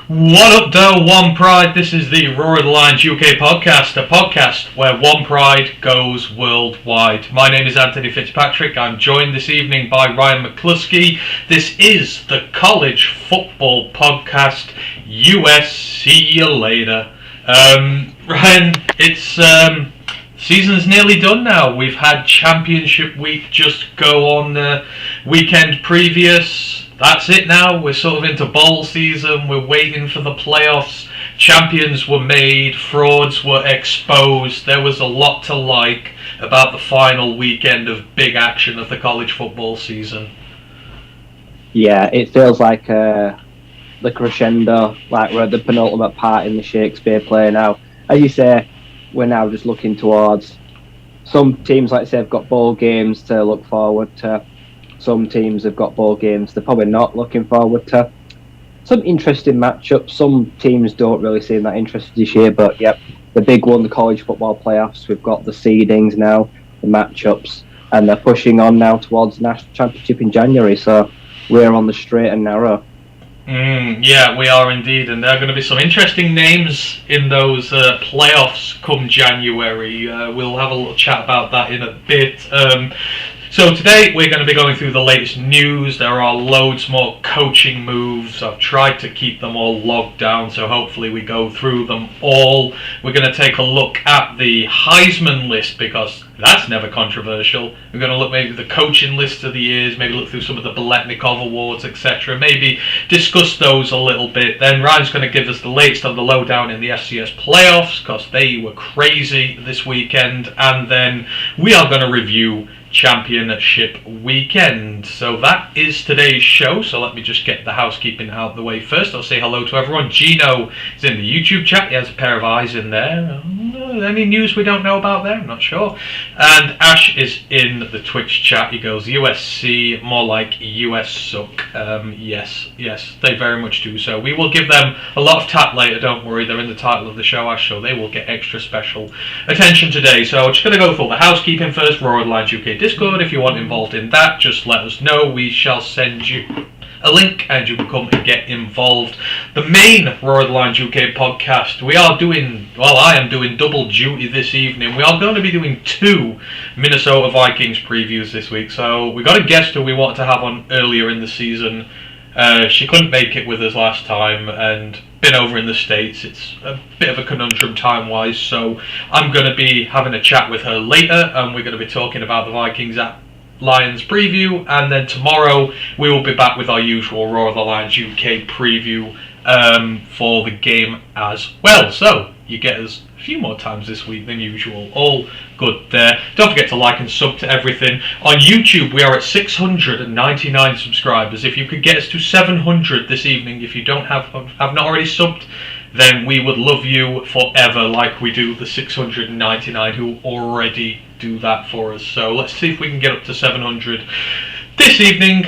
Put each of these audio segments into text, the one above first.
What up, though? One Pride. This is the ROTL UK podcast, a podcast where One Pride goes worldwide. My name is Anthony Fitzpatrick. I'm joined this evening by Ryan McCluskey. This is the College Football Podcast. US, see you later. Ryan, it's season's nearly done now. We've had Championship Week just go on the weekend previous. That's it now. We're sort of into bowl season. We're waiting for the playoffs. Champions were made. Frauds were exposed. There was a lot to like about the final weekend of big action of the college football season. Yeah, it feels like the crescendo, like we're at the penultimate part in the Shakespeare play now. As you say, we're now just looking towards some teams, like I say, have got bowl games to look forward to. Some teams have got bowl games they're probably not looking forward to. Some interesting matchups. Some teams don't really seem that interested this year, but yep, the big one, the college football playoffs. We've got the seedings now, the matchups, and they're pushing on now towards the national championship in January. So we're on the straight and narrow. Yeah, we are indeed, and there are going to be some interesting names in those playoffs come January. We'll have a little chat about that in a bit. So today we're going to be going through the latest news. There are loads more coaching moves. I've tried to keep them all logged down, so hopefully we go through them all. We're going to take a look at the Heisman list because that's never controversial. We're going to look maybe at the coaching list of the years, maybe look through some of the Biletnikoff awards, etc. Maybe discuss those a little bit. Then Ryan's going to give us the latest on the lowdown in the FCS Playoffs because they were crazy this weekend. And then we are going to review Championship Weekend. So that is today's show. So let me just get the housekeeping out of the way first. I'll say hello to everyone. Gino is in the YouTube chat. He has a pair of eyes in there. Any news we don't know about there? I'm not sure. And Ash is in the Twitch chat. He goes, USC, more like US suck. Yes, they very much do so. We will give them a lot of tap later, don't worry. They're in the title of the show, Ash, so they will get extra special attention today. So I'm just going to go for the housekeeping first. ROTL UK Discord. If you want involved in that, just let us know. We shall send you a link and you can come and get involved. The main ROTL UK podcast, I am doing double duty this evening. We are going to be doing 2 Minnesota Vikings previews this week. So we got a guest who we wanted to have on earlier in the season. She couldn't make it with us last time and been over in the States. It's a bit of a conundrum time-wise, so I'm going to be having a chat with her later, and we're going to be talking about the Vikings at Lions preview, and then tomorrow we will be back with our usual ROTL UK preview for the game as well. So you get us a few more times this week than usual. All good there. Don't forget to like and sub to everything. On YouTube we are at 699 subscribers. If you could get us to 700 this evening, if you don't have not already subbed, then we would love you forever, like we do the 699 who already do that for us. So let's see if we can get up to 700 this evening.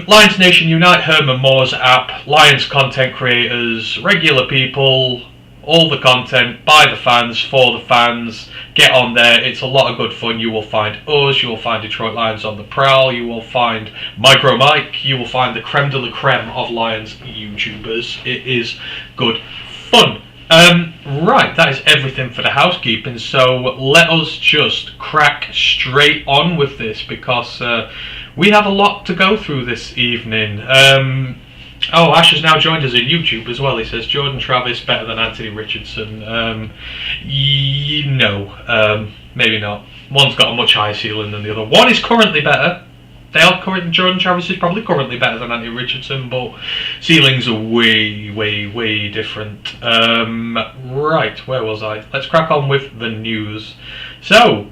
Lions Nation Unite, Herman Moore's app, Lions content creators, regular people, all the content by the fans, for the fans. Get on there. It's a lot of good fun. You will find us. You will find Detroit Lions on the prowl. You will find Micro Mike. You will find the creme de la creme of Lions YouTubers. It is good fun. Right, that is everything for the housekeeping. So let us just crack straight on with this because we have a lot to go through this evening. Ash has now joined us in YouTube as well. He says Jordan Travis better than Anthony Richardson. Maybe not. One's got a much higher ceiling than the other. One is currently better. Jordan Travis is probably currently better than Anthony Richardson, but ceilings are way different. Right, where was I? Let's crack on with the news. So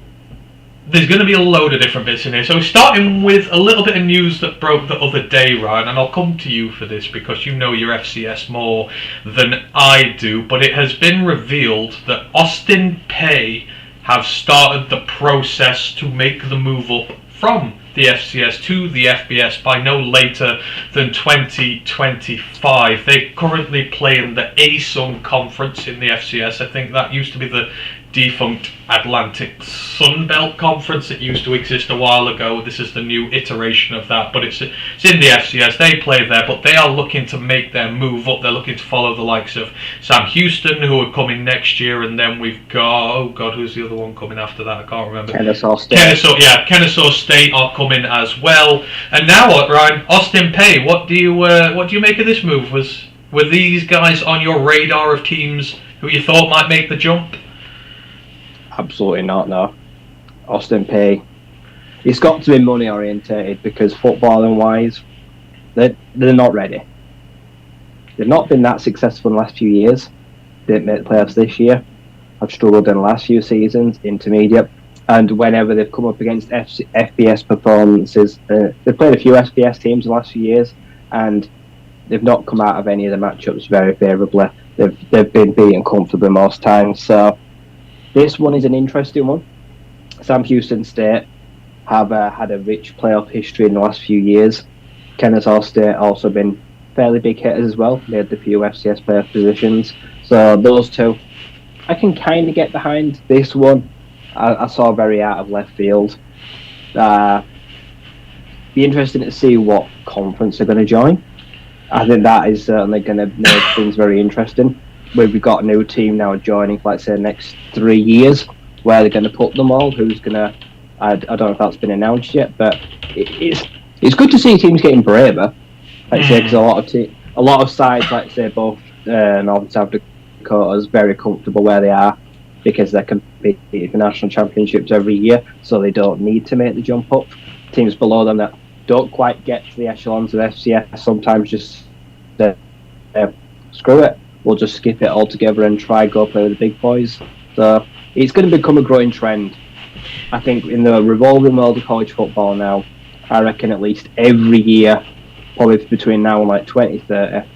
there's going to be a load of different bits in here. So starting with a little bit of news that broke the other day, Ryan, and I'll come to you for this because you know your FCS more than I do, but it has been revealed that Austin Peay have started the process to make the move up from the FCS to the FBS by no later than 2025. They currently play in the ASUN conference in the FCS. I think that used to be the defunct Atlantic Sunbelt Conference that used to exist a while ago. This is the new iteration of that, but it's in the FCS. They play there, but they are looking to make their move up. They're looking to follow the likes of Sam Houston, who are coming next year, and then we've got, oh God, who's the other one coming after that? I can't remember. Kennesaw State. Kennesaw State are coming as well. And now what, Ryan? Austin Peay. What do you make of this move? Were these guys on your radar of teams who you thought might make the jump? Absolutely not, no. Austin Peay. It's got to be money orientated because footballing wise, they're not ready. They've not been that successful in the last few years. Didn't make the playoffs this year. I've struggled in the last few seasons, intermediate. And whenever they've come up against FBS performances, they've played a few FBS teams in the last few years, and they've not come out of any of the matchups very favourably. They've been beaten comfortably most times. So this one is an interesting one. Sam Houston State have had a rich playoff history in the last few years. Kennesaw State also been fairly big hitters as well. Made the few FCS playoff positions. So those two, I can kind of get behind. This one, I saw very out of left field. Be interesting to see what conference they're going to join. I think that is certainly going to make things very interesting. We've got a new team now joining for, let's say, the next 3 years. Where they're going to put them all? Who's going to? I don't know if that's been announced yet, but it's good to see teams getting braver. Like say, because a lot of sides, like say, both North and South Dakota, is very comfortable where they are because they're competing for national championships every year, so they don't need to make the jump up. Teams below them that don't quite get to the echelons of FCS sometimes just screw it. We'll just skip it altogether and try go play with the big boys. So it's going to become a growing trend. I think in the revolving world of college football now, I reckon at least every year, probably between now and like 2030,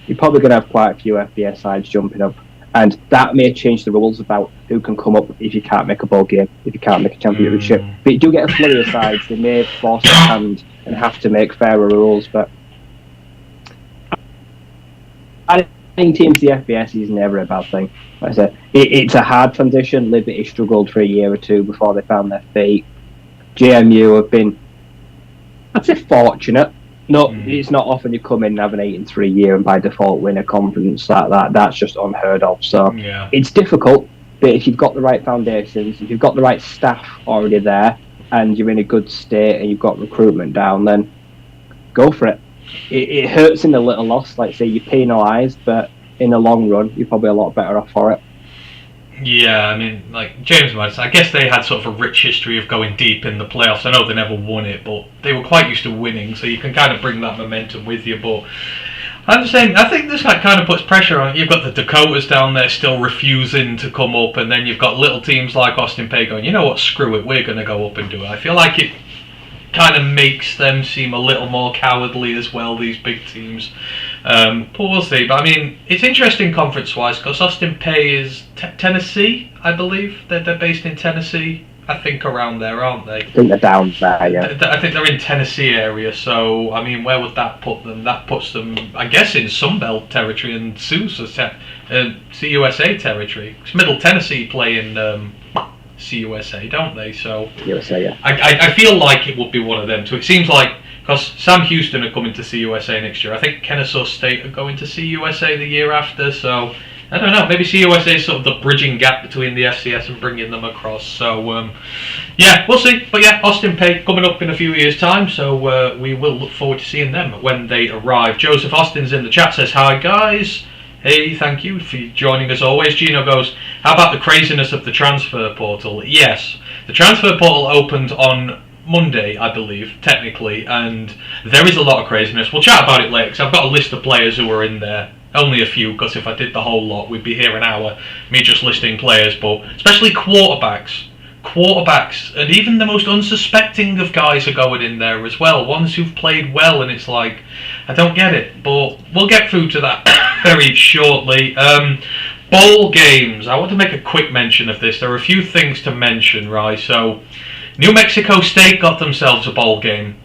you're probably going to have quite a few FBS sides jumping up. And that may change the rules about who can come up if you can't make a bowl game, if you can't make a championship. But you do get a flurry of sides. They may force their hand and have to make fairer rules. But I think teams the FBS is never a bad thing. Like I said, it's a hard transition. Liberty struggled for a year or two before they found their feet. JMU have been, I'd say, fortunate. No, it's not often you come in and have an 8-3 year and by default win a conference like that. That's just unheard of. So It's difficult, but if you've got the right foundations, if you've got the right staff already there, and you're in a good state and you've got recruitment down, then go for it. It hurts in the little loss, like say you're penalised, but in the long run, you're probably a lot better off for it. Yeah, I mean, like James Madison, I guess they had sort of a rich history of going deep in the playoffs. I know they never won it, but they were quite used to winning, so you can kind of bring that momentum with you. But I'm just saying, I think this kind of puts pressure on. You've got the Dakotas down there still refusing to come up, and then you've got little teams like Austin Peay going, you know what, screw it, we're going to go up and do it. I feel like it kind of makes them seem a little more cowardly as well, these big teams. But we'll see. But I mean, it's interesting conference-wise because Austin Peay is Tennessee, I believe. They're based in Tennessee. I think around there, aren't they? I think they're down there, yeah. I think they're in Tennessee area. So I mean, where would that put them? That puts them, I guess, in Sunbelt territory and CUSA territory. Because Middle Tennessee play in CUSA, don't they? So USA, yeah. I feel like it would be one of them too. It seems like, because Sam Houston are coming to CUSA next year. I think Kennesaw State are going to CUSA the year after. So I don't know. Maybe CUSA is sort of the bridging gap between the FCS and bringing them across. So yeah, we'll see. But yeah, Austin Peay coming up in a few years' time. So we will look forward to seeing them when they arrive. Joseph Austin's in the chat, says hi guys. Hey, thank you for joining as always. Gino goes, how about the craziness of the transfer portal? Yes, the transfer portal opened on Monday, I believe, technically, and there is a lot of craziness. We'll chat about it later, because I've got a list of players who are in there. Only a few, because if I did the whole lot, we'd be here an hour, me just listing players, but especially quarterbacks, and even the most unsuspecting of guys are going in there as well, ones who've played well, and it's like, I don't get it, but we'll get through to that very shortly. Bowl games, I want to make a quick mention of this. There are a few things to mention, right? So New Mexico State got themselves a bowl game.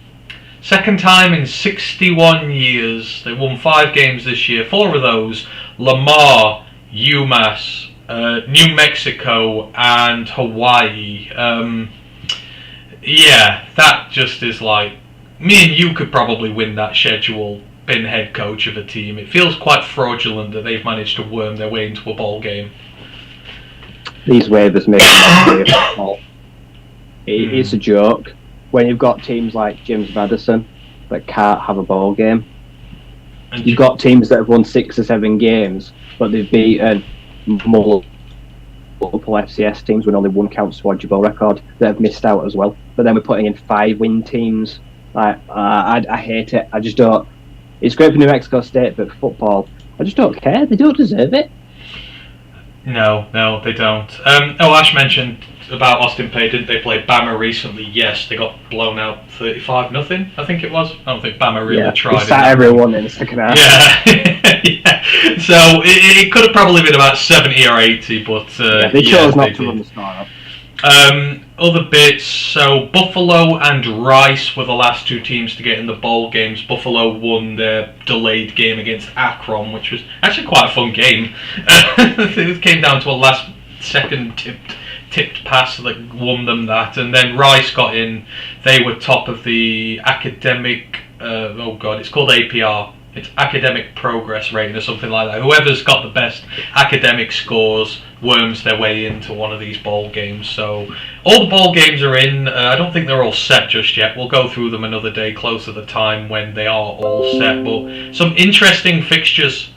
Second time in 61 years. They won 5 games this year. 4 of those, Lamar, UMass, New Mexico and Hawaii. Yeah, that just is like, me and you could probably win that schedule, being head coach of a team. It feels quite fraudulent that they've managed to worm their way into a bowl game. These waivers make them football. It's a joke when you've got teams like James Madison that can't have a bowl game. And you've got teams that have won 6 or 7 games, but they've beaten multiple FCS teams with only 1 counts towards your bowl record that have missed out as well. But then we're putting in 5-win teams. Like I hate it. I just don't. It's great for New Mexico State, but for football, I just don't care. They don't deserve it. No, they don't. Ash mentioned about Austin Peay. Didn't they play Bama recently? Yes, they got blown out 35-0. I think it was. I don't think Bama really tried. They sat everyone in the second half. Yeah, yeah. So it could have probably been about 70 or 80, but they chose not to run the score up. Other bits, so Buffalo and Rice were the last 2 teams to get in the bowl games. Buffalo won their delayed game against Akron, which was actually quite a fun game. It came down to a last second tipped pass that won them that, and then Rice got in. They were top of the academic, it's called APR. It's academic progress rating or something like that. Whoever's got the best academic scores worms their way into one of these bowl games. So all the bowl games are in. I don't think they're all set just yet. We'll go through them another day closer to the time when they are all set. But some interesting fixtures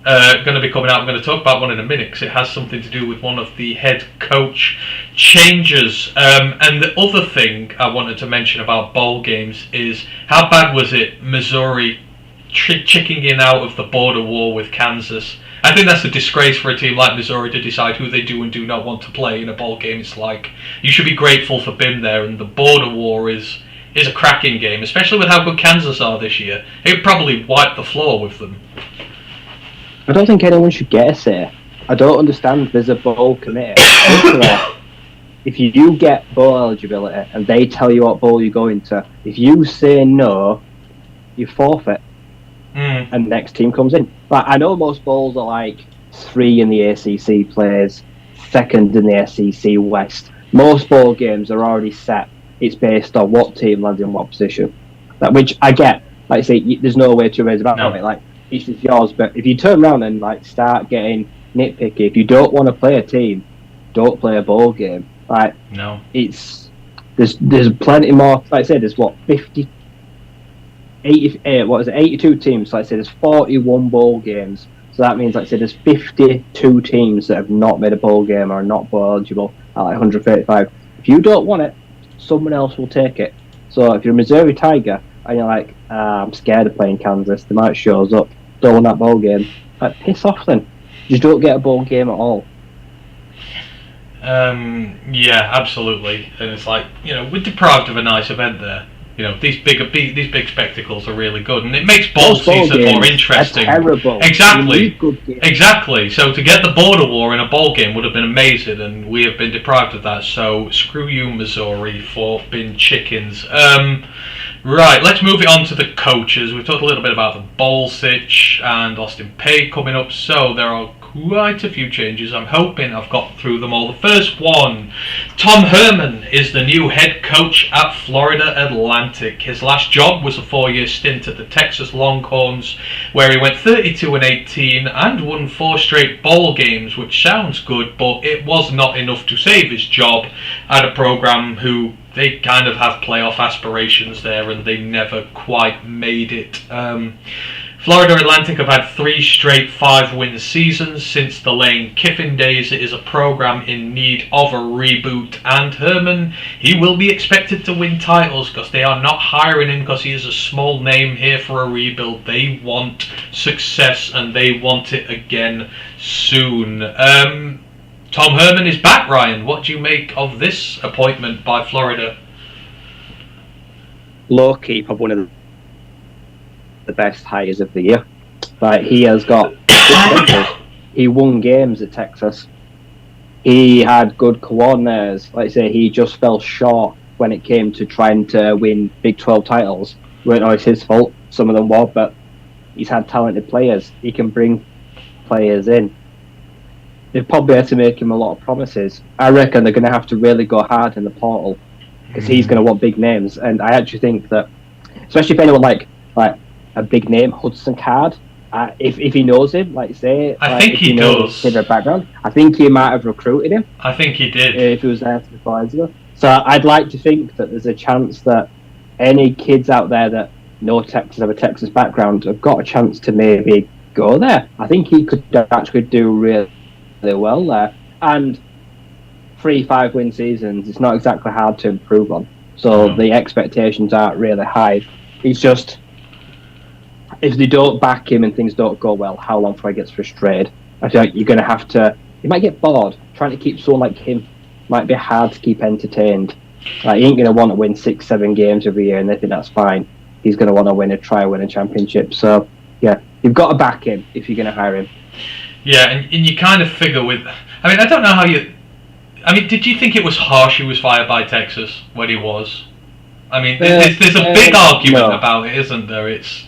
going to be coming out. I'm going to talk about one in a minute because it has something to do with one of the head coach changes. And the other thing I wanted to mention about bowl games is how bad was it Missouri chicking in out of the border war with Kansas. I think that's a disgrace for a team like Missouri to decide who they do and do not want to play in a bowl game. It's like, you should be grateful for being there, and the border war is a cracking game, especially with how good Kansas are this year. It would probably wipe the floor with them. I don't think anyone should get a say. I don't understand. There's a bowl committee. If you do get bowl eligibility and they tell you what bowl you're going to, if you say no, you forfeit. And the next team comes in. But I know most bowls are like 3 in the ACC plays, 2nd in the SEC West. Most bowl games are already set. It's based on what team lands in what position. Which I get. Like I say, there's no way to raise about it. Like, it's just yours. But if you turn around and like start getting nitpicky, if you don't want to play a team, don't play a bowl game. Like, no, there's plenty more. Like I said, there's 82 teams. So like I say, there's 41 bowl games. So that means, like I said, there's 52 teams that have not made a bowl game or are not bowl eligible at like 135. If you don't want it, someone else will take it. So if you're a Missouri Tiger and you're like, I'm scared of playing Kansas, they might show us up, don't want that bowl game. Like, piss off then. Just don't get a bowl game at all. Yeah, absolutely. And it's like, we're deprived of a nice event there. These big spectacles are really good, and it makes bowl season more interesting. Terrible. Exactly. So to get the border war in a bowl game would have been amazing, and we have been deprived of that. So screw you, Missouri, for being chickens. Right, let's move it on to the coaches. We've talked a little bit about the bowl sitch and Austin Peay coming up. So there are quite a few changes. I'm hoping I've got through them all. The first one, Tom Herman is the new head coach at Florida Atlantic. His last job was a 4-year stint at the Texas Longhorns, where he went 32-18 and won 4 straight bowl games, which sounds good, but it was not enough to save his job at a program who they kind of have playoff aspirations there, and they never quite made it. Florida Atlantic have had 3 straight 5-win seasons since the Lane Kiffin days. It is a program in need of a reboot, and Herman, he will be expected to win titles because they are not hiring him because he is a small name here for a rebuild. They want success, and they want it again soon. Tom Herman is back, Ryan. What do you make of this appointment by Florida? Low-key, probably one of the best hires of the year. Like, he has got he won games at Texas. He had good coordinators. Like I say, he just fell short when it came to trying to win Big 12 titles. Weren't always his fault. Some of them were, but he's had talented players. He can bring players in. they've probably had to make him a lot of promises. I reckon they're going to have to really go hard in the portal because he's going to want big names. And I actually think that, especially if anyone like a big name Hudson Card, if he knows him, like say, I think he does. His background, I think he might have recruited him. I think he did if he was there 5 years ago. So I'd like to think that there's a chance that any kids out there that know Texas, have a Texas background, have got a chance to maybe go there. I think he could actually do really, really well there. And 3 5-win seasons, it's not exactly hard to improve on. So the expectations aren't really high. It's just, if they don't back him and things don't go well, how long before he gets frustrated? I feel like you're going to have to, you might get bored. Trying to keep someone like him might be hard to keep entertained. Like, he ain't going to want to win 6-7 games every year, and they think that's fine. He's going to want to try and win a championship. So, yeah, you've got to back him if you're going to hire him. Yeah, and you kind of figure with... I mean, I don't know how you... I mean, did you think it was harsh he was fired by Texas when he was? I mean, there's a big argument about it, isn't there? It's...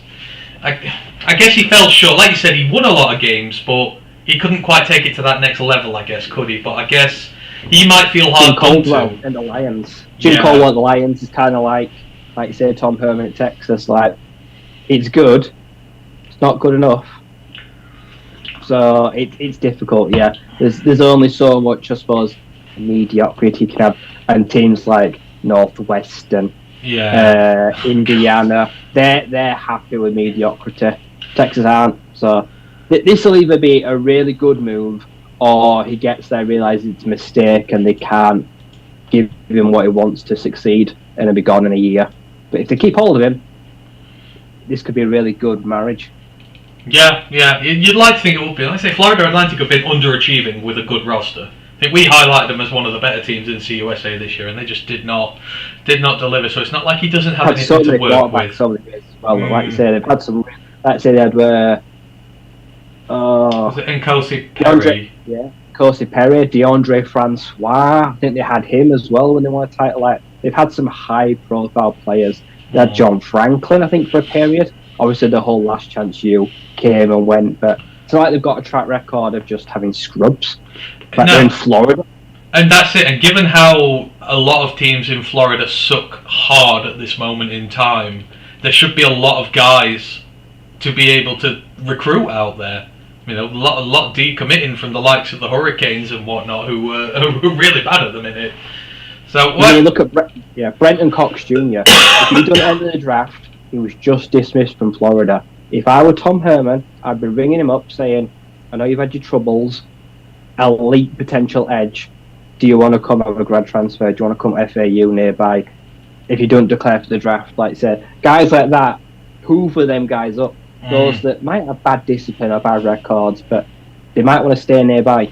I guess he fell short. Like you said, he won a lot of games, but he couldn't quite take it to that next level, I guess, could he? But I guess he might feel hard done to. And the Lions. Jim Caldwell at the Lions is kind of like you say, Tom Herman at Texas. Like, it's good, it's not good enough. So it's difficult. Yeah, there's only so much, I suppose, mediocrity you can have, and teams like Northwestern, Indiana, they're happy with mediocrity. Texas aren't. So this will either be a really good move, or he gets there, realises it's a mistake, and they can't give him what he wants to succeed, and he'll be gone in a year. But if they keep hold of him, this could be a really good marriage. Yeah, you'd like to think it would be. Like I say, Florida Atlantic have been underachieving with a good roster. I think we highlighted them as one of the better teams in CUSA this year, and they just did not deliver. So it's not like he doesn't have anything to work with. Well, like you say, they've had some. Like I say, they had was it Nkosi Perry? Nkosi Perry, DeAndre Francois. I think they had him as well when they won a title. Like, they've had some high-profile players. They had John Franklin, I think, for a period. Obviously, the whole Last Chance U came and went, but it's not like they've got a track record of just having scrubs. Like they're in Florida. And that's it. And given how a lot of teams in Florida suck hard at this moment in time, there should be a lot of guys to be able to recruit out there. You know, a lot decommitting from the likes of the Hurricanes and whatnot, who are really bad at the minute. So when you look at Brenton Cox Jr. If he'd done it in the draft, he was just dismissed from Florida. If I were Tom Herman, I'd be ringing him up saying, I know you've had your troubles, elite potential edge. Do you want to come have a grad transfer? Do you want to come FAU nearby? If you don't declare for the draft, like I said, guys like that, hoover them guys up. Those that might have bad discipline or bad records, but they might want to stay nearby.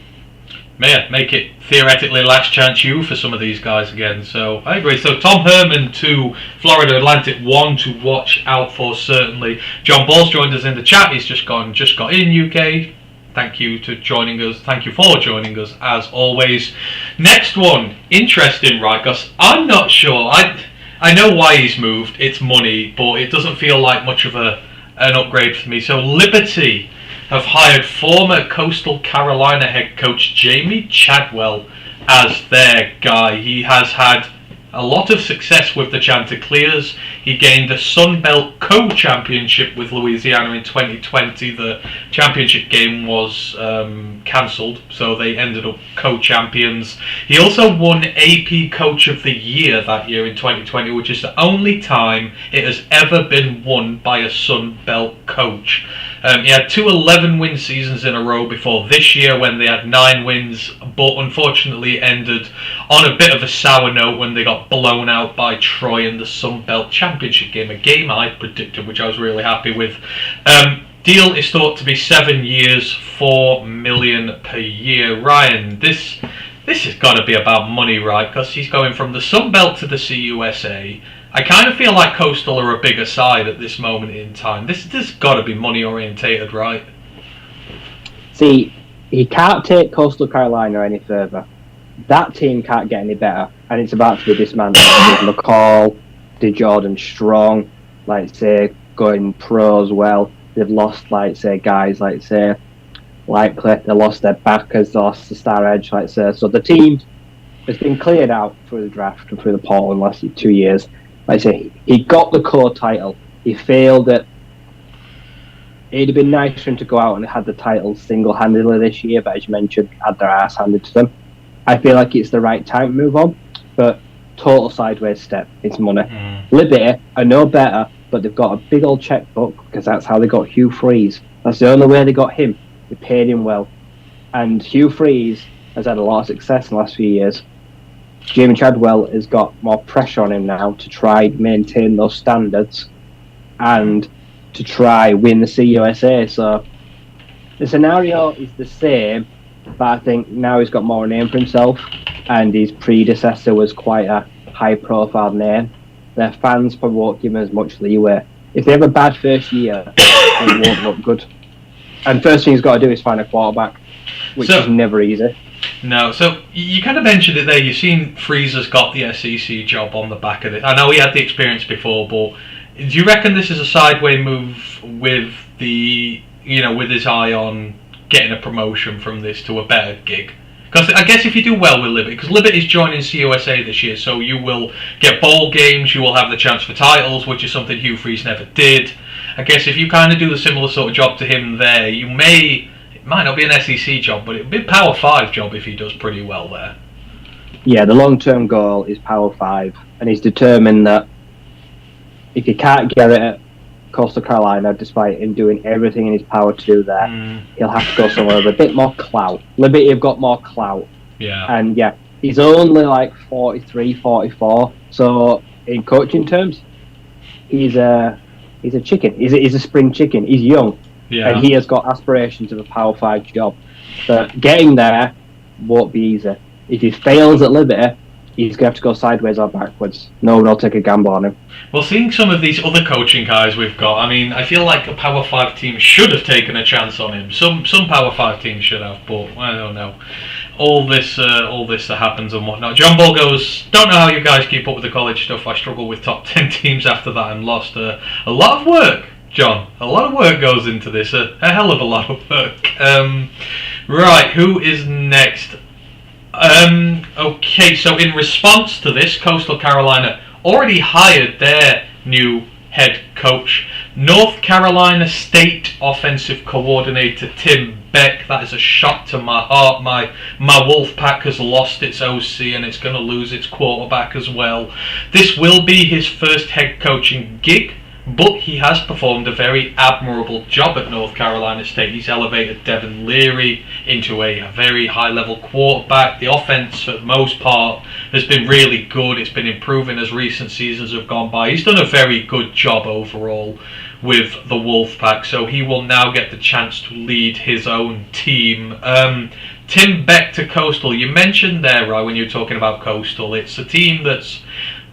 Yeah, make it theoretically Last Chance U for some of these guys again. So I agree. So Tom Herman to Florida Atlantic, one to watch out for certainly. John Ball's joined us in the chat. He's just got in UK. Thank you for joining us as always. Next one, interesting, right? Because I'm not sure. I know why he's moved. It's money, but it doesn't feel like much of an upgrade for me. So Liberty have hired former Coastal Carolina head coach Jamie Chadwell as their guy. He has had a lot of success with the Chanticleers. He gained a Sun Belt co-championship with Louisiana in 2020. The championship game was cancelled, so they ended up co-champions. He also won AP Coach of the Year that year in 2020, which is the only time it has ever been won by a Sun Belt coach. He had 2 11-win seasons in a row before this year when they had 9 wins, but unfortunately ended on a bit of a sour note when they got blown out by Troy in the Sun Belt Championship game, a game I predicted, which I was really happy with. Deal is thought to be 7 years, $4 million per year. Ryan, this has got to be about money, right? Because he's going from the Sun Belt to the CUSA. I kind of feel like Coastal are a bigger side at this moment in time. This has got to be money orientated, right? See, he can't take Coastal Carolina any further. That team can't get any better, and it's about to be dismantled. With McCall, DeJordan Strong, like say, going pro as well. They've lost, like say, guys like say likely. They lost their backers, they lost the star edge, like I say. So the team has been cleared out through the draft and through the portal in the last 2 years. Like I say, he got the core title. He failed it. It'd have been nice for him to go out and had the title single-handedly this year, but as you mentioned, had their ass handed to them. I feel like it's the right time to move on, but total sideways step. It's money. Liberty are no better, but they've got a big old checkbook because that's how they got Hugh Freeze. That's the only way they got him. They paid him well. And Hugh Freeze has had a lot of success in the last few years. Jamie Chadwell has got more pressure on him now to try maintain those standards and to try win the CUSA. So the scenario is the same, but I think now he's got more name for himself, and his predecessor was quite a high-profile name. Their fans probably won't give him as much leeway. If they have a bad first year, it won't look good. And first thing he's got to do is find a quarterback, which is never easy. No, so you kind of mentioned it there. You've seen Freezer's got the SEC job on the back of it. I know he had the experience before, but do you reckon this is a sideways move with the, with his eye on getting a promotion from this to a better gig? Because I guess if you do well with Liberty, because Liberty's joining CUSA this year, so you will get bowl games, you will have the chance for titles, which is something Hugh Freeze never did. I guess if you kind of do the similar sort of job to him there, it might not be an SEC job, but it would be a Power 5 job if he does pretty well there. Yeah, the long-term goal is Power 5, and he's determined that if he can't get it at Coastal Carolina, despite him doing everything in his power to do that, he'll have to go somewhere with a bit more clout. Liberty have got more clout. Yeah. And yeah, he's only like 43, 44, so in coaching terms, he's a chicken. He's a spring chicken. He's young. Yeah. And he has got aspirations of a Power 5 job. But getting there won't be easy. If he fails at Liberty, he's going to have to go sideways or backwards. No one will take a gamble on him. Well, seeing some of these other coaching guys we've got, I mean, I feel like a Power 5 team should have taken a chance on him. Some Power 5 teams should have, but I don't know. All this that happens and whatnot. John Ball goes, don't know how you guys keep up with the college stuff. I struggle with top 10 teams after that and lost a lot of work. John, a lot of work goes into this, a hell of a lot of work. Right, who is next? Okay, so in response to this, Coastal Carolina already hired their new head coach, North Carolina State offensive coordinator Tim Beck. That is a shock to my heart. My Wolfpack has lost its OC and it's going to lose its quarterback as well. This will be his first head coaching gig, but he has performed a very admirable job at North Carolina State. He's elevated Devin Leary into a very high-level quarterback. The offense, for the most part, has been really good. It's been improving as recent seasons have gone by. He's done a very good job overall with the Wolfpack, so he will now get the chance to lead his own team. Tim Beck to Coastal. You mentioned there, right, when you were talking about Coastal, it's a team that's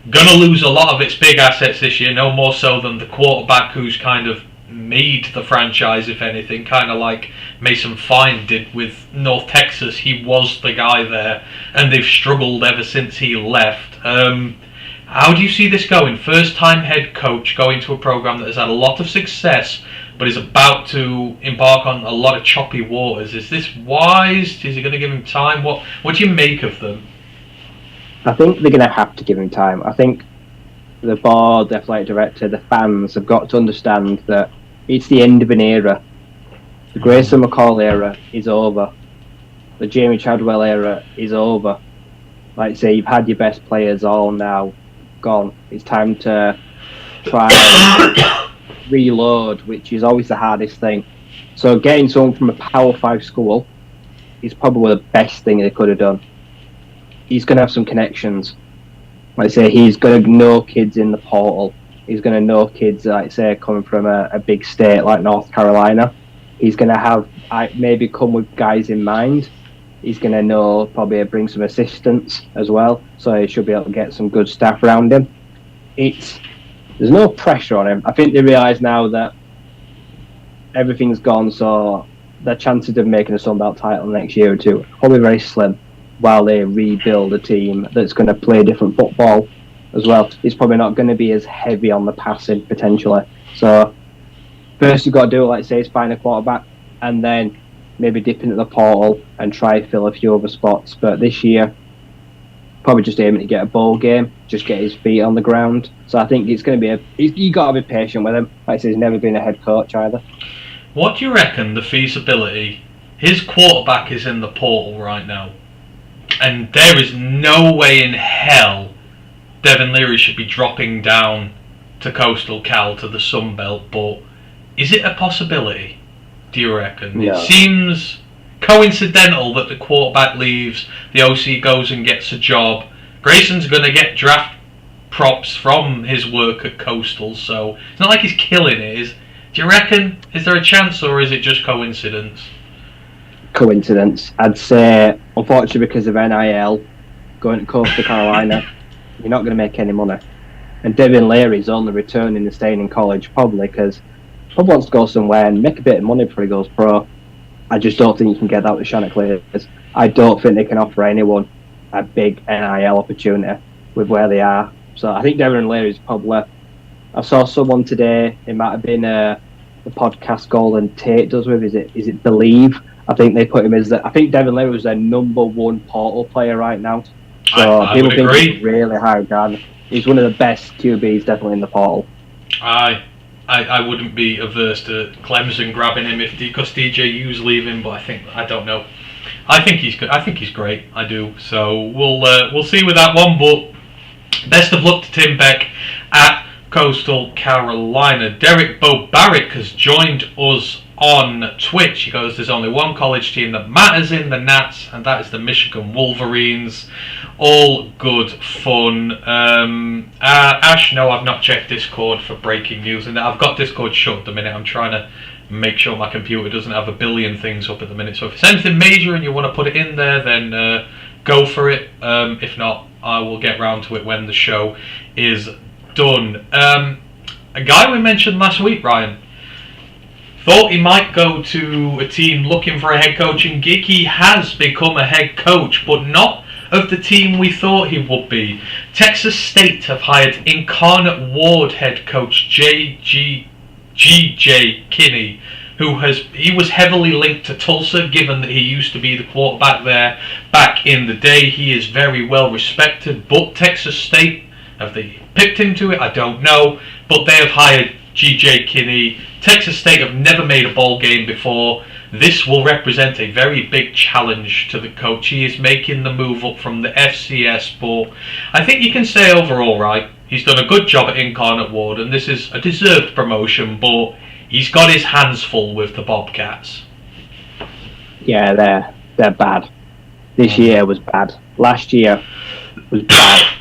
going to lose a lot of its big assets this year, no more so than the quarterback who's kind of made the franchise, if anything, kind of like Mason Fine did with North Texas. He was the guy there, and they've struggled ever since he left. How do you see this going? First-time head coach going to a program that has had a lot of success, but is about to embark on a lot of choppy waters. Is this wise? Is he going to give him time? What do you make of them? I think they're going to have to give him time. I think the board, the athletic director, the fans have got to understand that it's the end of an era. The Grayson McCall era is over. The Jamie Chadwell era is over. Like I say, you've had your best players all now gone. It's time to try and reload, which is always the hardest thing. So getting someone from a Power 5 school is probably the best thing they could have done. He's going to have some connections. Like I say, he's going to know kids in the portal. He's going to know kids, like I say, coming from a big state like North Carolina. He's going to have maybe come with guys in mind. He's going to know, probably bring some assistants as well. So he should be able to get some good staff around him. There's no pressure on him. I think they realise now that everything's gone, so their chances of making a Sun Belt title next year or two are probably very slim, while they rebuild a team that's going to play different football as well. It's probably not going to be as heavy on the passing, potentially. So first you've got to do it, like I say, is find a quarterback, and then maybe dip into the portal and try fill a few other spots. But this year, probably just aiming to get a bowl game, just get his feet on the ground. So I think it's going to be you got to be patient with him. Like I said, he's never been a head coach either. What do you reckon the feasibility? His quarterback is in the portal right now, and there is no way in hell Devin Leary should be dropping down to Coastal Cal to the Sun Belt. But is it a possibility? Do you reckon? No. It seems coincidental that the quarterback leaves, the OC goes and gets a job. Grayson's going to get draft props from his work at Coastal, so it's not like he's killing it. Do you reckon? Is there a chance, or is it just coincidence? Coincidence. I'd say, unfortunately, because of NIL, going to Coastal Carolina, you're not going to make any money. And Devin Leary's only returning and staying in college, probably because he wants to go somewhere and make a bit of money before he goes pro. I just don't think you can get that with Chanticleers. I don't think they can offer anyone a big NIL opportunity with where they are. So I think Devin Leary's probably... I saw someone today, it might have been the podcast Golden Tate does with, is it Believe? I think they put him as I think Devin Leary was their number one portal player right now. So I people would think agree. he's really high regard. He's one of the best QBs definitely in the portal. I wouldn't be averse to Clemson grabbing him because DJU's leaving, but I don't know. I think he's good. I think he's great. I do. So we'll see with that one. But best of luck to Tim Beck at Coastal Carolina. Derek Bo Barrick has joined us on Twitch. He goes, there's only one college team that matters in the Nats, and that is the Michigan Wolverines. All good fun. Ash, no, I've not checked Discord for breaking news, and I've got Discord shut at the minute. I'm trying to make sure my computer doesn't have a billion things up at the minute. So if it's anything major and you want to put it in there, then go for it. If not, I will get round to it when the show is done. A guy we mentioned last week, Ryan, thought he might go to a team looking for a head coaching gig. He has become a head coach, but not of the team we thought he would be. Texas State have hired Incarnate Word head coach G.J. Kinney, he was heavily linked to Tulsa, given that he used to be the quarterback there back in the day. He is very well respected, but Texas State, have they picked him to it? I don't know, but they have hired G.J. Kinney. Texas State have never made a bowl game before. This will represent a very big challenge to the coach. He is making the move up from the FCS, but I think you can say overall, right, he's done a good job at Incarnate Word, and this is a deserved promotion, but he's got his hands full with the Bobcats. Yeah, they're bad. This year was bad. Last year was bad.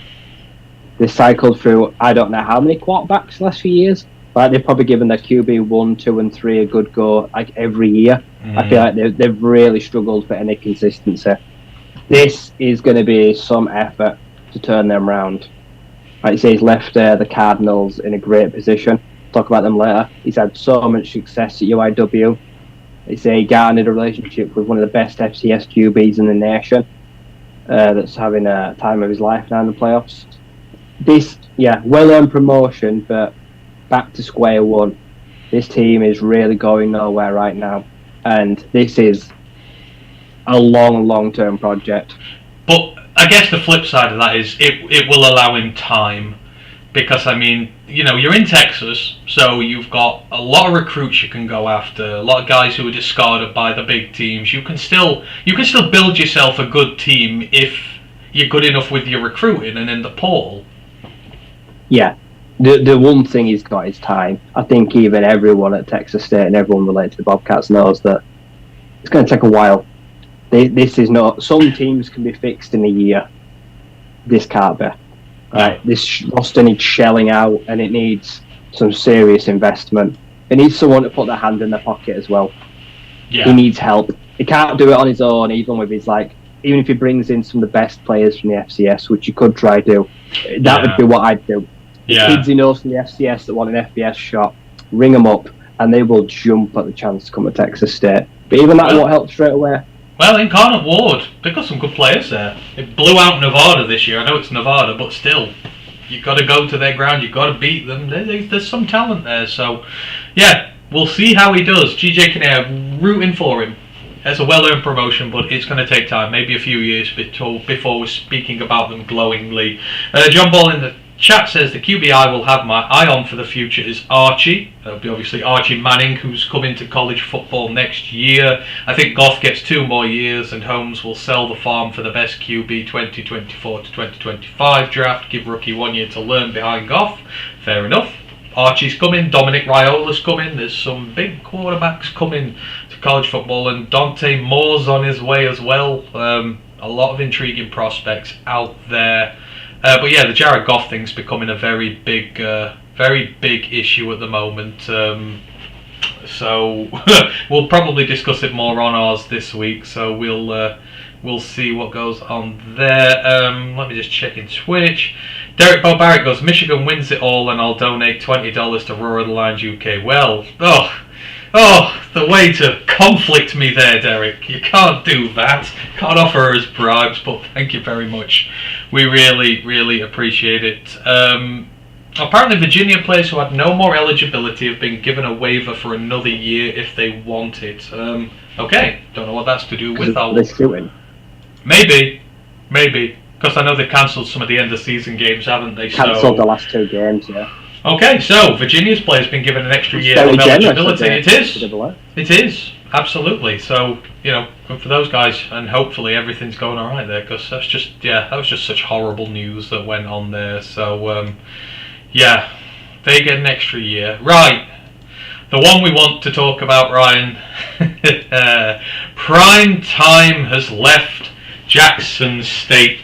They cycled through, I don't know how many quarterbacks the last few years. Like they've probably given their QB 1, 2, and 3 a good go like every year. I feel like they've really struggled for any consistency. This is going to be some effort to turn them around. Like you say, he's left the Cardinals in a great position. Talk about them later. He's had so much success at UIW. They say he garnered a relationship with one of the best FCS QBs in the nation. That's having a time of his life now in the playoffs. This, well-earned promotion, but back to square one. This team is really going nowhere right now, and this is a long-term project. But I guess the flip side of that is it will allow him time, because I mean, you're in Texas, so you've got a lot of recruits you can go after, a lot of guys who are discarded by the big teams. You can still build yourself a good team if you're good enough with your recruiting and in the portal. Yeah. The one thing he's got is time. I think even everyone at Texas State and everyone related to the Bobcats knows that it's going to take a while. This is not... Some teams can be fixed in a year. This can't be. Right? This roster needs shelling out, and it needs some serious investment. It needs someone to put their hand in their pocket as well. Yeah. He needs help. He can't do it on his own, even if he brings in some of the best players from the FCS, which you could try to do. That would be what I'd do. Kids he knows from the FCS that want an FBS shot, ring them up, and they will jump at the chance to come to Texas State. But even that won't help straight away. Well, Incarnate Word, they've got some good players there. They blew out Nevada this year. I know it's Nevada, but still, you've got to go to their ground. You've got to beat them. There's some talent there. So, yeah, we'll see how he does. GJ Kinnear, rooting for him. It's a well-earned promotion, but it's going to take time, maybe a few years before we're speaking about them glowingly. John Ball in the chat says the QB I will have my eye on for the future is Archie. That'll be obviously Archie Manning, who's coming to college football next year. I think Goff gets 2 more years, and Holmes will sell the farm for the best QB 2024 to 2025 draft. Give rookie 1 year to learn behind Goff. Fair enough. Archie's coming, Dominic Raiola's coming, there's some big quarterbacks coming to college football, and Dante Moore's on his way as well. A lot of intriguing prospects out there. But yeah, the Jared Goff thing's becoming a very big issue at the moment. So we'll probably discuss it more on ours this week, so we'll see what goes on there. Let me just check in Twitch. Derek Bo Barrett goes, Michigan wins it all and I'll donate $20 to Rural Lines UK. Well, the way to conflict me there, Derek. You can't do that. Can't offer us bribes, but thank you very much. We really, really appreciate it. Apparently Virginia players who had no more eligibility have been given a waiver for another year if they want it. Okay, don't know what that's to do with our... They're shooting. Maybe. Because I know they cancelled some of the end of season games, haven't they? Cancelled the last 2 games, yeah. Okay, so Virginia's players been given an extra year of eligibility. It is, absolutely. So, good for those guys, and hopefully everything's going all right there, because that was just such horrible news that went on there. So, they get an extra year. Right, the one we want to talk about, Ryan. Prime time has left Jackson State,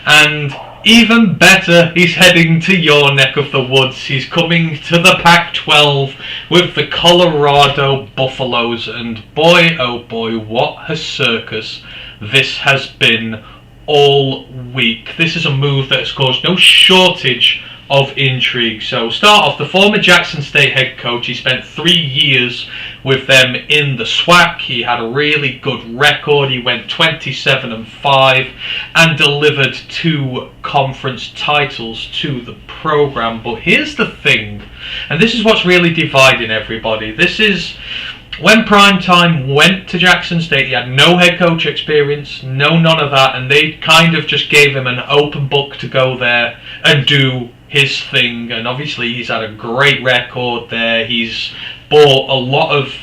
and even better, he's heading to your neck of the woods. He's coming to the Pac-12 with the Colorado Buffaloes, and boy oh boy, what a circus this has been all week. This is a move that has caused no shortage of intrigue. So start off, the former Jackson State head coach, he spent 3 years with them in the SWAC. He had a really good record. He went 27-5 and delivered 2 conference titles to the program. But here's the thing, and this is what's really dividing everybody. This is when Primetime went to Jackson State, he had no head coach experience, none of that, and they kind of just gave him an open book to go there and do his thing. And obviously he's had a great record there. He's brought a lot of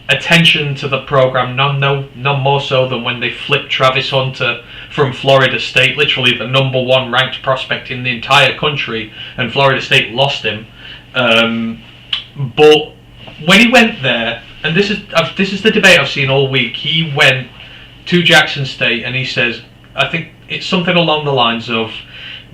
attention to the program, none more so than when they flipped Travis Hunter from Florida State, literally the #1 ranked prospect in the entire country, and Florida State lost him. But when he went there, and this is the debate I've seen all week, he went to Jackson State and he says, I think it's something along the lines of,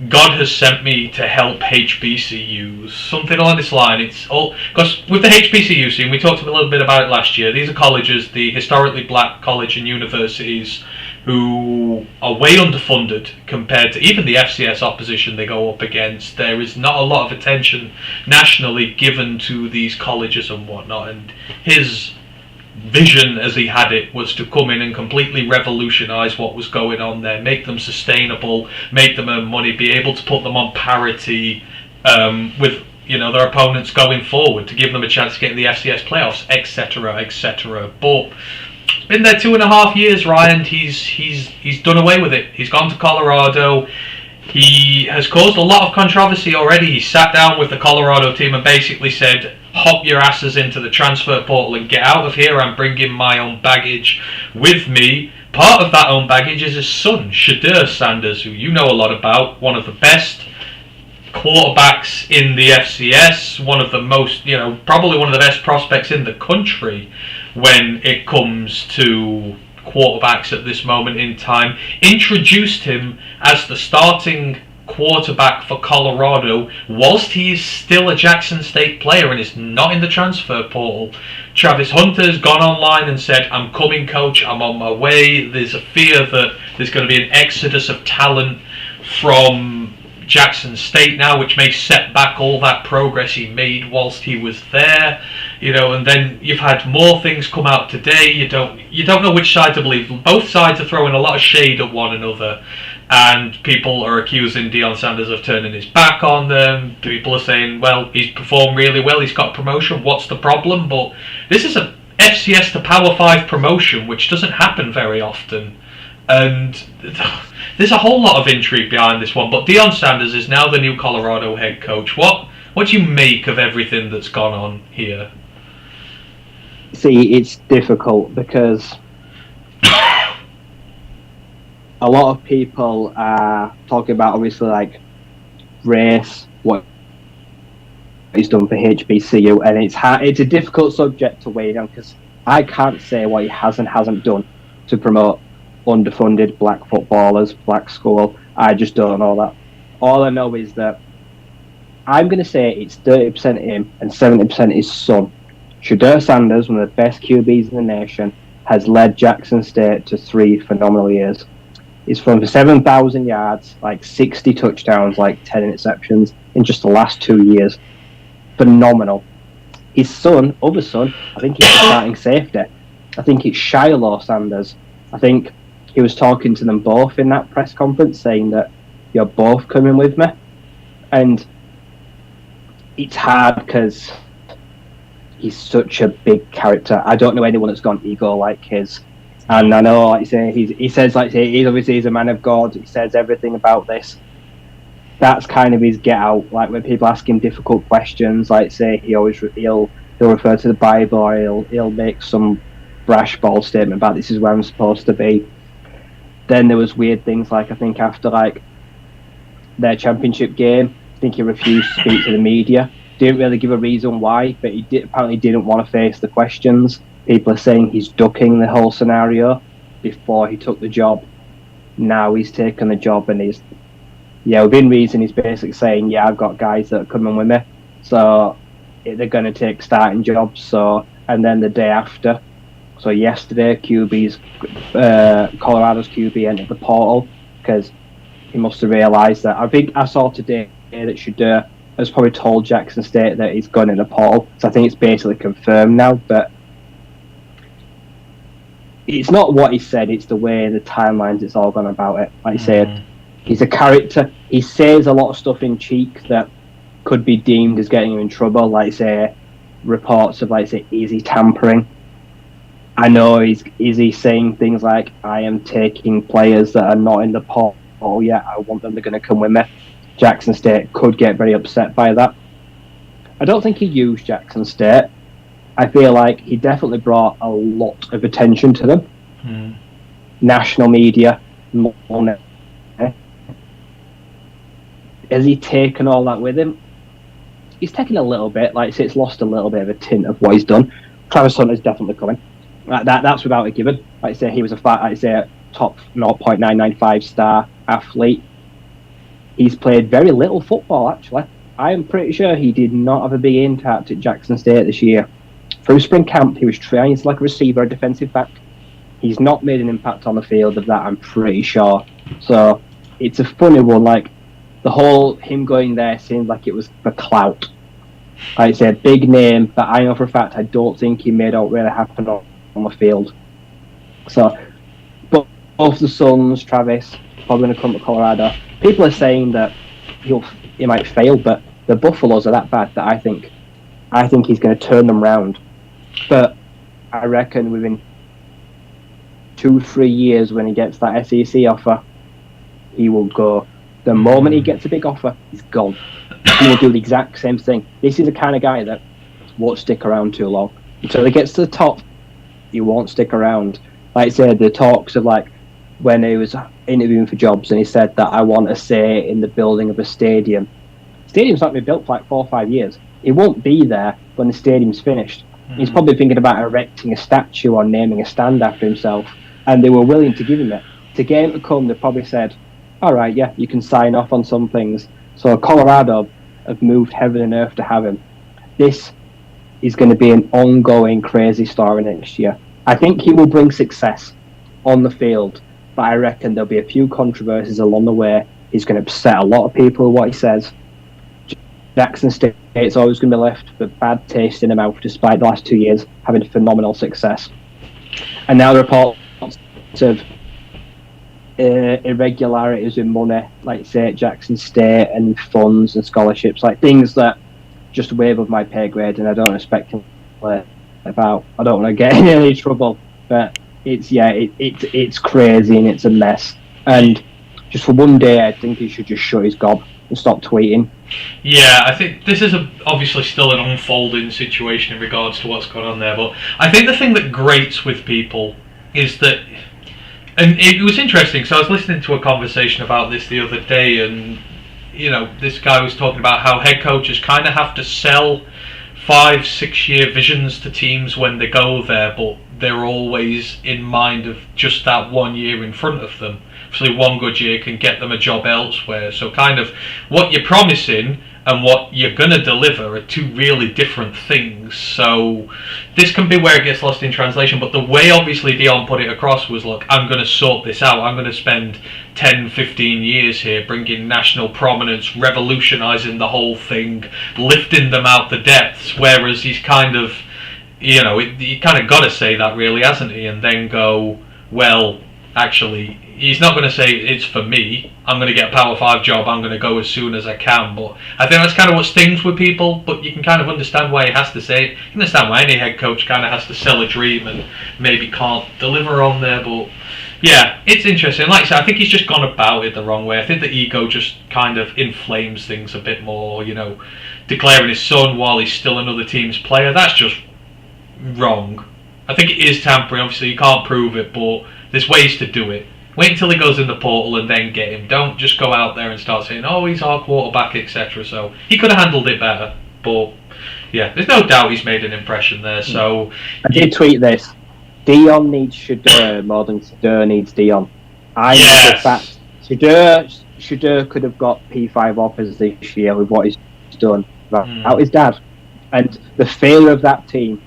God has sent me to help HBCUs, something along this line. It's all because with the HBCU scene, we talked a little bit about it last year. These are colleges, the historically black college and universities, who are way underfunded compared to even the FCS opposition they go up against. There is not a lot of attention nationally given to these colleges and whatnot, and his vision as he had it was to come in and completely revolutionise what was going on there, make them sustainable, make them earn money, be able to put them on parity with their opponents going forward, to give them a chance to get in the FCS playoffs, etc., etc. But it's been there 2.5 years, Ryan. He's done away with it. He's gone to Colorado. He has caused a lot of controversy already. He sat down with the Colorado team and basically said, hop your asses into the transfer portal and get out of here. I'm bringing my own baggage with me. Part of that own baggage is his son, Shadur Sanders, who you know a lot about, one of the best quarterbacks in the FCS, one of the most, probably one of the best prospects in the country when it comes to quarterbacks at this moment in time. Introduced him as the starting quarterback for Colorado whilst he is still a Jackson State player and is not in the transfer portal. Travis Hunter's gone online and said, I'm coming, coach, I'm on my way. There's a fear that there's going to be an exodus of talent from Jackson State now, which may set back all that progress he made whilst he was there. And then you've had more things come out today. You don't know which side to believe. Both sides are throwing a lot of shade at one another, and people are accusing Deion Sanders of turning his back on them. People are saying, well, he's performed really well, he's got promotion, what's the problem? But this is FCS to Power 5 promotion, which doesn't happen very often. And there's a whole lot of intrigue behind this one. But Deion Sanders is now the new Colorado head coach. What do you make of everything that's gone on here? See, it's difficult because a lot of people are talking about, obviously, like race, what he's done for HBCU, and it's a difficult subject to weigh down because I can't say what he hasn't done to promote underfunded black footballers, black school. I just don't know that. All I know is that I'm going to say it's 30% him and 70% his son. Shedeur Sanders, one of the best QBs in the nation, has led Jackson State to 3 phenomenal years. He's thrown for 7,000 yards, like 60 touchdowns, like 10 interceptions in just the last 2 years. Phenomenal. His other son, I think he's the starting safety. I think it's Shiloh Sanders. I think he was talking to them both in that press conference, saying that you're both coming with me. And it's hard because he's such a big character. I don't know anyone that's got an ego like his. And I know, like you say, he says, like he's obviously he's a man of God. He says everything about this. That's kind of his get out. Like when people ask him difficult questions, like say he'll refer to the Bible, or he'll make some brash bold statement about this is where I'm supposed to be. Then there was weird things like I think after like their championship game, I think he refused to speak to the media. Didn't really give a reason why, but he apparently didn't want to face the questions. People are saying he's ducking the whole scenario before he took the job. Now he's taken the job and within reason, he's basically saying, yeah, I've got guys that are coming with me. So they're going to take starting jobs. So, and then the day after, so yesterday, Colorado's QB entered the portal because he must have realised that. I think I saw today that Shedeur has probably told Jackson State that he's gone in the portal. So I think it's basically confirmed now, but it's not what he said, it's the way, the timelines it's all gone about it. Like you said, he's a character. He says a lot of stuff in cheek that could be deemed as getting him in trouble, like say reports of like say easy tampering. I know is he saying things like, I am taking players that are not in the portal yet, I want them, they're going to come with me. Jackson State could get very upset by that. I don't think he used Jackson State. I feel like he definitely brought a lot of attention to them. National media, money. Has he taken all that with him? He's taken a little bit. Like I say, it's lost a little bit of a tint of what he's done. Travis Hunter's definitely coming. That's without a given. Like I say, he was a top 0.995 star athlete. He's played very little football, actually. I am pretty sure he did not have a big impact at Jackson State this year. Through spring camp, he was trying to like a receiver, a defensive back. He's not made an impact on the field of that, I'm pretty sure. So it's a funny one. Like the whole him going there seemed like it was for clout. Like I said, big name, but I know for a fact I don't think he made out really happen on the field. So, but both the Suns, Travis, probably going to come to Colorado. People are saying that he might fail, but the Buffaloes are that bad that I think he's going to turn them round. But I reckon within 2-3 years, when he gets that SEC offer, he will go. The moment he gets a big offer, he's gone. He will do the exact same thing. This is the kind of guy that won't stick around too long. Until he gets to the top, he won't stick around. Like I said, the talks of like when he was interviewing for jobs and he said that I want a say in the building of a stadium. Stadium's not been built for like 4 or 5 years. It won't be there when the stadium's finished. He's probably thinking about erecting a statue or naming a stand after himself, and they were willing to give him it. To get him to come, they probably said, all right, yeah, you can sign off on some things. So Colorado have moved heaven and earth to have him. This is going to be an ongoing crazy story next year. I think he will bring success on the field, but I reckon there'll be a few controversies along the way. He's going to upset a lot of people with what he says. Jackson State's always going to be left with bad taste in the mouth, despite the last 2 years having phenomenal success. And now the reports of irregularities in money, like say at Jackson State, and funds and scholarships, like things that just way above my pay grade, and I don't expect him to play. about. I don't want to get in any trouble, but it's crazy and it's a mess. And just for one day, I think he should just shut his gob and stop tweeting. Yeah, I think this is obviously still an unfolding situation in regards to what's going on there, but I think the thing that grates with people is that, and it was interesting, so I was listening to a conversation about this the other day, and this guy was talking about how head coaches kind of have to sell 5-6 year visions to teams when they go there, but they're always in mind of just that 1 year in front of them. Obviously, one good year can get them a job elsewhere. So kind of what you're promising and what you're going to deliver are two really different things. So this can be where it gets lost in translation. But the way obviously Dion put it across was, look, I'm going to sort this out. I'm going to spend 10, 15 years here bringing national prominence, revolutionising the whole thing, lifting them out the depths. Whereas he's kind of, you kind of got to say that really, hasn't he? And then go, well, actually, he's not going to say it's for me. I'm going to get a Power 5 job. I'm going to go as soon as I can. But I think that's kind of what stings with people. But you can kind of understand why he has to say it. You can understand why any head coach kind of has to sell a dream and maybe can't deliver on there. But yeah, it's interesting. Like I said, I think he's just gone about it the wrong way. I think the ego just kind of inflames things a bit more. Declaring his son while he's still another team's player. That's just wrong. I think it is tampering. Obviously, you can't prove it, but there's ways to do it. Wait until he goes in the portal and then get him. Don't just go out there and start saying, oh, he's our quarterback, etc. So he could have handled it better. But yeah, there's no doubt he's made an impression there. So I did tweet this. Dion needs Shedeur more than Shedeur needs Dion. I know the fact Shedeur could have got P5 offers this year with what he's done without his dad. And the failure of that team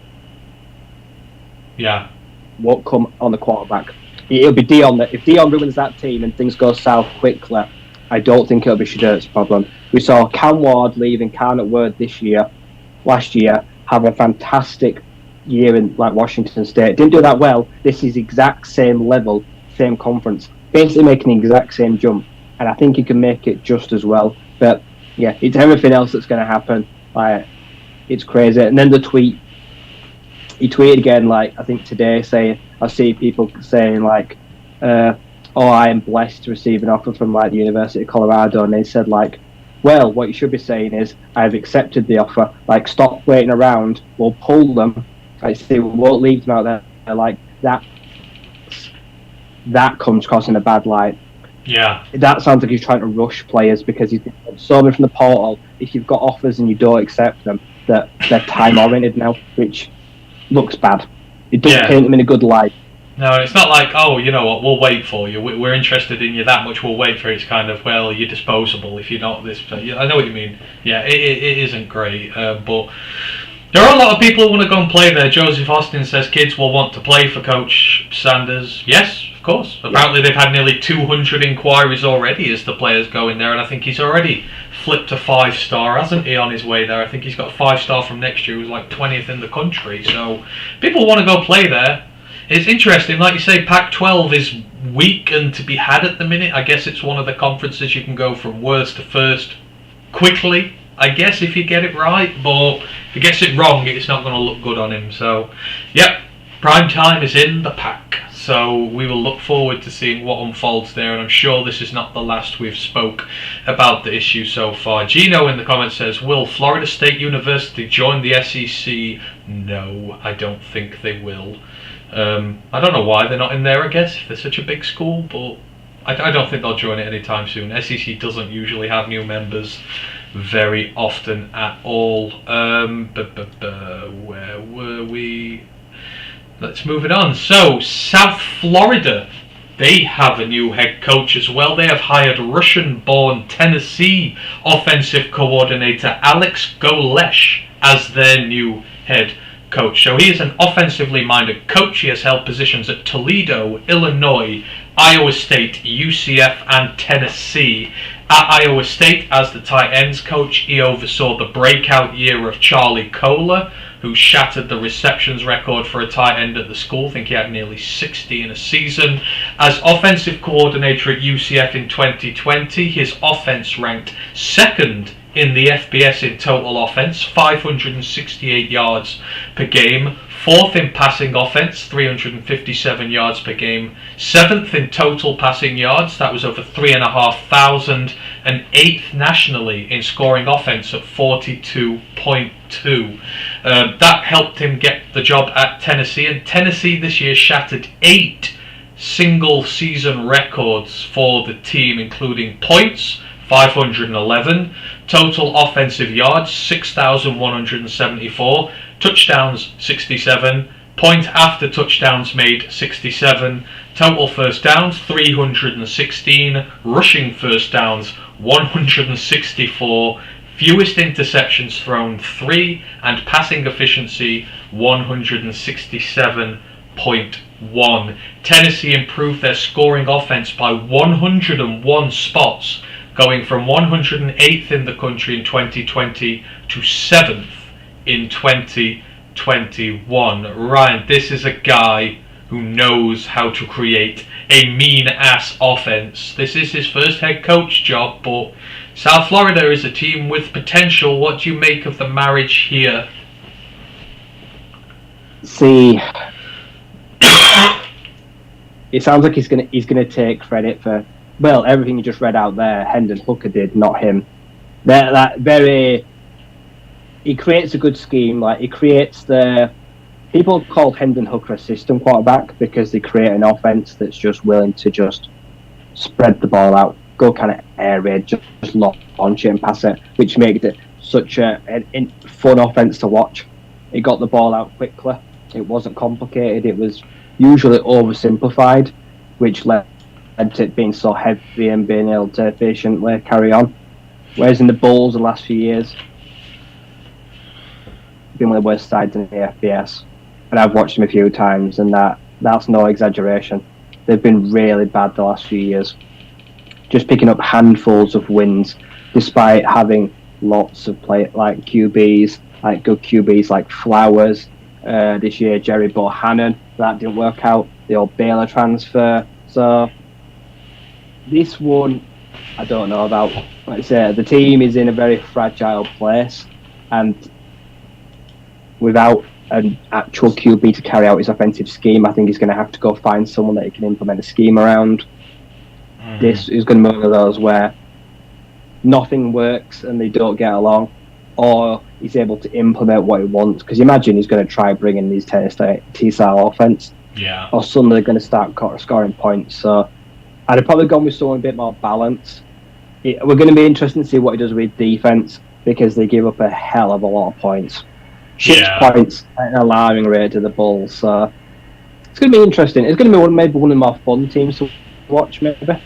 won't come on the quarterback. It'll be Dion. If Dion ruins that team and things go south quickly, I don't think it'll be Shedeur's problem. We saw Cam Ward leave Incarnate Word last year, have a fantastic year in Washington State. Didn't do that well. This is exact same level, same conference, basically making the exact same jump, and I think he can make it just as well. But yeah, it's everything else that's going to happen. It's crazy. And then the tweet. He tweeted again, I think today, saying, I see people saying, I am blessed to receive an offer from, the University of Colorado. And they said, well, what you should be saying is, I've accepted the offer. Stop waiting around. We'll pull them. We won't leave them out there. That comes across in a bad light. Yeah. That sounds like he's trying to rush players because he's been so much from the portal. If you've got offers and you don't accept them, that they're time-oriented now, which looks bad. It doesn't paint them in a good light. No, it's not like, oh, you know what, we'll wait for you. We're interested in you that much, we'll wait for it. It's kind of, well, you're disposable if you're not this. I know what you mean. Yeah, it isn't great. But there are a lot of people who want to go and play there. Joseph Austin says kids will want to play for Coach Sanders. Yes, of course. Apparently they've had nearly 200 inquiries already as the players go in there, and I think he's already flipped a 5-star, hasn't he, on his way there? I think he's got a 5-star from next year. He was 20th in the country. So people want to go play there. It's interesting, like you say, Pac-12 is weak and to be had at the minute. I guess it's one of the conferences you can go from worst to first quickly, I guess, if you get it right. But if he gets it wrong, it's not going to look good on him. So, yep, prime time is in the pack. So we will look forward to seeing what unfolds there, and I'm sure this is not the last we've spoke about the issue so far. Gino in the comments says, will Florida State University join the SEC? No, I don't think they will. I don't know why they're not in there, I guess, if they're such a big school, but I don't think they'll join it anytime soon. SEC doesn't usually have new members very often at all. Where were we? Let's move it on. So, South Florida, they have a new head coach as well. They have hired Russian-born Tennessee offensive coordinator Alex Golesh as their new head coach. So he is an offensively minded coach. He has held positions at Toledo, Illinois, Iowa State, UCF, and Tennessee. At Iowa State, as the tight ends coach, he oversaw the breakout year of Charlie Kohler, who shattered the receptions record for a tight end at the school. I think he had nearly 60 in a season. As offensive coordinator at UCF in 2020, his offense ranked second in the FBS in total offense, 568 yards per game. 4th in passing offense, 357 yards per game. 7th in total passing yards, that was over 3,500. And 8th nationally in scoring offense at 42.2. That helped him get the job at Tennessee, and Tennessee this year shattered 8 single season records for the team, including points, 511, total offensive yards, 6,174, touchdowns, 67, point after touchdowns made, 67, total first downs, 316, rushing first downs, 164, fewest interceptions thrown, 3, and passing efficiency, 167.1. Tennessee improved their scoring offense by 101 spots, going from 108th in the country in 2020 to 7th in 2021. Ryan, this is a guy who knows how to create a mean-ass offense. This is his first head coach job, but South Florida is a team with potential. What do you make of the marriage here? See, it sounds like he's gonna take credit for, well, everything you just read out there. Hendon Hooker did, not him. He creates a good scheme. Like, he creates the. People call Hendon Hooker a system quarterback because they create an offense that's just willing to just spread the ball out, go kind of air raid, just launch it and pass it, which makes it such a fun offense to watch. It got the ball out quickly. It wasn't complicated. It was usually oversimplified, which led to it being so heavy and being able to efficiently carry on. Whereas in the Bulls the last few years, been one of the worst sides in the FBS. And I've watched them a few times, and that's no exaggeration. They've been really bad the last few years. Just picking up handfuls of wins, despite having lots of like QBs, like good QBs like Flowers. This year, Jerry Bohannon, that didn't work out. The old Baylor transfer. So this one, I don't know about. Like I say, the team is in a very fragile place, and without an actual QB to carry out his offensive scheme, I think he's going to have to go find someone that he can implement a scheme around. Mm-hmm. This is going to be one of those where nothing works and they don't get along, or he's able to implement what he wants. Because imagine he's going to try bringing these T-style offense, or suddenly they're going to start scoring points. So I'd have probably gone with someone a bit more balanced. We're going to be interested to see what he does with defense, because they give up a hell of a lot of points. 6 points at an alarming rate to the Bulls. So it's going to be interesting. It's going to be maybe one of the more fun teams to watch, maybe.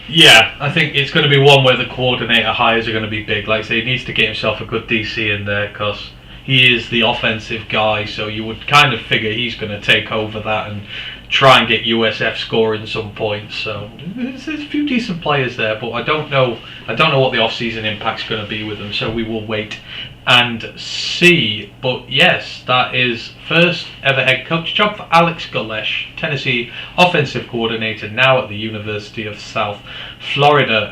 Yeah, I think it's going to be one where the coordinator hires are going to be big. Like I say, he needs to get himself a good DC in there, because he is the offensive guy, so you would kind of figure he's going to take over that and try and get USF scoring some points. So there's a few decent players there, but I don't know what the off-season impact's going to be with them, so we will wait and see. But yes, that is first ever head coach job for Alex Golesh, Tennessee offensive coordinator, now at the University of South Florida.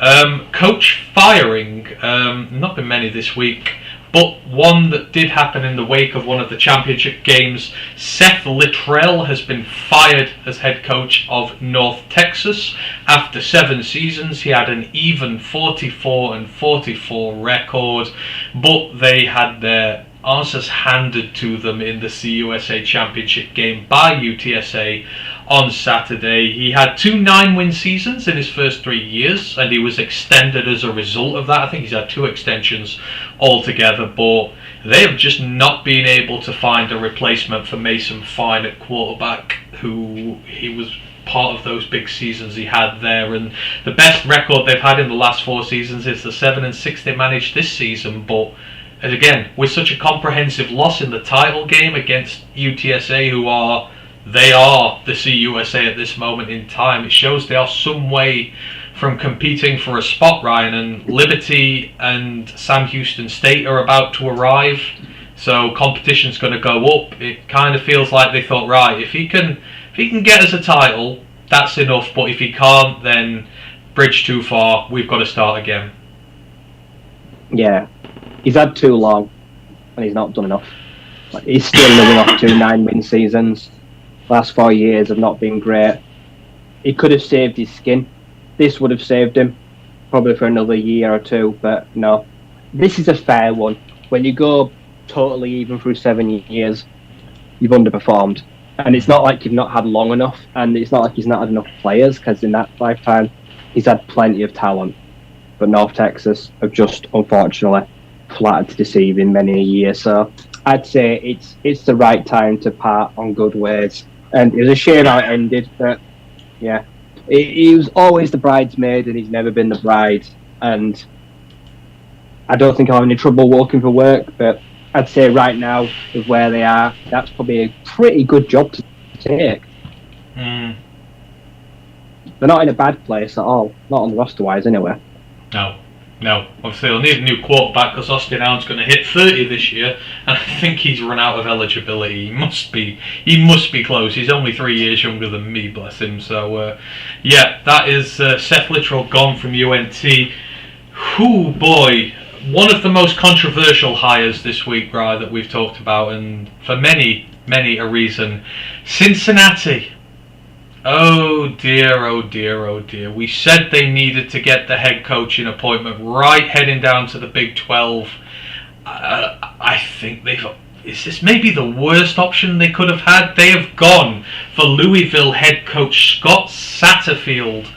Coach firing, not been many this week, but one that did happen in the wake of one of the championship games. Seth Littrell has been fired as head coach of North Texas. After 7 seasons, he had an even 44-44 record, but they had their answers handed to them in the CUSA Championship game by UTSA on Saturday. He had 2 9-win seasons in his first 3 years, and he was extended as a result of that. I think he's had 2 extensions altogether, but they have just not been able to find a replacement for Mason Fine at quarterback, who he was part of those big seasons he had there. And the best record they've had in the last 4 seasons is the 7-6 they managed this season. But and again, with such a comprehensive loss in the title game against UTSA, they are the CUSA at this moment in time, it shows they are some way from competing for a spot, Ryan. And Liberty and Sam Houston State are about to arrive, so competition's going to go up. It kind of feels like they thought, right, if he can get us a title, that's enough. But if he can't, then bridge too far. We've got to start again. Yeah, he's had too long, and he's not done enough. Like, he's still living off 2 9-win seasons. Last 4 years have not been great. He could have saved his skin. This would have saved him, probably for another year or 2, but no. This is a fair one. When you go totally even through 7 years, you've underperformed. And it's not like you've not had long enough, and it's not like he's not had enough players, because in that lifetime, he's had plenty of talent. But North Texas have just, unfortunately, flattered to deceive in many a year. So I'd say it's the right time to part on good ways. And it was a shame how it ended, but yeah. He was always the bridesmaid, and he's never been the bride. And I don't think I'll have any trouble walking for work, but I'd say right now, with where they are, that's probably a pretty good job to take. Mm. They're not in a bad place at all, not on the roster-wise anyway. No. Obviously, they'll need a new quarterback because Austin Allen's going to hit 30 this year, and I think he's run out of eligibility. He must be close. He's only 3 years younger than me, bless him. So, yeah, that is Seth Littrell gone from UNT. Whoo, boy. One of the most controversial hires this week, Rye, that we've talked about, and for many a reason. Cincinnati. Oh dear. We said they needed to get the head coaching appointment right heading down to the Big 12. I think is this maybe the worst option they could have had? They have gone for Louisville head coach Scott Satterfield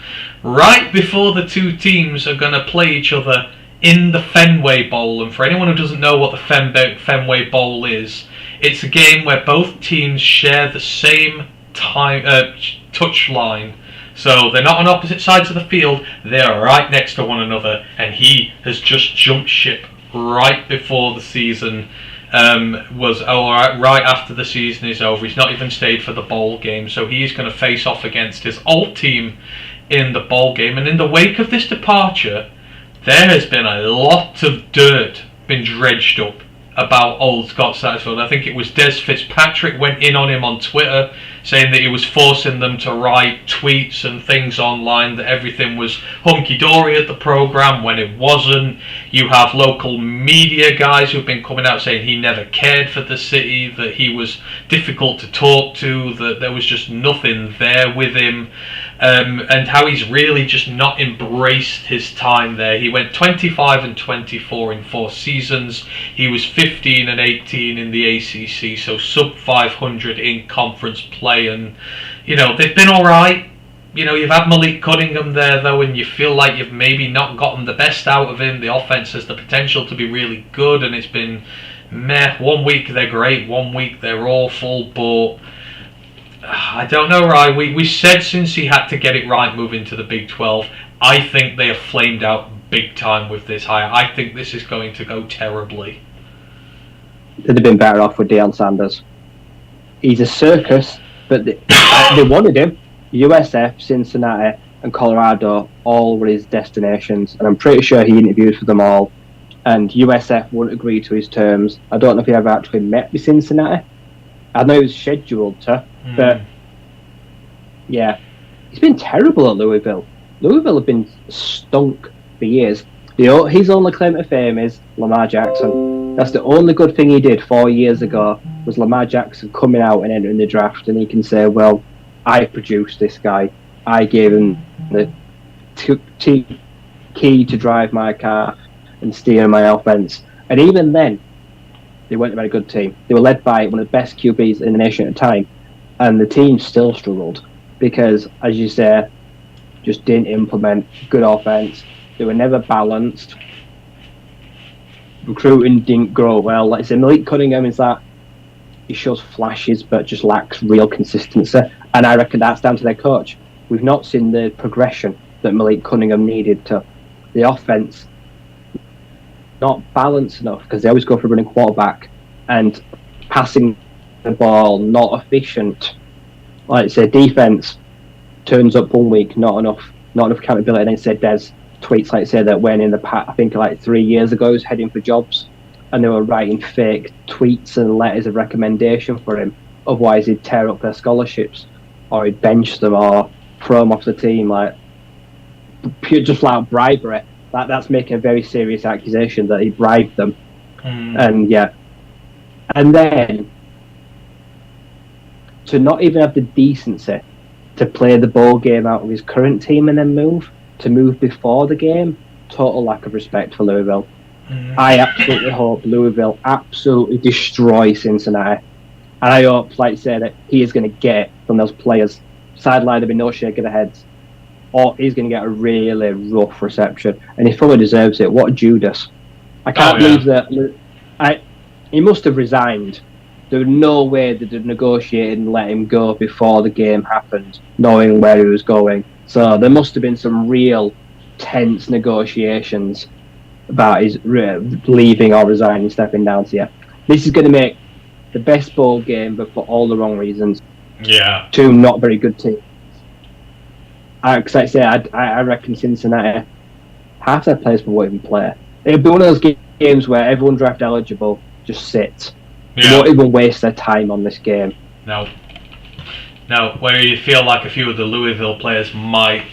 right before the two teams are going to play each other in the Fenway Bowl. And for anyone who doesn't know what the Fenway Bowl is, it's a game where both teams share the same touch line. So they're not on opposite sides of the field, they're right next to one another, and he has just jumped ship right before the season right after the season is over. He's not even stayed for the bowl game, so he's going to face off against his old team in the bowl game. And in the wake of this departure, there has been a lot of dirt been dredged up about old Scott Satterfield. I think it was Des Fitzpatrick went in on him on Twitter, saying that he was forcing them to write tweets and things online, that everything was hunky-dory at the program when it wasn't. You have local media guys who've been coming out saying he never cared for the city, that he was difficult to talk to, that there was just nothing there with him, and how he's really just not embraced his time there. He went 25-24 in 4 seasons. He was 15-18 in the ACC, so sub 500 in conference play. And they've been all right. You've had Malik Cunningham there though, and you feel like you've maybe not gotten the best out of him. The offense has the potential to be really good, and it's been meh. 1 week they're great, 1 week they're awful. But I don't know, Ryan. We said since he had to get it right moving to the Big 12, I think they have flamed out big time with this hire. I think this is going to go terribly. They'd have been better off with Deion Sanders. He's a circus, but they wanted him. USF, Cincinnati, and Colorado all were his destinations, and I'm pretty sure he interviewed for them all. And USF wouldn't agree to his terms. I don't know if he ever actually met with Cincinnati. I know he was scheduled to, but yeah, he's been terrible at Louisville. Louisville have been stunk for years. His only claim to fame is Lamar Jackson. That's the only good thing he did 4 years ago, was Lamar Jackson coming out and entering the draft, and he can say, well, I produced this guy. I gave him the key to drive my car and steer my offense. And even then, they weren't a very good team. They were led by one of the best QBs in the nation at the time, and the team still struggled because, as you say, just didn't implement good offense. They were never balanced. Recruiting didn't grow well. Like I said, Malik Cunningham is that he shows flashes but just lacks real consistency, and I reckon that's down to their coach. We've not seen the progression that Malik Cunningham needed to the offense. Not balanced enough because they always go for running quarterback and passing the ball, not efficient. Like I say, defense turns up 1 week, not enough accountability. And then said Des tweets like say that when in the past, I think like 3 years ago, he was heading for jobs, and they were writing fake tweets and letters of recommendation for him. Otherwise, he'd tear up their scholarships, or he'd bench them, or throw them off the team, like pure just like bribery. That's making a very serious accusation that he bribed them And and then to not even have the decency to play the ball game out of his current team and then move before the game, total lack of respect for Louisville. I absolutely hope Louisville absolutely destroy Cincinnati. And I hope, like I say, that he is going to get from those players. Sideline, there'll be no shake of the heads. Or he's going to get a really rough reception. And he fully deserves it. What a Judas. I can't believe that. He must have resigned. There was no way that they'd negotiated and let him go before the game happened, knowing where he was going. So there must have been some real tense negotiations about his leaving or resigning, stepping down. So this is going to make the best bowl game, but for all the wrong reasons. Yeah. Two not very good teams. Because I reckon Cincinnati, half their players won't even play. It'll be one of those games where everyone draft eligible just sits. They won't even waste their time on this game. No. Where you feel like a few of the Louisville players might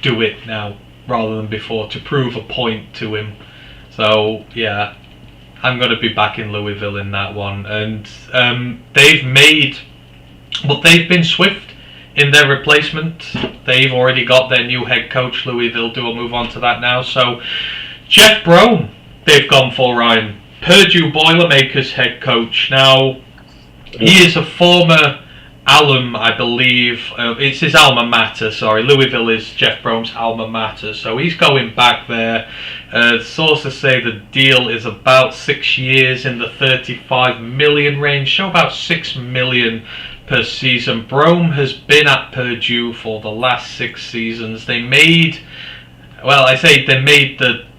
do it now rather than before to prove a point to him. So, yeah, I'm going to be back in Louisville in that one. And they've been swift in their replacement. They've already got their new head coach, Louisville. We'll move on to that now. So, Jeff Brome, they've gone for, Ryan. Purdue Boilermakers head coach. Now, he is a former alum, I believe. It's his alma mater, sorry. Louisville is Jeff Brome's alma mater. So he's going back there. Sources say the deal is about 6 years in the $35 million range. So about $6 million per season. Brome has been at Purdue for the last 6 seasons. They made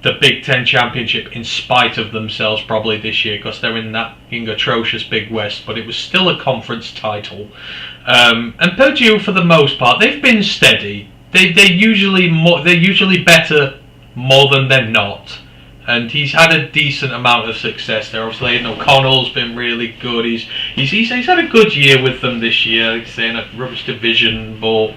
the Big Ten championship in spite of themselves probably this year because they're in that atrocious Big West, but it was still a conference title. And Purdue, for the most part, they've been steady. They're usually better more than they're not. And he's had a decent amount of success there. Obviously, Aidan O'Connell's been really good. He's had a good year with them this year. He's in a rubbish division, but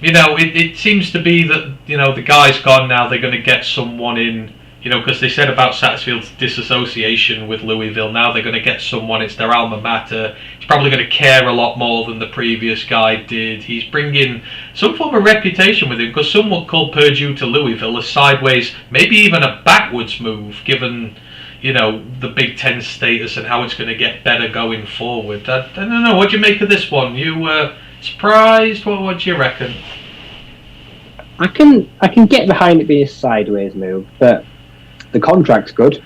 it seems to be that, the guy's gone now. They're going to get someone in, because they said about Satterfield's disassociation with Louisville. Now they're going to get someone. It's their alma mater. He's probably going to care a lot more than the previous guy did. He's bringing some form of reputation with him because some would call Purdue to Louisville a sideways, maybe even a backwards move, given, the Big Ten status and how it's going to get better going forward. I don't know. What do you make of this one? You surprised? What do you reckon? I can get behind it being a sideways move, but the contract's good.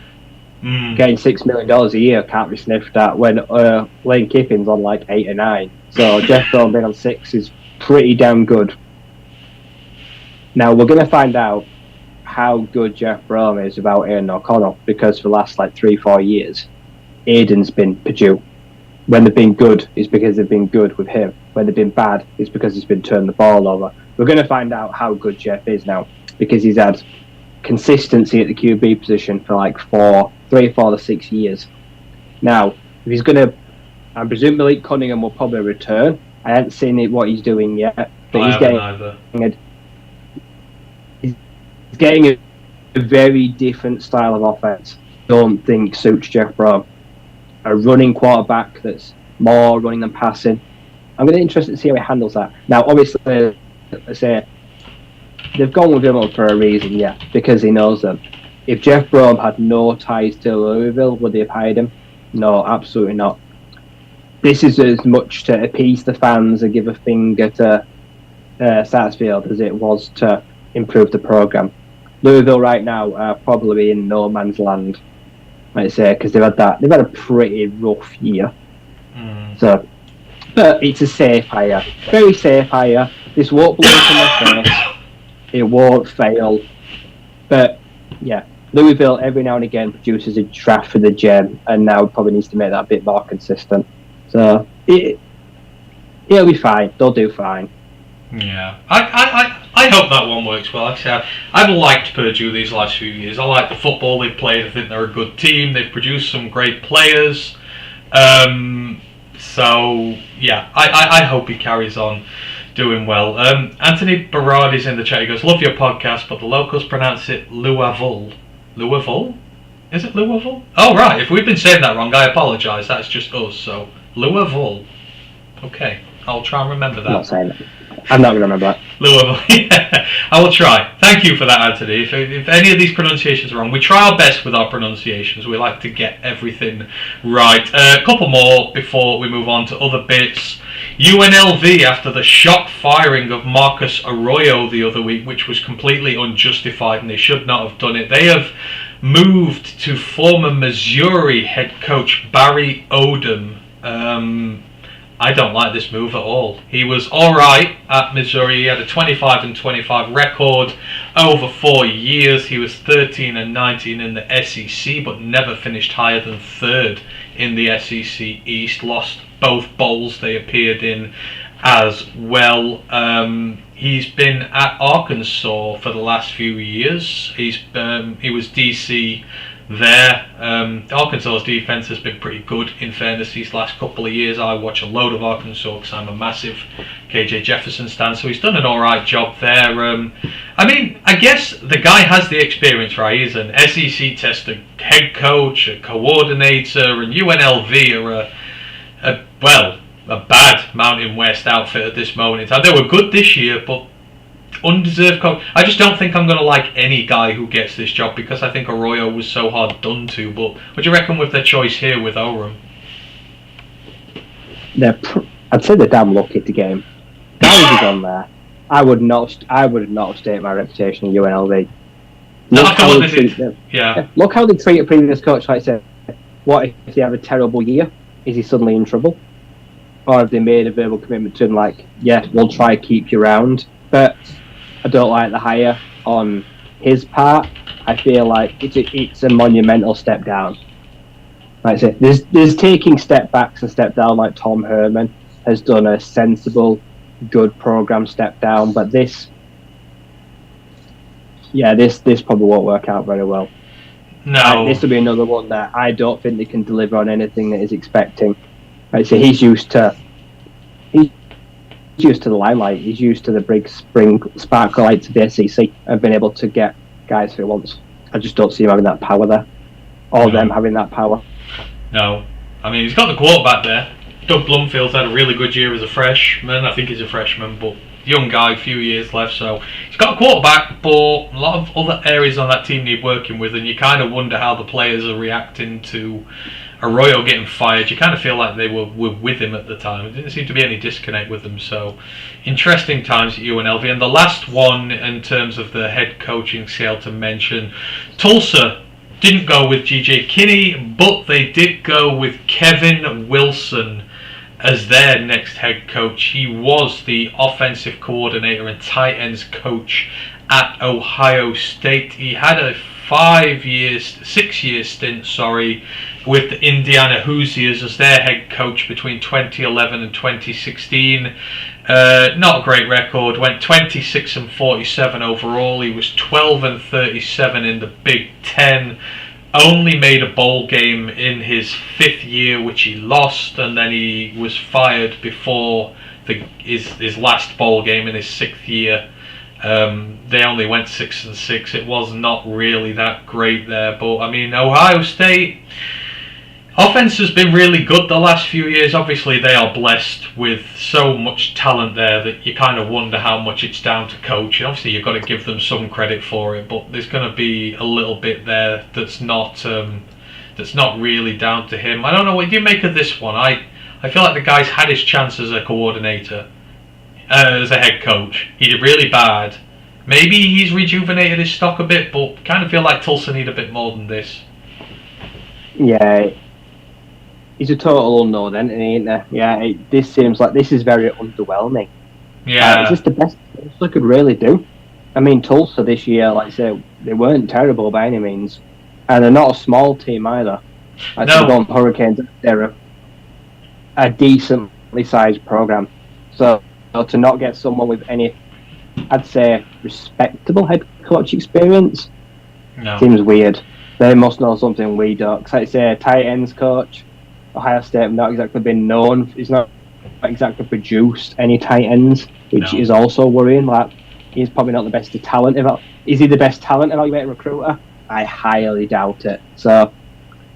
Getting $6 million a year can't be sniffed at when Lane Kiffin's on like 8 or 9. So Jeff Brome being on 6 is pretty damn good. Now we're going to find out how good Jeff Brome is about Aidan O'Connell, because for the last 3-4 years, Aidan's been Purdue. When they've been good, it's because they've been good with him. When they've been bad, it's because he's been turning the ball over. We're going to find out how good Jeff is now, because he's had consistency at the QB position for 3 or 4 to 6 years. Now, if he's going to, I presume Malik Cunningham will probably return. I haven't seen what he's doing yet, but he's getting a very different style of offense. I don't think suits Jeff Brome. A running quarterback that's more running than passing. I'm going to be interested to see how he handles that. Now, obviously, let's say they've gone with him for a reason, because he knows them. If Jeff Brome had no ties to Louisville, would they have hired him? No, absolutely not. This is as much to appease the fans and give a finger to Satterfield as it was to improve the program. Louisville right now are probably in no man's land, I'd say, because they've had a pretty rough year. So, but it's a safe hire, very safe hire. This won't blow up in their face. It won't fail. But Louisville every now and again produces a draft for the gem, and now probably needs to make that a bit more consistent. So it'll be fine. They'll do fine. Yeah, I hope that one works well. Like I said, I've liked Purdue these last few years. I like the football they've played. I think they're a good team. They've produced some great players. So yeah, I hope he carries on doing well. Anthony Berardi's in the chat. He goes, "Love your podcast, but the locals pronounce it Louisville." Louisville? Is it Louisville? Oh, right. If we've been saying that wrong, I apologise. That's just us. So, Louisville. Okay. I'll try and remember that. I'm not saying that. I'm not going to remember that. Louisville. Yeah, I will try. Thank you for that, Anthony. If any of these pronunciations are wrong, we try our best with our pronunciations. We like to get everything right. A couple more before we move on to other bits. UNLV, after the shock firing of Marcus Arroyo the other week, which was completely unjustified and they should not have done it, they have moved to former Missouri head coach Barry Odom. I don't like this move at all. He was alright at Missouri. He had a 25-25 record over 4 years. He was 13-19 in the SEC, but never finished higher than third in the SEC East. Lost both bowls they appeared in as well. He's been at Arkansas for the last few years. He was DC there. Arkansas's defense has been pretty good in fairness these last couple of years. I watch a load of Arkansas because I'm a massive KJ Jefferson stan, so he's done an alright job there. I mean, I guess the guy has the experience, right? He's an SEC tested head coach, a coordinator, and UNLV are a bad Mountain West outfit at this moment in time. They were good this year, but undeserved coach. I just don't think I'm going to like any guy who gets this job because I think Arroyo was so hard done to. But what do you reckon with their choice here with Orem? I'd say they're damn lucky to get him. Now he's on there. I would not have staked my reputation in UNLV. Look how they treat them. Yeah. Look how they treat a previous coach. Like I said, what if they have a terrible year? Is he suddenly in trouble? Or have they made a verbal commitment to him like, yeah, we'll try to keep you around? But I don't like the hire on his part. I feel like it's a monumental step down. Like I say, there's taking step backs and step down, like Tom Herman has done a sensible, good program step down. But this probably won't work out very well. No, this will be another one that I don't think they can deliver on anything that he's expecting. Like I say, he's used to the limelight. He's used to the big spring sparkle lights of the SEC and been able to get guys who he wants. I just don't see him having that power there, or them having that power. No, I mean he's got the quarterback there. Doug Blumfield's had a really good year as a freshman. I think he's a freshman, but young guy, few years left. So he's got a quarterback, but a lot of other areas on that team need working with, and you kind of wonder how the players are reacting to Arroyo getting fired. You kind of feel like they were with him at the time. There didn't seem to be any disconnect with them. So interesting times at UNLV. And the last one in terms of the head coaching scale to mention, Tulsa didn't go with GJ Kinney, but they did go with Kevin Wilson as their next head coach. He was the offensive coordinator and tight ends coach at Ohio State. He had a 6-year stint, with the Indiana Hoosiers as their head coach between 2011 and 2016. Not a great record. Went 26-47 overall. He was 12-37 in the Big Ten. Only made a bowl game in his 5th year, which he lost, and then he was fired before his last bowl game in his 6th year. They only went 6-6. It was not really that great there, but I mean, Ohio State offense has been really good the last few years. Obviously, they are blessed with so much talent there that you kind of wonder how much it's down to coach. And obviously, you've got to give them some credit for it, but there's going to be a little bit there that's not really down to him. I don't know what do you make of this one. I feel like the guy's had his chance as a coordinator, as a head coach. He did really bad. Maybe he's rejuvenated his stock a bit, but kind of feel like Tulsa need a bit more than this. Yeah. He's a total unknown entity, isn't there? Yeah, this seems like this is very underwhelming. Yeah. It's just the best Tulsa could really do. I mean, Tulsa this year, like I say, they weren't terrible by any means. And they're not a small team either. Like No. the Hurricanes, they're a decently sized program. So to not get someone with any, I'd say, respectable head coach experience seems weird. They must know something we don't. Because like I say, a tight ends coach, Ohio State not exactly been known. He's not exactly produced any tight ends, which is also worrying. Like he's probably not the best talent. Is he the best talent evaluator recruiter? I highly doubt it. So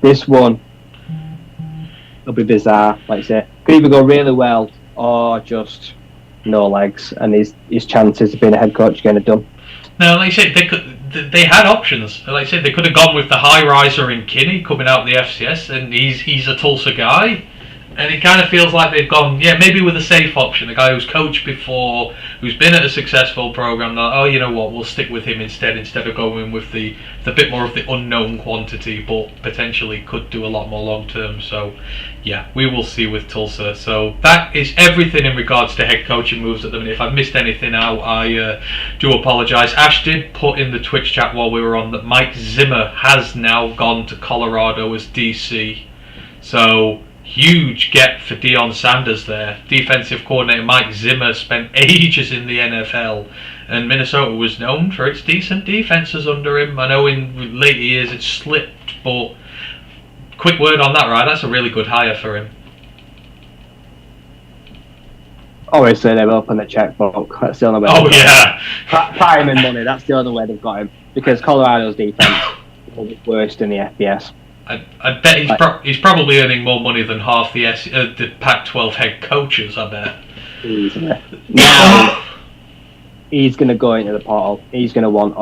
this one will be bizarre. Like I say, could either go really well or just no legs, and his chances of being a head coach are going to done. Now, like I said, they had options. Like I said, they could have gone with the high riser in Kinney coming out of the FCS, and he's a Tulsa guy. And it kind of feels like they've gone, maybe with a safe option, a guy who's coached before, who's been at a successful program. Like, oh, you know what, we'll stick with him instead of going with the bit more of the unknown quantity, but potentially could do a lot more long term. So, yeah, we will see with Tulsa. So that is everything in regards to head coaching moves at the minute. If I've missed anything out, I do apologise. Ash did put in the Twitch chat while we were on that Mike Zimmer has now gone to Colorado as DC. So huge get for Deion Sanders there. Defensive coordinator Mike Zimmer spent ages in the NFL, and Minnesota was known for its decent defenses under him. I know in later years it's slipped, but quick word on that, right? That's a really good hire for him. Obviously, they've opened the checkbook. That's the only way. Oh, yeah. Time and money, that's the only way they've got him. Because Colorado's defense is the worst in the FBS. I bet he's probably earning more money than half the Pac-12 head coaches, I bet. Easily. Now, he's going to go into the portal. He's going to want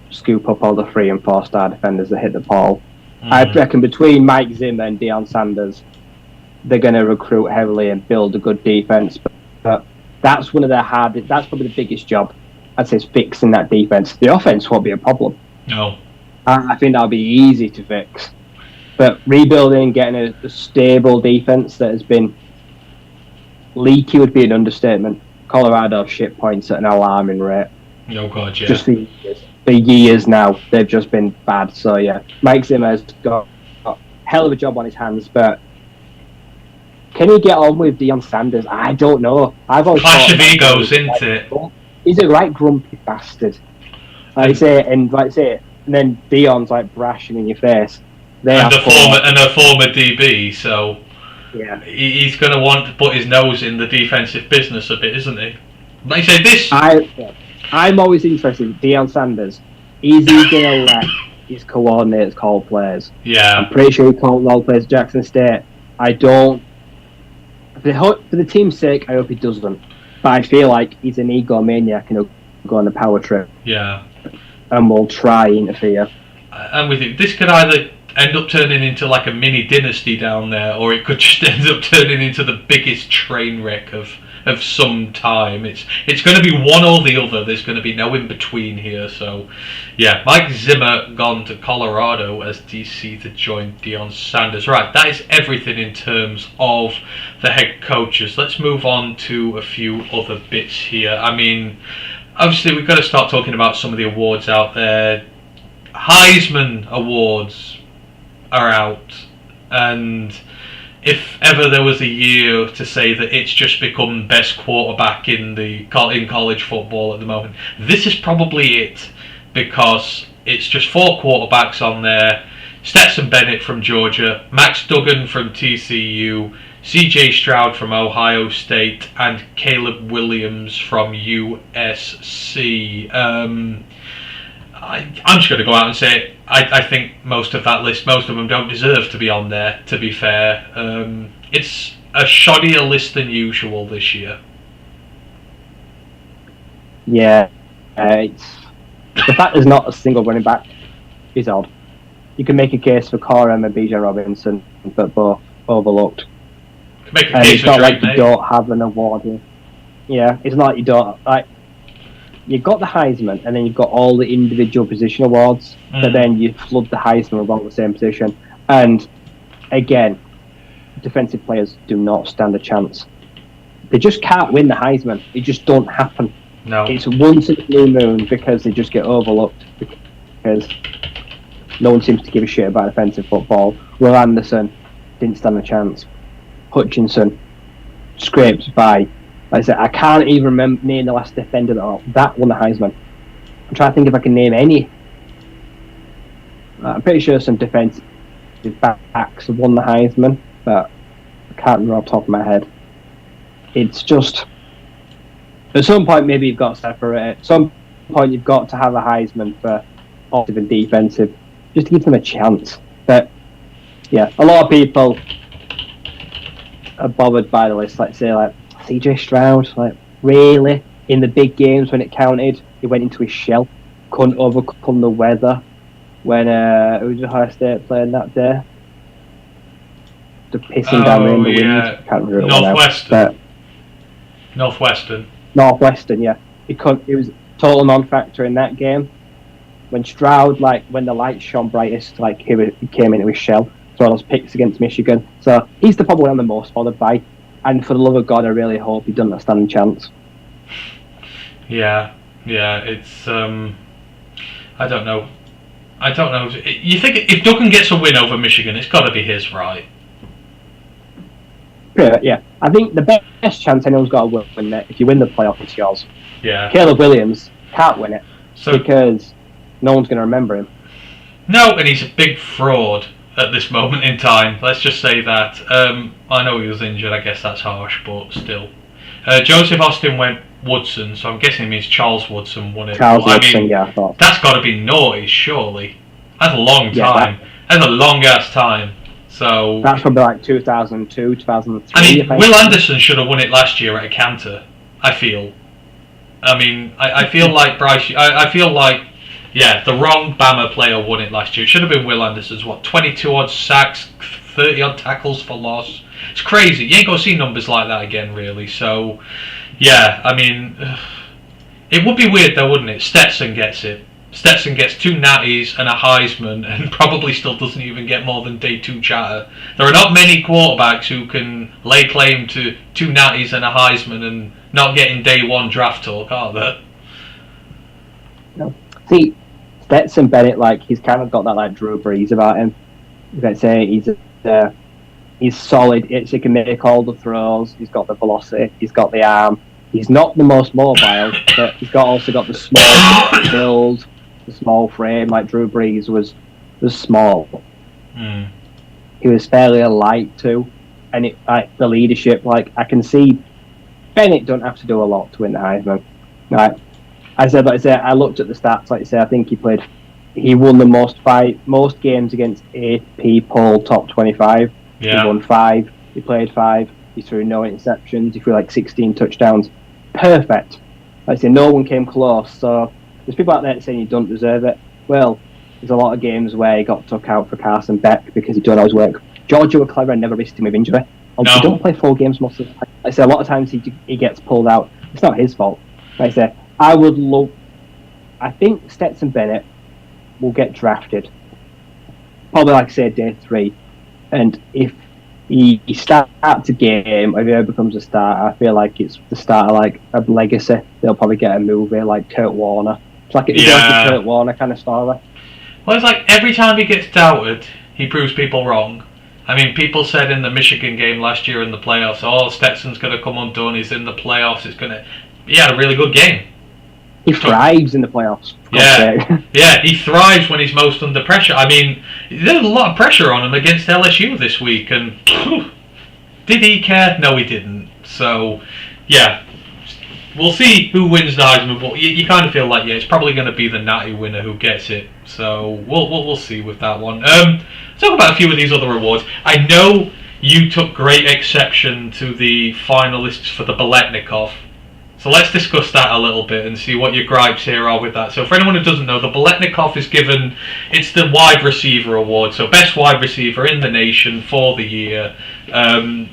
scoop up all the 3- and 4-star defenders that hit the portal. I reckon between Mike Zimmer and Deion Sanders, they're going to recruit heavily and build a good defense. But that's one of their hardest. That's probably the biggest job. I'd say is fixing that defense. The offense won't be a problem. No. I think that'll be easy to fix. But rebuilding, getting a stable defense that has been leaky would be an understatement. Colorado shit points at an alarming rate. Oh God, yeah. Just for years now, they've just been bad. So yeah, Mike Zimmer's got a hell of a job on his hands, but can he get on with Deion Sanders? I don't know. I've always clash of egos, isn't it? He's a right grumpy bastard. And then Deion's like brashing in your face. And a former DB, so yeah, he's going to want to put his nose in the defensive business a bit, isn't he? Like I say, this. I'm always interested in Deion Sanders. Is he going to let his coordinators call players? Yeah. I'm pretty sure he called all players at Jackson State. I don't. For the team's sake, I hope he doesn't. But I feel like he's an egomaniac and he'll go on a power trip. Yeah. And will try interfere. I'm with you. This could either end up turning into like a mini dynasty down there, or it could just end up turning into the biggest train wreck of some time. It's going to be one or the other. There's going to be no in between here. So yeah, Mike Zimmer gone to Colorado as DC to join Deion Sanders. Right, that is everything in terms of the head coaches. Let's move on to a few other bits here. I mean, obviously we've got to start talking about some of the awards out there. Heisman Awards are out, and if ever there was a year to say that it's just become best quarterback in college football at the moment, this is probably it, because it's just 4 quarterbacks on there: Stetson Bennett from Georgia, Max Duggan from TCU, CJ Stroud from Ohio State, and Caleb Williams from USC. I'm just going to go out and say I think most of that list, most of them don't deserve to be on there, to be fair. It's a shoddier list than usual this year. Yeah, it's the fact there's not a single running back is odd. You can make a case for Corum and Bijan Robinson, but both overlooked. Make a and case it's for not Drake, like you mate. don't have an award here. Yeah, it's not like you don't like. You've got the Heisman, and then you've got all the individual position awards, but then you flood the Heisman with all the same position. And again, defensive players do not stand a chance. They just can't win the Heisman. It just don't happen. No. It's once in a blue moon because they just get overlooked because no one seems to give a shit about defensive football. Will Anderson didn't stand a chance. Hutchinson scraped by. Like I said, I can't even name the last defender that won the Heisman. I'm trying to think if I can name any. I'm pretty sure some defensive backs have won the Heisman, but I can't remember off the top of my head. It's just, at some point maybe you've got to separate it. At some point you've got to have a Heisman for offensive and defensive. just to give them a chance. But yeah, a lot of people are bothered by the list. Like say, like CJ Stroud, like really in the big games when it counted, he went into his shell, couldn't overcome the weather when Ohio State playing that day. The pissing down rain, the wind. Can't remember Northwestern. Northwestern, yeah. It was total non-factor in that game. When Stroud, like when the lights shone brightest, like he came into his shell. So those picks against Michigan. So he's the probably one I'm the most bothered by. And for the love of God, I really hope he doesn't have a standing chance. Yeah, it's I don't know. You think if Duggan gets a win over Michigan, it's got to be his, right? Yeah, I think the best chance anyone's got to win it, if you win the playoff, it's yours. Yeah. Caleb Williams can't win it because no one's going to remember him. No, and he's a big fraud at this moment in time. Let's just say that. I know he was injured, I guess that's harsh, but still. Joseph Austin went Woodson, so I'm guessing it means Charles Woodson won it. Woodson, yeah, I thought. That's got to be naughty, surely. That's a long time. That's a long-ass time. So that's probably like 2002, 2003. I mean, Will Anderson should have won it last year at a canter, I feel. I mean, I feel like Bryce... I feel like, yeah, the wrong Bama player won it last year. It should have been Will Anderson's, 22-odd sacks, 30-odd tackles for loss. It's crazy. You ain't going to see numbers like that again, really. So, yeah, I mean... It would be weird, though, wouldn't it? Stetson gets it. Stetson gets 2 natties and a Heisman and probably still doesn't even get more than day 2 chatter. There are not many quarterbacks who can lay claim to 2 natties and a Heisman and not getting day 1 draft talk, are there? No. See, Stetson Bennett, like, he's kind of got that, like, Drew Brees about him. You can say he's solid. He can make all the throws. He's got the velocity. He's got the arm. He's not the most mobile, but he's also got the small build, the small frame. Like Drew Brees was small. Mm. He was fairly light too, and the leadership. Like I can see, Bennett don't have to do a lot to win the Heisman. Right? I looked at the stats. Like I say, I think he won the most games against AP poll top 25. Yeah. He won 5. He played 5. He threw no interceptions. He threw like 16 touchdowns. Perfect. Like I say, no one came close. So there's people out there saying he don't deserve it. Well, there's a lot of games where he got took out for Carson Beck because he done all his work. Georgia were clever and never risked him with injury. He don't play full games most of the time. Like I say, a lot of times he gets pulled out. It's not his fault. Like I say, I think Stetson Bennett will get drafted. Probably like I say day 3. And if he starts a game, if he ever becomes a starter, I feel like it's the start of like a legacy. They'll probably get a movie like Kurt Warner. It's like a Kurt Warner kind of story. Well, it's like every time he gets doubted, he proves people wrong. I mean, people said in the Michigan game last year in the playoffs, oh, Stetson's going to come undone, he's in the playoffs, he had a really good game. He thrives in the playoffs. Yeah, he thrives when he's most under pressure. I mean, there's a lot of pressure on him against LSU this week, and did he care? No, he didn't. So, yeah, we'll see who wins the Heisman, but you kind of feel like, yeah, it's probably going to be the natty winner who gets it. So we'll see with that one. Talk about a few of these other awards. I know you took great exception to the finalists for the Biletnikoff. So let's discuss that a little bit and see what your gripes here are with that. So for anyone who doesn't know, the Biletnikoff is given, it's the wide receiver award. So best wide receiver in the nation for the year. The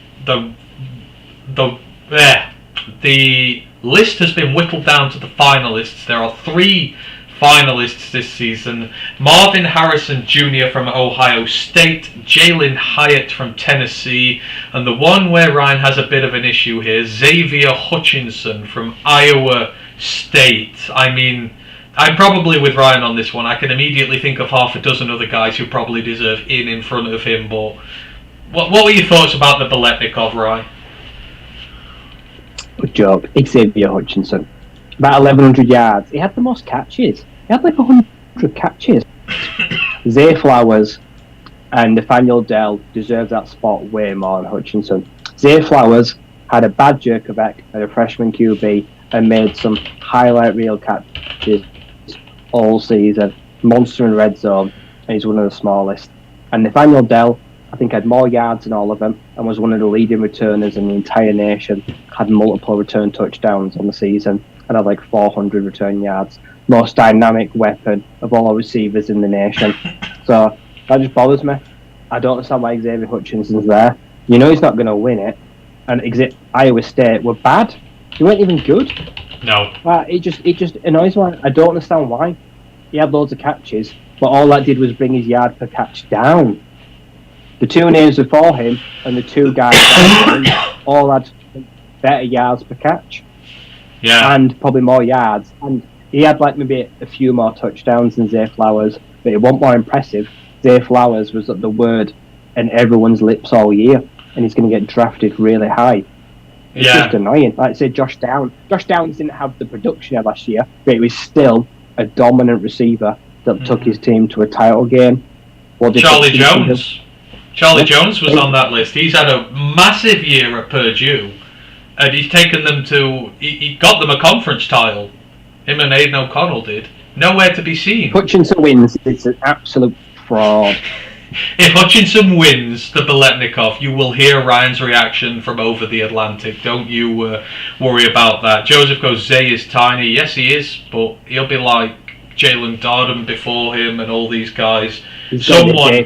list has been whittled down to the finalists. There are 3 finalists this season: Marvin Harrison Jr. from Ohio State, Jalen Hyatt from Tennessee, and the one where Ryan has a bit of an issue here, Xavier Hutchinson from Iowa State. I mean, I'm probably with Ryan on this one. I can immediately think of half a dozen other guys who probably deserve in front of him, but what were your thoughts about the Biletnikoff, Ryan? Good job. Xavier Hutchinson. About 1,100 yards. He had the most catches. He had like 100 catches. Zay Flowers and Nathaniel Dell deserve that spot way more than Hutchinson. Zay Flowers had a bad jerkback at a freshman QB and made some highlight reel catches all season. Monster in red zone. and he's one of the smallest. And Nathaniel Dell, I think, had more yards than all of them and was one of the leading returners in the entire nation, had multiple return touchdowns on the season and had like 400 return yards. Most dynamic weapon of all receivers in the nation. So that just bothers me. I don't understand why Xavier Hutchinson's there. You know he's not going to win it. And Iowa State were bad. They weren't even good. No. It just annoys me. I don't understand why. He had loads of catches, but all that did was bring his yard per catch down. The two names before him and the two guys all had better yards per catch. Yeah. And probably more yards. And he had like maybe a few more touchdowns than Zay Flowers, but it wasn't more impressive. Zay Flowers was at the word in everyone's lips all year, and he's going to get drafted really high. It's just annoying. Like I said, Josh Downs. Josh Downs didn't have the production of last year, but he was still a dominant receiver that took his team to a title game. Charlie Jones. Charlie Jones was on that list. He's had a massive year at Purdue, and he's taken them to. He got them a conference title. Him and Aidan O'Connell did. Nowhere to be seen. Hutchinson wins. It's an absolute fraud. If Hutchinson wins the Biletnikoff, you will hear Ryan's reaction from over the Atlantic. Don't you worry about that. Joseph goes, Zay is tiny. Yes, he is, but he'll be like Jalen Darden before him and all these guys. Someone will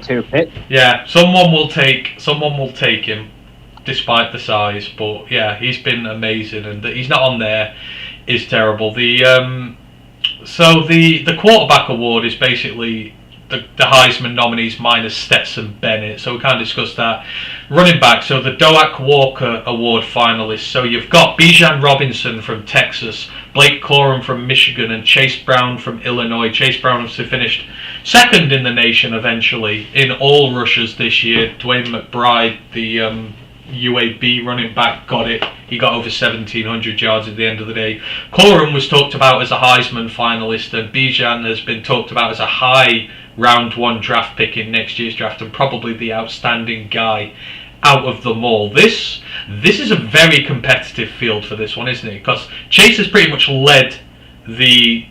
take him, despite the size. But yeah, he's been amazing, and that he's not on there is terrible. The quarterback award is basically the Heisman nominees minus Stetson Bennett, so we can't discuss that. Running back, so the Doak Walker Award finalists, so you've got Bijan Robinson from Texas, Blake Corum from Michigan, and Chase Brown from Illinois. Chase Brown has finished second in the nation eventually in all rushes this year. Dwayne McBride, the UAB running back, got it. He got over 1,700 yards at the end of the day. Corum was talked about as a Heisman finalist, and Bijan has been talked about as a high round one draft pick in next year's draft, and probably the outstanding guy out of them all. This is a very competitive field for this one, isn't it? Because Chase has pretty much led the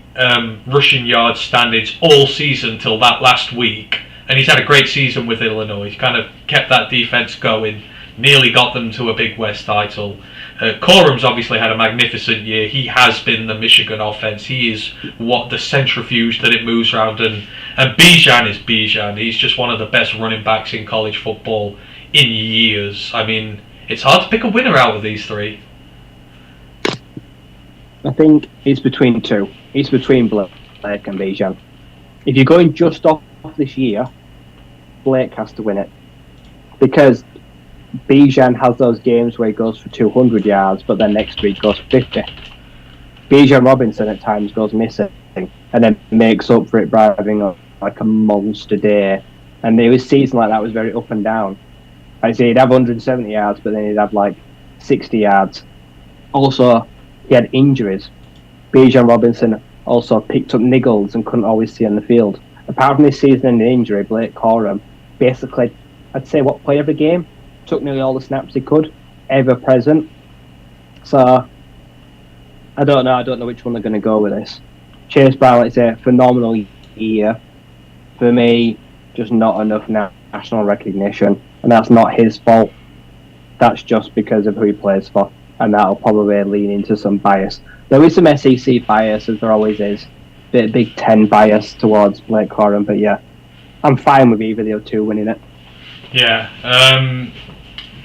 rushing yard standings all season till that last week, and he's had a great season with Illinois. He's kind of kept that defense going, nearly got them to a Big West title. Corum's obviously had a magnificent year. He has been the Michigan offense. He is what the centrifuge that it moves around, and Bijan is Bijan. He's just one of the best running backs in college football in years. I mean, it's hard to pick a winner out of these three. I think it's between two. It's between Blake and Bijan. If you're going just off this year, Blake has to win it, because Bijan has those games where he goes for 200 yards, but then next week goes for 50. Bijan Robinson at times goes missing and then makes up for it by having like a monster day. And his season like that was very up and down. I'd say he'd have 170 yards, but then he'd have like 60 yards. Also, he had injuries. Bijan Robinson also picked up niggles and couldn't always see on the field. Apart from this season-ending injury, Blake Corum basically, I'd say, played every game. Took nearly all the snaps he could, ever present. So I don't know which one they're going to go with this. Chase Brown, like I say, phenomenal year. For me, just not enough national recognition, and that's not his fault. That's just because of who he plays for, and that'll probably lean into some bias. There is some SEC bias, as there always is. Bit of Big Ten bias towards Blake Corum, but yeah, I'm fine with either of the two winning it. Yeah.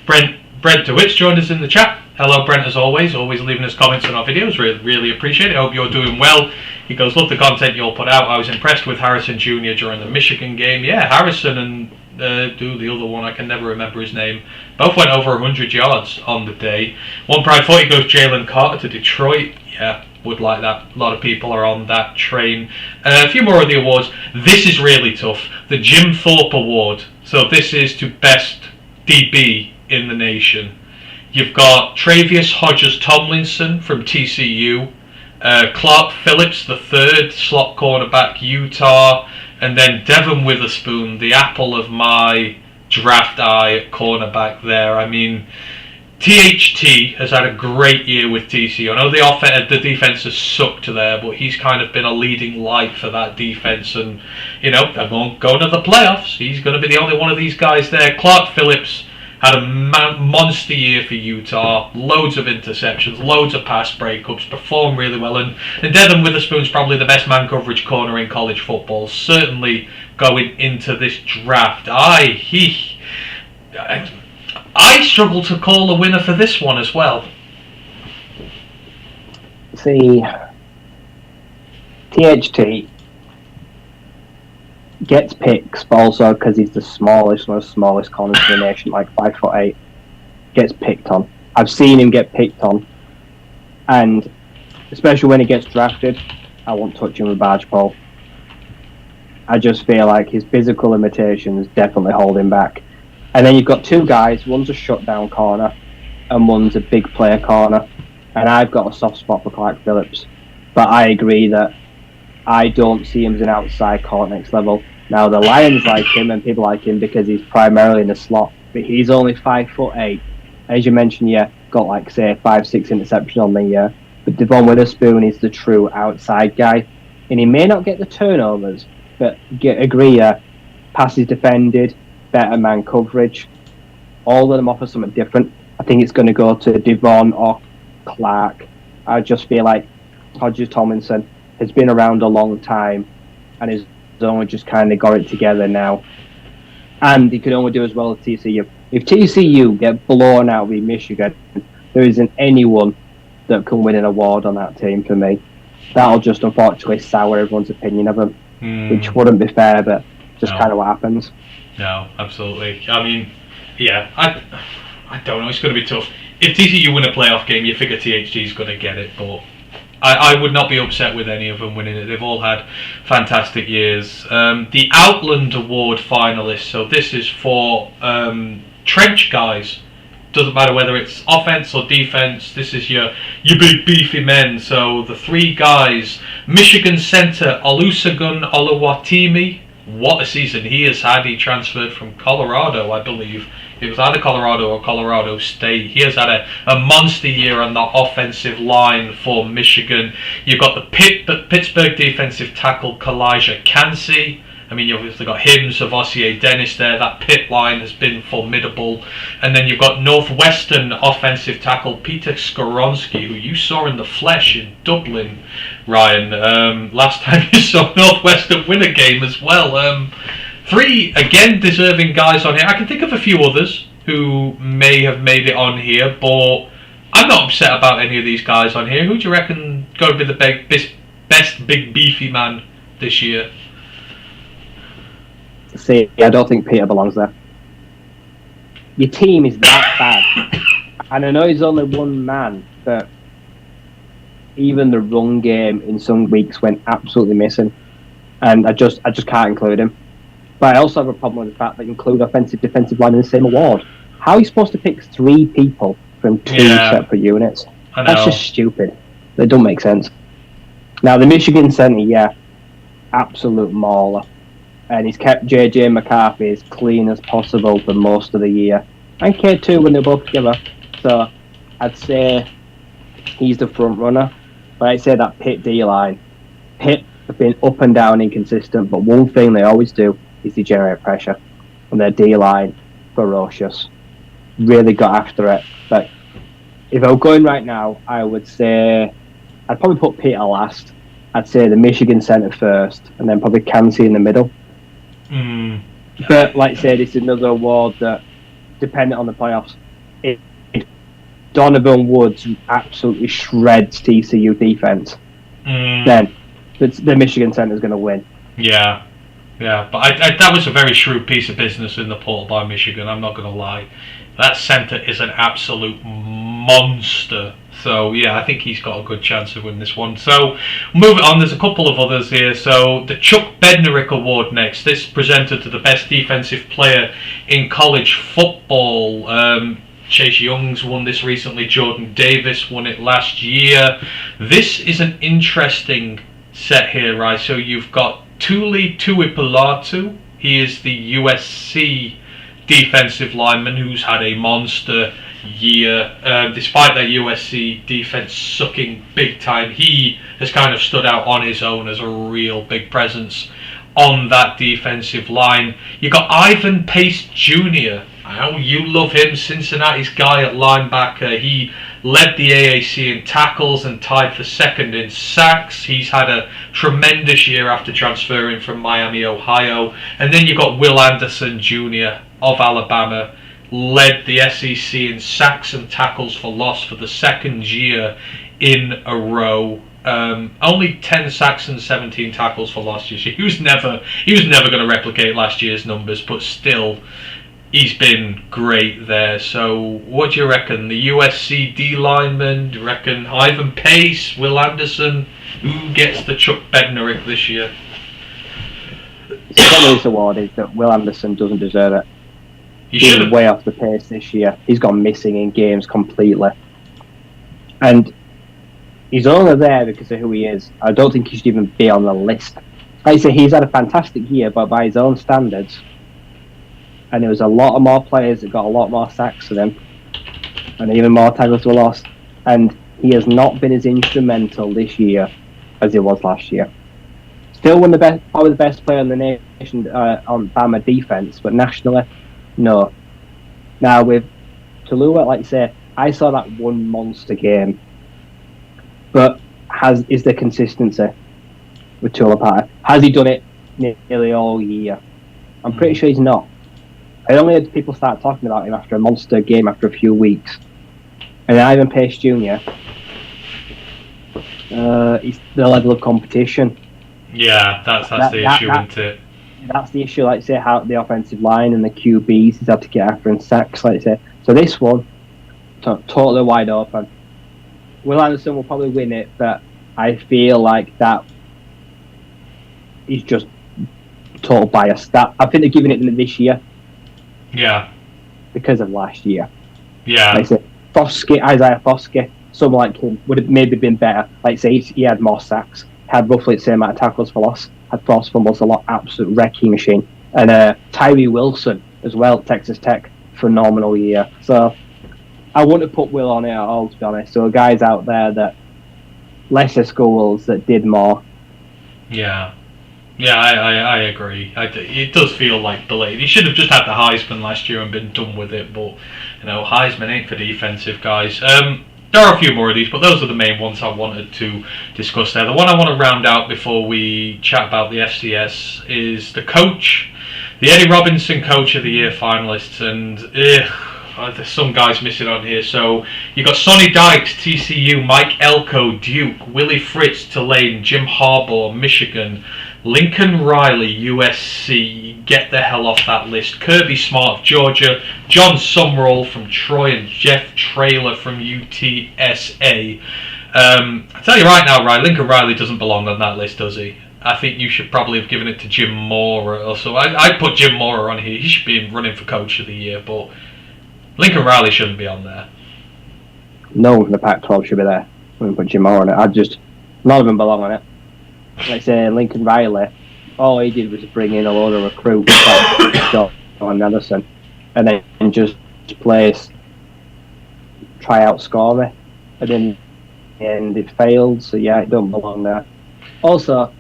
Brent DeWitt's joined us in the chat. Hello, Brent, as always leaving us comments on our videos. Really appreciate it. Hope you're doing well. He goes, love the content you all put out. I was impressed with Harrison Jr. during the Michigan game. Yeah, Harrison and the other one, I can never remember his name, both went over 100 yards on the day. One Pride 40 goes Jalen Carter to Detroit. Yeah, would like that. A lot of people are on that train. A few more of the awards. This is really tough. The Jim Thorpe Award. So this is to best DB in the nation. You've got Travius Hodges Tomlinson from TCU, Clark Phillips the third, slot cornerback, Utah, and then Devon Witherspoon, the apple of my draft eye at cornerback there. I mean, THT has had a great year with TCU. I know the defense has sucked there, but he's kind of been a leading light for that defense. And they're going to the playoffs. He's going to be the only one of these guys there. Clark Phillips had a monster year for Utah. Loads of interceptions, loads of pass breakups, performed really well. And Devin Witherspoon's probably the best man coverage corner in college football. Certainly going into this draft. I struggle to call a winner for this one as well. See, THT gets picks, but also because he's the smallest, one of the smallest corners in the nation, like 5'8", gets picked on. I've seen him get picked on, and especially when he gets drafted, I won't touch him with a barge pole. I just feel like his physical limitations definitely hold him back. And then you've got two guys, one's a shutdown corner and one's a big player corner. And I've got a soft spot for Clark Phillips. But I agree that I don't see him as an outside corner next level. Now, the Lions like him and people like him because he's primarily in the slot. But he's only 5'8". As you mentioned, got 5-6 interceptions on the year. But Devon Witherspoon is the true outside guy. And he may not get the turnovers, but passes defended, better man coverage. All of them offer something different. I think it's going to go to Devon or Clark. I just feel like Hodges Tomlinson has been around a long time and has only just kind of got it together now. And he could only do as well as TCU. If TCU get blown out with Michigan, there isn't anyone that can win an award on that team for me. That'll just unfortunately sour everyone's opinion of them, which wouldn't be fair, but just kind of what happens. No, absolutely. I mean, I don't know. It's going to be tough. If TCU win a playoff game, you figure THG's going to get it, but I would not be upset with any of them winning it. They've all had fantastic years. The Outland Award finalists, so this is for trench guys. Doesn't matter whether it's offense or defense. This is your big beefy men. So the three guys: Michigan center Olusegun Oluwatimi. What a season he has had. He transferred from Colorado, I believe. It was either Colorado or Colorado State. He has had a monster year on the offensive line for Michigan. You've got the Pittsburgh defensive tackle Kalijah Kancey. I mean, you've obviously got him, Savossier Dennis there. That pit line has been formidable. And then you've got Northwestern offensive tackle Peter Skoronsky, who you saw in the flesh in Dublin, Ryan. Last time you saw Northwestern win a game as well. Three, again, deserving guys on here. I can think of a few others who may have made it on here, but I'm not upset about any of these guys on here. Who do you reckon got to be the best big beefy man this year? See, I don't think Peter belongs there. Your team is that bad. And I know he's only one man, but even the run game in some weeks went absolutely missing. And I just can't include him. But I also have a problem with the fact that you include offensive defensive line in the same award. How are you supposed to pick three people from two separate units? That's just stupid. That don't make sense. Now, the Michigan center, absolute mauler. And he's kept JJ McCarthy as clean as possible for most of the year. And K2 when they're both together. So I'd say he's the front runner. But I'd say that Pitt D-line. Pitt have been up and down inconsistent, but one thing they always do is they generate pressure. And their D-line, ferocious. Really got after it. But if I were going right now, I would say I'd probably put Peter last. I'd say the Michigan center first, and then probably Kancey in the middle. But like I said, it's another award that, depending on the playoffs, if Donovan Woods absolutely shreds TCU defense, then the Michigan center is going to win. Yeah, but that was a very shrewd piece of business in the portal by Michigan. I'm not going to lie. That center is an absolute monster. So, I think he's got a good chance of winning this one. So, moving on, there's a couple of others here. So, the Chuck Bednarik Award next. This presented to the best defensive player in college football. Chase Young's won this recently. Jordan Davis won it last year. This is an interesting set here, right? So, you've got Tuli Tuipulatu. He is the USC defensive lineman who's had a monster year. Despite that USC defense sucking big time, he has kind of stood out on his own as a real big presence on that defensive line. You got Ivan Pace Jr. I know you love him, Cincinnati's guy at linebacker. He led the AAC in tackles and tied for second in sacks. He's had a tremendous year after transferring from Miami, Ohio. And then you got Will Anderson Jr. of Alabama, led the SEC in sacks and tackles for loss for the second year in a row. Only 10 sacks and 17 tackles for loss this year. He was never going to replicate last year's numbers, but still, he's been great there. So, what do you reckon? The USC D lineman? Do you reckon Ivan Pace, Will Anderson? Who gets the Chuck Bednarik this year? The problem with this award is that Will Anderson doesn't deserve it. He's way off the pace this year. He's gone missing in games completely. And he's only there because of who he is. I don't think he should even be on the list. Like I say, he's had a fantastic year, but by his own standards. And there was a lot of more players that got a lot more sacks than him. And even more tackles were lost. And he has not been as instrumental this year as he was last year. Still probably the best player in the nation on Bama defense, but nationally, no. Now with Tallulah, like you say, I saw that one monster game. But is there consistency with Tallulah? Has he done it nearly all year? I'm pretty sure he's not. I only had people start talking about him after a monster game after a few weeks. And Ivan Pace Jr., he's the level of competition. Yeah, that's the issue, isn't it? That's the issue, like say, how the offensive line and the QBs he's had to get after in sacks, like say. So this one, totally wide open. Will Anderson will probably win it, but I feel like that is just total bias. I think they're giving it this year. Yeah. Because of last year. Yeah. Like say, Isaiah Foskey, someone like him would have maybe been better. Like say, he had more sacks, had roughly the same amount of tackles for loss, had forced fumbles, absolute wrecking machine. And Tyree Wilson as well, Texas Tech, phenomenal year. So I wouldn't have put Will on it at all, to be honest. So guys out there that lesser schools that did more. Yeah. Yeah, I agree. It does feel like delayed. He should have just had the Heisman last year and been done with it, but Heisman ain't for defensive guys. There are a few more of these, but those are the main ones I wanted to discuss there. The one I want to round out before we chat about the FCS is the coach, the Eddie Robinson Coach of the Year finalists, and there's some guys missing on here. So you got Sonny Dykes, TCU, Mike Elko, Duke, Willie Fritz, Tulane, Jim Harbaugh, Michigan, Lincoln Riley, USC, get the hell off that list. Kirby Smart of Georgia, John Sumrall from Troy, and Jeff Traylor from UTSA. I tell you right now, Ryan, Lincoln Riley doesn't belong on that list, does he? I think you should probably have given it to Jim Mora. Also, I'd put Jim Mora on here. He should be running for Coach of the Year, but Lincoln Riley shouldn't be on there. No one from the Pac-12 should be there. I wouldn't put Jim Mora on it. None of them belong on it. Like say Lincoln Riley, all he did was bring in a load of recruits like John Anderson, and then just place tryout score me, and it failed. So yeah, it don't belong there. Also,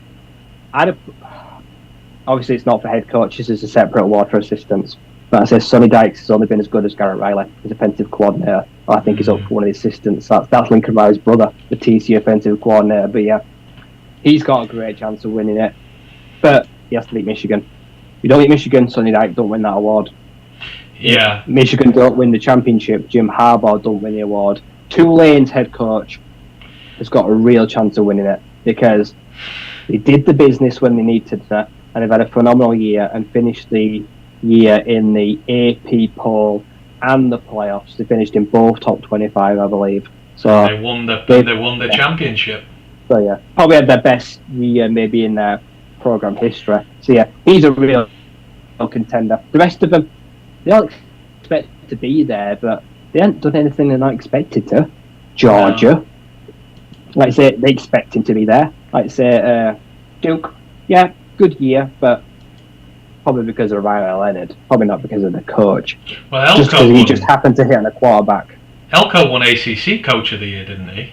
obviously it's not for head coaches; it's a separate award for assistants. But I say Sonny Dykes has only been as good as Garrett Riley as offensive coordinator. I think he's up for one of the assistants. That's Lincoln Riley's brother, the TCU offensive coordinator. But yeah. He's got a great chance of winning it, but he has to beat Michigan. If you don't beat Michigan, Sonny Dykes don't win that award. Yeah. If Michigan don't win the championship, Jim Harbaugh don't win the award. Tulane's head coach has got a real chance of winning it because they did the business when they needed to, and they've had a phenomenal year and finished the year in the AP poll and the playoffs. They finished in both top 25, I believe. So they won the championship. So yeah, probably had their best year maybe in their program history. So yeah, he's a real contender. The rest of them, they all expect to be there, but they haven't done anything they're not expected to. Georgia, like I say, they expect him to be there. Like I say, Duke, yeah, good year, but probably because of Ryan Leonard, probably not because of the coach. Well, just because he just happened to hit on a quarterback. Elko won ACC Coach of the Year, didn't he?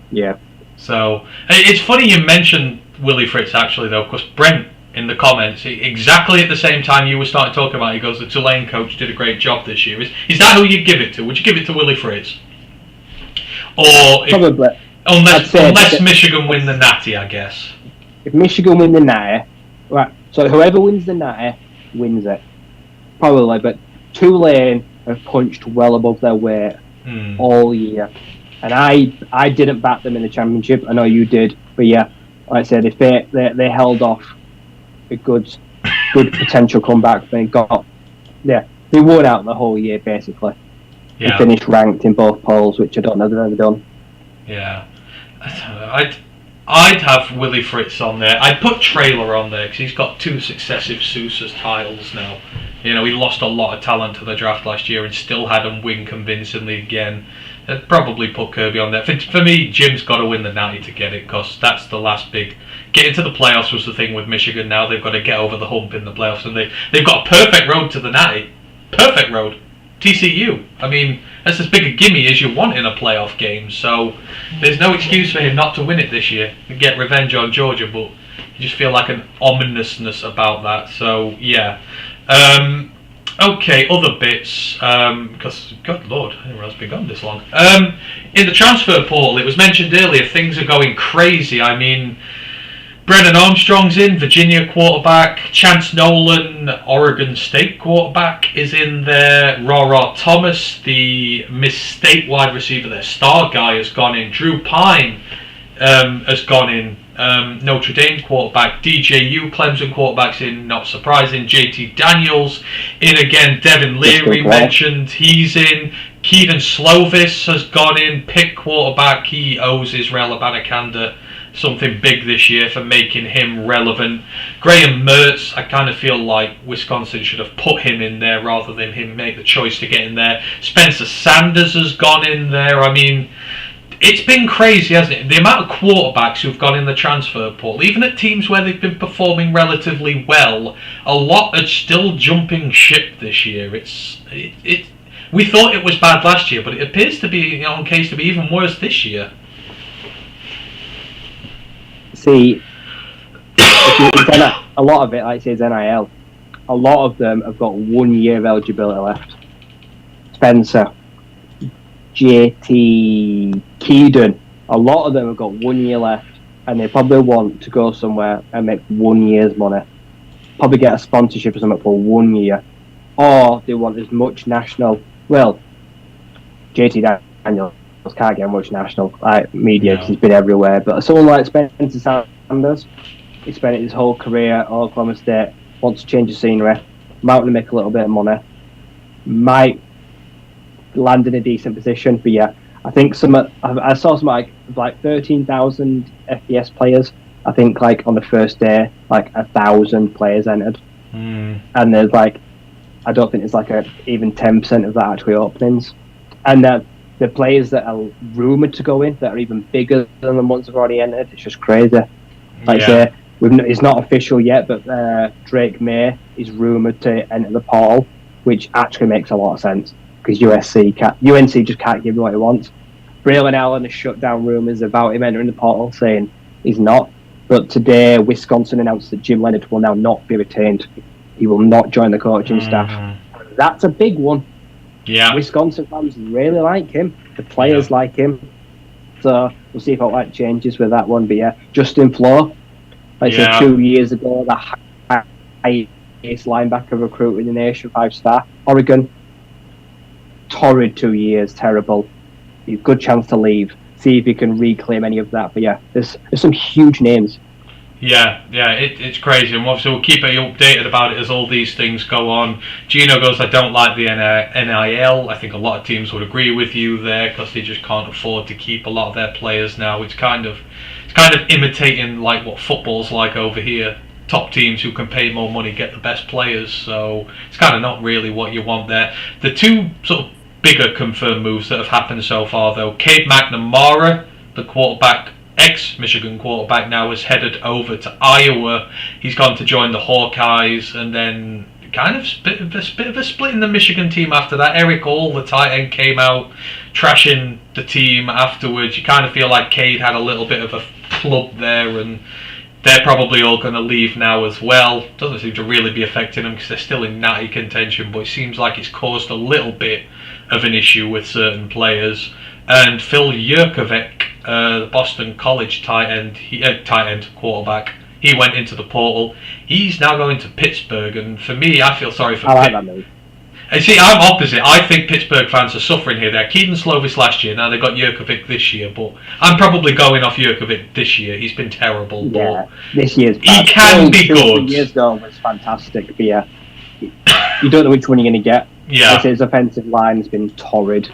Yeah. So it's funny you mentioned Willie Fritz actually though, because Brent in the comments exactly at the same time you were starting talking about, he goes, the Tulane coach did a great job this year. Is that who you'd give it to? Would you give it to Willie Fritz? Or probably. Unless Michigan win the Natty, I guess. If Michigan win the Natty, right? So whoever wins the Natty wins it, probably. But Tulane have punched well above their weight all year, and I didn't back them in the championship. I know you did, but yeah, like I said, if they held off a good potential comeback, they won out the whole year basically. Yeah. They finished ranked in both polls, which I don't know they've ever done. Yeah, I'd have Willie Fritz on there. I'd put Traylor on there because he's got 2 successive Sousa's titles now. You know, he lost a lot of talent to the draft last year and still had him win convincingly again. I'd probably put Kirby on there. For me, Jim's got to win the Natty to get it because that's the last big... Getting to the playoffs was the thing with Michigan now. They've got to get over the hump in the playoffs, and they've got a perfect road to the Natty. Perfect road. TCU. I mean, that's as big a gimme as you want in a playoff game, so there's no excuse for him not to win it this year and get revenge on Georgia, but you just feel like an ominousness about that, so yeah. Okay, other bits, because, good lord, I didn't realize it's been gone this long. In the transfer portal, it was mentioned earlier, things are going crazy. I mean, Brennan Armstrong's in, Virginia quarterback. Chance Nolan, Oregon State quarterback, is in there. Rara Thomas, the Miss State wide receiver, their star guy, has gone in. Drew Pine has gone in. Notre Dame quarterback. DJU, Clemson quarterback's in, not surprising. JT Daniels in again. Devin Leary mentioned, he's in. Keaton Slovis has gone in. Pitt quarterback, he owes Israel Abanikanda something big this year for making him relevant. Graham Mertz, I kind of feel like Wisconsin should have put him in there rather than him make the choice to get in there. Spencer Sanders has gone in there. I mean, it's been crazy, hasn't it? The amount of quarterbacks who've gone in the transfer portal, even at teams where they've been performing relatively well, a lot are still jumping ship this year. We thought it was bad last year, but it appears to be on case to be even worse this year. See, a lot of it, like I say, is NIL. A lot of them have got 1 year of eligibility left. Spencer, JT, Keaton, a lot of them have got 1 year left, and they probably want to go somewhere and make 1 year's money. Probably get a sponsorship or something for 1 year. Or they want as much national... Well, JT Daniels can't get much national media because he's been everywhere, but someone like Spencer Sanders, he spent his whole career at Oklahoma State, wants to change the scenery, might want to make a little bit of money, might land in a decent position. But yeah, I think I saw some like 13,000 FBS players. I think like on the first day, like 1,000 players entered, and there's like, I don't think it's like even 10% of that actually openings, and the players that are rumoured to go in that are even bigger than the ones that have already entered. It's just crazy. Like I say, it's not official yet, but Drake May is rumoured to enter the portal, which actually makes a lot of sense because UNC just can't give him what he wants. Braylon Allen has shut down rumours about him entering the portal, saying he's not. But today, Wisconsin announced that Jim Leonard will now not be retained. He will not join the coaching staff. That's a big one. Yeah, Wisconsin fans really like him. The players like him. So we'll see if that changes with that one. But yeah, Justin Flo, like I said 2 years ago, the highest linebacker recruit in the nation, 5-star. Oregon, torrid 2 years, terrible. Good chance to leave. See if he can reclaim any of that. But yeah, there's some huge names. Yeah, it's crazy, and obviously we'll keep you updated about it as all these things go on. Gino goes, I don't like the NIL. I think a lot of teams would agree with you there because they just can't afford to keep a lot of their players now. It's kind of imitating like what football's like over here. Top teams who can pay more money get the best players, so it's kind of not really what you want there. The two sort of bigger confirmed moves that have happened so far, though, Cade McNamara, the quarterback ex-Michigan quarterback, now has headed over to Iowa. He's gone to join the Hawkeyes, and then kind of a bit of a split in the Michigan team after that. Eric All, the tight end, came out trashing the team afterwards. You kind of feel like Cade had a little bit of a flub there, and they're probably all going to leave now as well. Doesn't seem to really be affecting them because they're still in natty contention, but it seems like it's caused a little bit of an issue with certain players. And Phil Yurkovec, the Boston College tight end quarterback, he went into the portal. He's now going to Pittsburgh, and for me, I feel sorry for I like that move. See, I'm opposite. I think Pittsburgh fans are suffering here. They're Keaton Slovis last year, now they've got Yurkovec this year, but I'm probably going off Yurkovec this year. He's been terrible. Yeah, this year's bad. He can be good. 2 years ago was fantastic, but yeah, you don't know which one you're going to get. Yeah. His offensive line has been torrid,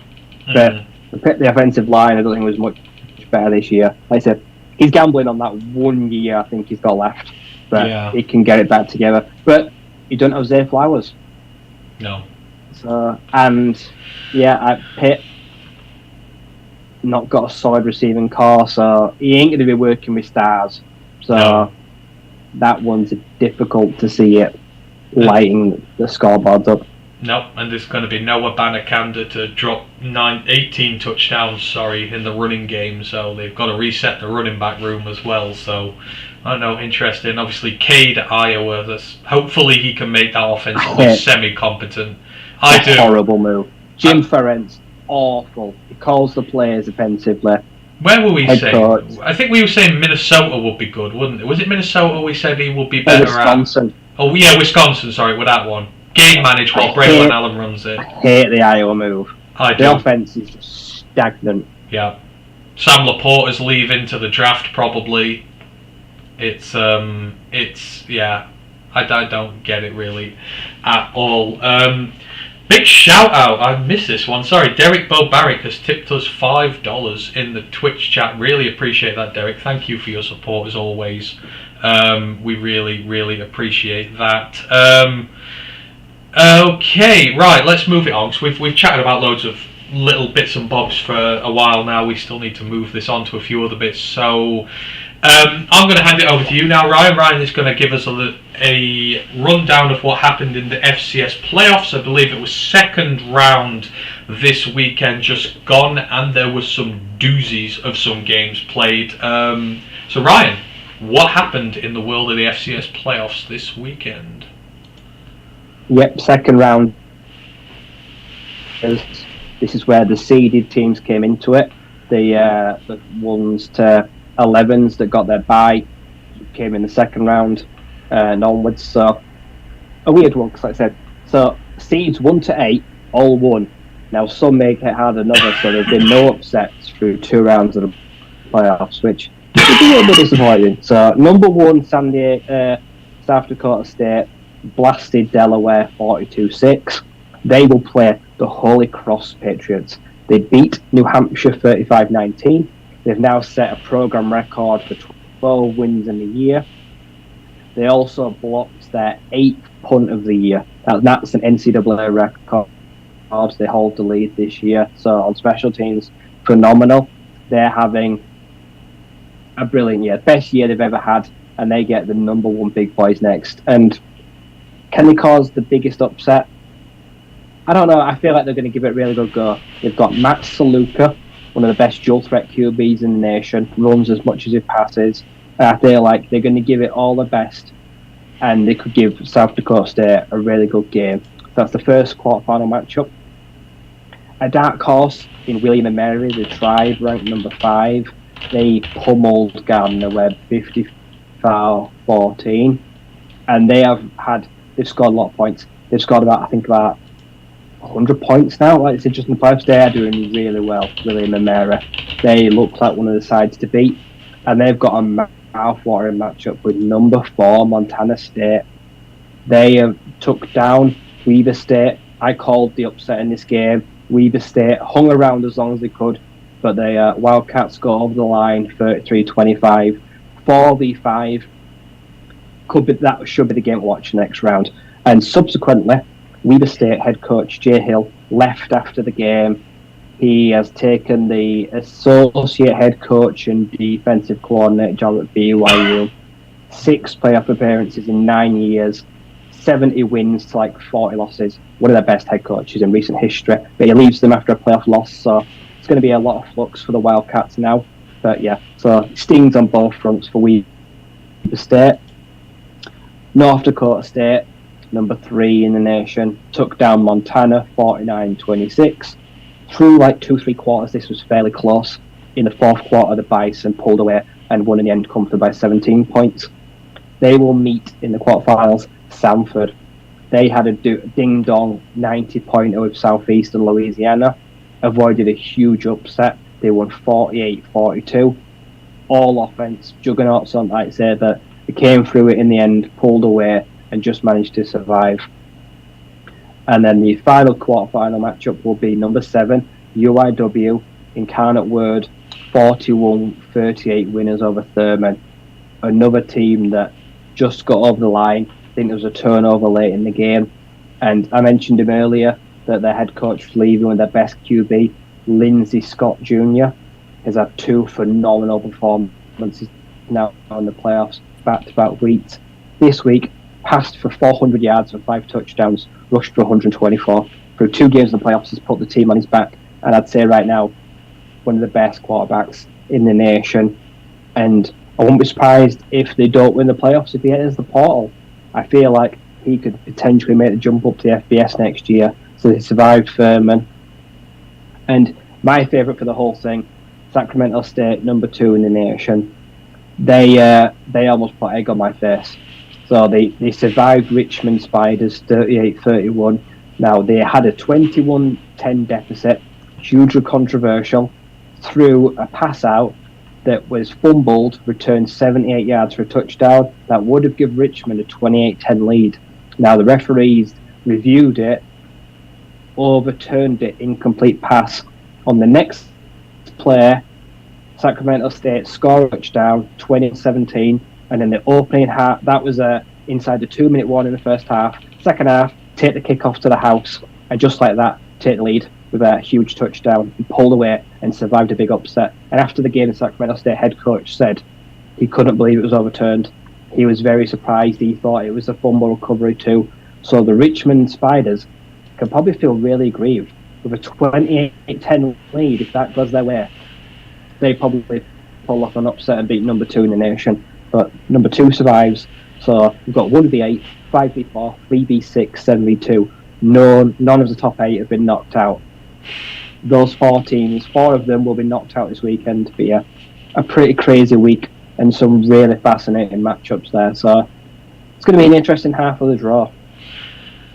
but the offensive line I don't think was much better this year. Like I said, he's gambling on that 1 year I think he's got left, but he can get it back together. But you don't have Zay Flowers. No. So, and yeah, Pitt not got a solid receiving core, so he ain't going to be working with stars. So that one's difficult to see it lighting the scoreboards up. No, and there's going to be Noah Banakanda to drop 18 touchdowns, in the running game, so they've got to reset the running back room as well. So, I don't know, interesting. Obviously, Cade at Iowa, hopefully he can make that offense semi-competent. I do. Horrible move. Jim Ferentz, awful. He calls the players offensively. Where were we saying? I think we were saying Minnesota would be good, wasn't it? Was it Minnesota we said he would be better Wisconsin. Oh, yeah, Wisconsin, with that one. Game managed while Braylon Allen runs it. I hate the Iowa move. The offense is just stagnant. Yeah. Sam Laporta's leaving to the draft probably. It's yeah. I don't get it really at all. Big shout out, I missed this one, sorry. Derek Bobarek has tipped us $5 in the Twitch chat. Really appreciate that, Derek. Thank you for your support as always. We really appreciate that. Okay, right, let's move it on, because we've chatted about loads of little bits and bobs for a while now. We still need to move this on to a few other bits, so I'm going to hand it over to you now, Ryan. Ryan is going to give us a rundown of what happened in the FCS Playoffs. I believe it was second round this weekend just gone, and there was some doozies of some games played. So Ryan, what happened in the world of the FCS Playoffs this weekend? Yep, second round. This is where the seeded teams came into it. The ones to 11s that got their bye came in the second round and onwards. So a weird one, because like I said, so seeds 1 to 8 all won. Now some make it harder than others, so there's been no upsets through 2 rounds of the playoffs, which is a little bit disappointing. So number 1, South Dakota State blasted Delaware 42-6. They will play the Holy Cross Patriots. They beat New Hampshire 35-19. They've now set a program record for 12 wins in the year. They also blocked their 8th punt of the year. That's an NCAA record. They hold the lead this year. So on special teams, phenomenal. They're having a brilliant year, best year they've ever had, and they get the number 1 big boys next. And can they cause the biggest upset? I don't know. I feel like they're going to give it a really good go. They've got Matt Saluka, one of the best dual threat QBs in the nation, runs as much as he passes. I feel like they're going to give it all their best, and they could give South Dakota State a really good game. That's the first quarterfinal matchup. A dark horse in William and Mary, the Tribe, ranked number 5. They pummeled Gardner Webb 54-14, and they've scored a lot of points. They've scored about 100 points now. Like I said, just in the playoffs, they are doing really well, William and Mary. They look like one of the sides to beat, and they've got a mouth-watering matchup with number 4 Montana State. They took down Weber State. I called the upset in this game. Weber State hung around as long as they could, but the Wildcats go over the line 33-25. 4v5. That should be the game to watch next round. And subsequently, Weber State head coach Jay Hill left after the game. He has taken the associate head coach and defensive coordinator job at BYU. 6 playoff appearances in 9 years, 70 wins to like 40 losses. One of their best head coaches in recent history. But he leaves them after a playoff loss, so it's going to be a lot of flux for the Wildcats now. But yeah, so it stings on both fronts for Weber State. North Dakota State, number 3 in the nation, took down Montana 49-26. Through like 2-3 quarters, this was fairly close. In the fourth quarter, the Bison pulled away and won in the end comfortably by 17 points. They will meet in the quarterfinals Samford. They had a ding-dong 90-pointer with Southeastern Louisiana, avoided a huge upset. They won 48-42. All offense, juggernauts on, I'd say, that they came through it in the end, pulled away, and just managed to survive. And then the final quarterfinal matchup will be number 7, UIW, Incarnate Word, 41-38 winners over Thurman. Another team that just got over the line. I think there was a turnover late in the game. And I mentioned him earlier that their head coach was leaving with their best QB, Lindsey Scott Jr. has had 2 phenomenal performances now in the playoffs, back-to-back weeks. This week, passed for 400 yards and 5 touchdowns, rushed for 124. Through 2 games in the playoffs, he's put the team on his back. And I'd say right now, one of the best quarterbacks in the nation. And I won't be surprised if they don't win the playoffs if he enters the portal. I feel like he could potentially make the jump up to the FBS next year. So he survived Furman. And my favourite for the whole thing, Sacramento State, number 2 in the nation. They almost put egg on my face. So they survived Richmond Spiders 38-31. Now, they had a 21-10 deficit, hugely controversial, through a pass out that was fumbled, returned 78 yards for a touchdown. That would have given Richmond a 28-10 lead. Now, the referees reviewed it, overturned it, incomplete pass. On the next play, Sacramento State scored a touchdown, 20-17. And then the opening half, that was inside the 2-minute warning in the first half. Second half, take the kickoff to the house. And just like that, take the lead with a huge touchdown. He pulled away and survived a big upset. And after the game, the Sacramento State head coach said he couldn't believe it was overturned. He was very surprised. He thought it was a fumble recovery too. So the Richmond Spiders can probably feel really aggrieved. With a 28-10 lead, if that goes their way, they probably pull off an upset and beat number 2 in the nation. But number 2 survives. So we've got 1v8, 5v4, 3v6, 7v2. None of the top 8 have been knocked out. Those 4 teams, 4 of them will be knocked out this weekend. But yeah, a pretty crazy week and some really fascinating matchups there. So it's going to be an interesting half of the draw.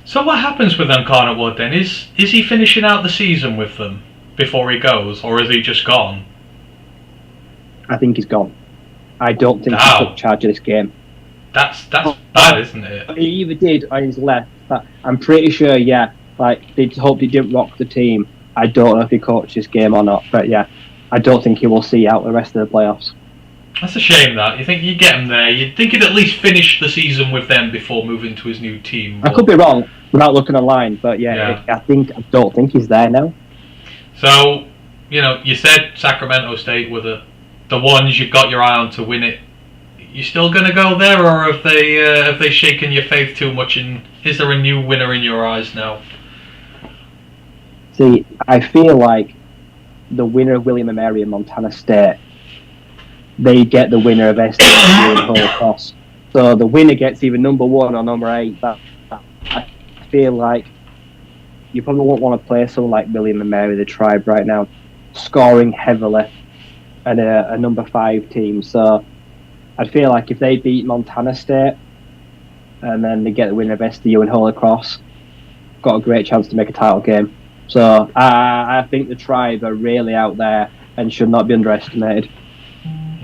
So what happens with Incarnate Word then? Is he finishing out the season with them before he goes, or is he just gone? I think he's gone. I don't think he took charge of this game. That's bad, isn't it? He either did or he's left. But I'm pretty sure, yeah, like they hoped he didn't rock the team. I don't know if he coached this game or not, but yeah, I don't think he will see out the rest of the playoffs. That's a shame that. You think you get him there, you'd think he'd at least finish the season with them before moving to his new team. I could be wrong without looking online, but yeah. I don't think he's there now. So, you said Sacramento State were the ones you've got your eye on to win it. You still going to go there, or have they shaken your faith too much? And is there a new winner in your eyes now? See, I feel like the winner of William & Mary and Montana State, they get the winner of SDSU and Holy Cross. So the winner gets either number 1 or number 8. I feel like you probably won't want to play someone like William & Mary, the Tribe, right now, scoring heavily, and a number 5 team. So I feel like if they beat Montana State and then they get the winner of SDU and Holy Cross, got a great chance to make a title game. So I think the Tribe are really out there and should not be underestimated.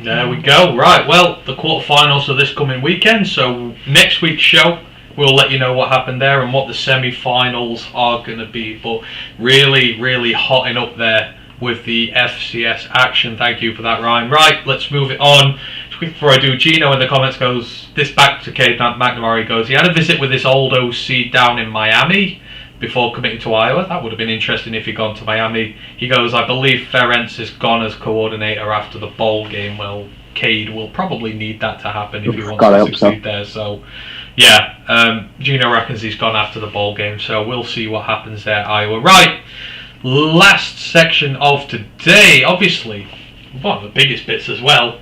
There we go. Right, well, the quarterfinals are this coming weekend, so next week's show we'll let you know what happened there and what the semi-finals are going to be. But really, really hotting up there with the FCS action. Thank you for that, Ryan. Right, let's move it on. Before I do, Gino in the comments goes, this back to Cade McNamara goes, he had a visit with his old OC down in Miami. before committing to Iowa. That would have been interesting if he'd gone to Miami. He goes, I believe Ferentz is gone as coordinator after the bowl game. Well, Cade will probably need that to happen if he wants to succeed there. So, yeah, Gino reckons he's gone after the bowl game. So we'll see what happens there, Iowa. Right, last section of today. Obviously, one of the biggest bits as well.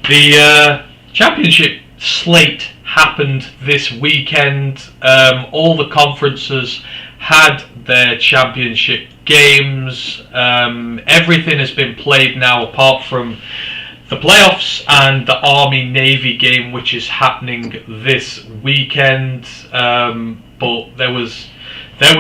The championship slate happened this weekend. All the conferences had their championship games. Everything has been played now apart from the playoffs and the Army-Navy game, which is happening this weekend. But there was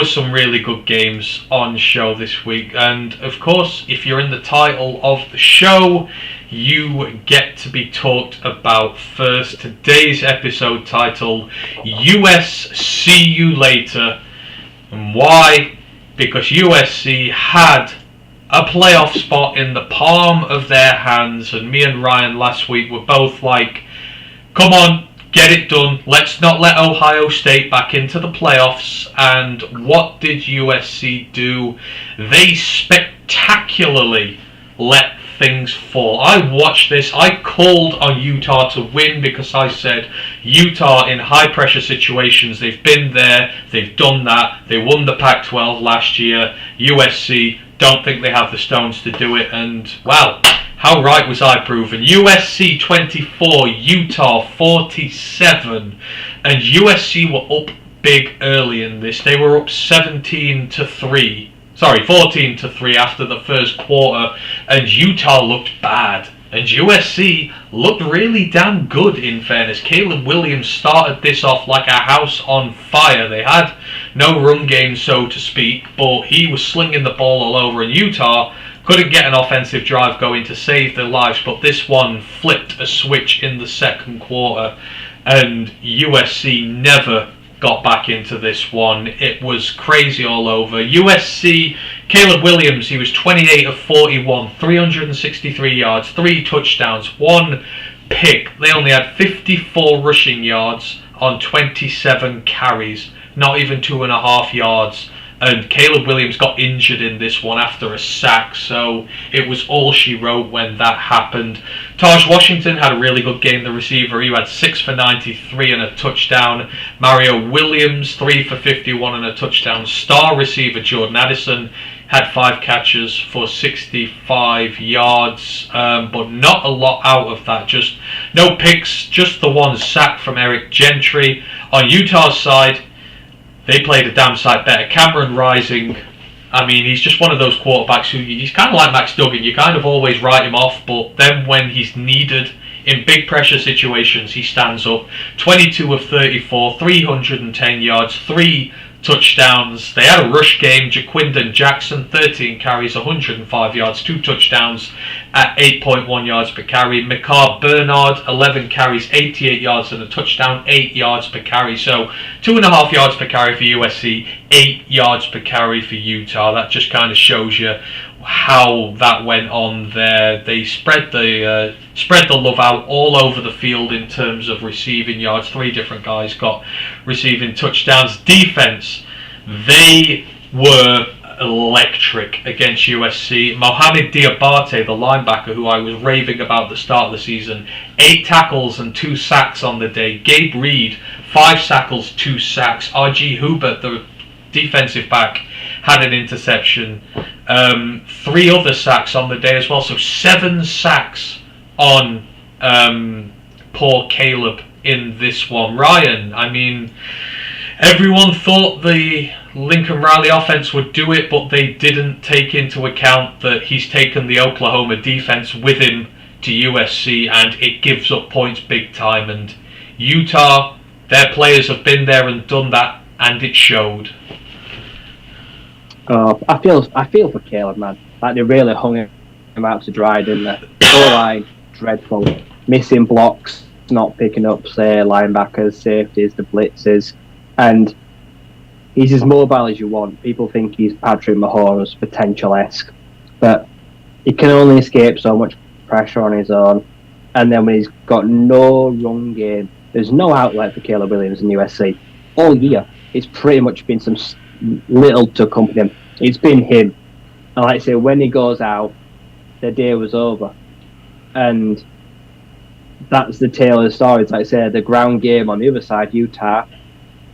some really good games on show this week. And of course, if you're in the title of the show, you get to be talked about first. Today's episode title, US See You Later. And why? Because USC had a playoff spot in the palm of their hands, and me and Ryan last week were both like, come on, get it done. Let's not let Ohio State back into the playoffs. And what did USC do? They spectacularly let things fall. I watched this. I called on Utah to win because I said Utah in high pressure situations, they've been there, they've done that, they won the Pac-12 last year. USC don't think they have the stones to do it, and well, how right was I proven? USC 24, Utah 47, and USC were up big early in this. They were up 14-3 after the first quarter, and Utah looked bad. And USC looked really damn good, in fairness. Caleb Williams started this off like a house on fire. They had no run game, so to speak, but he was slinging the ball all over, and Utah couldn't get an offensive drive going to save their lives, but this one flipped a switch in the second quarter, and USC never got back into this one. It was crazy all over. USC, Caleb Williams, he was 28 of 41, 363 yards, 3 touchdowns, 1 pick. They only had 54 rushing yards on 27 carries, not even 2.5 yards. And Caleb Williams got injured in this one after a sack, so it was all she wrote when that happened. Taj Washington had a really good game, the receiver. He had 6 for 93 and a touchdown. Mario Williams, 3 for 51 and a touchdown. Star receiver Jordan Addison had 5 catches for 65 yards, but not a lot out of that. Just no picks, just the 1 sack from Eric Gentry. On Utah's side, they played a damn sight better. Cameron Rising, I mean, he's just one of those quarterbacks who, he's kind of like Max Duggan. You kind of always write him off, but then when he's needed in big pressure situations, he stands up. 22 of 34, 310 yards, 3 touchdowns. They had a rush game. Jaquindon Jackson, 13 carries, 105 yards, 2 touchdowns at 8.1 yards per carry. Micah Bernard, 11 carries, 88 yards and a touchdown, 8 yards per carry. So 2.5 yards per carry for USC, 8 yards per carry for Utah. That just kind of shows you how that went on there. They spread the love out all over the field in terms of receiving yards. 3 different guys got receiving touchdowns. Defense, they were electric against USC. Mohamed Diabate, the linebacker who I was raving about at the start of the season, 8 tackles and 2 sacks on the day. Gabe Reed, 5 tackles, 2 sacks. R.G. Hubert, the defensive back, had an interception. 3 other sacks on the day as well. So 7 sacks on poor Caleb in this one. Ryan, I mean, everyone thought the Lincoln Riley offense would do it, but they didn't take into account that he's taken the Oklahoma defense with him to USC, and it gives up points big time. And Utah, their players have been there and done that, and it showed. Oh, I feel for Caleb, man. Like, they really hung him out to dry, didn't they? O-line, dreadful. Missing blocks, not picking up, say, linebackers, safeties, the blitzes. And he's as mobile as you want. People think he's Patrick Mahomes, potential-esque. But he can only escape so much pressure on his own. And then when he's got no run game, there's no outlet for Caleb Williams in USC. All year, it's pretty much been some little to accompany him. It's been him. And like I say, when he goes out, the day was over. And that's the tale of the story. Like I say, the ground game on the other side, Utah,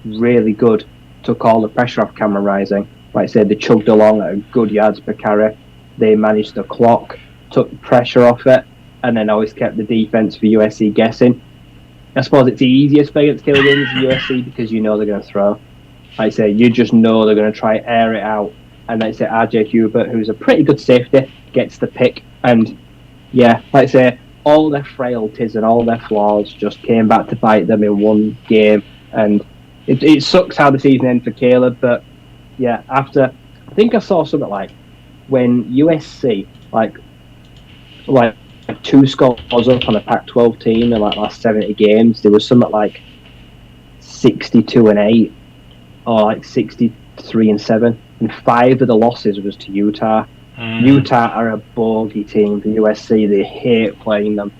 really good. Took all the pressure off Cameron Rising. Like I said, they chugged along at good yards per carry. They managed the clock, took pressure off it, and then always kept the defense for USC guessing. I suppose it's the easiest way against Caleb Williams in USC because you know they're going to throw. Like I say, you just know they're going to try air it out. And like I say, RJ Hubert, who's a pretty good safety, gets the pick. And yeah, like I say, all their frailties and all their flaws just came back to bite them in one game. And it sucks how the season ended for Caleb. But yeah, after, I think I saw something like when USC, like 2 scores up on a Pac-12 team in like last 70 games, there was something like 62-8 or like 63-7, and 5 of the losses was to Utah. Utah are a bogey team for USC. They hate playing them,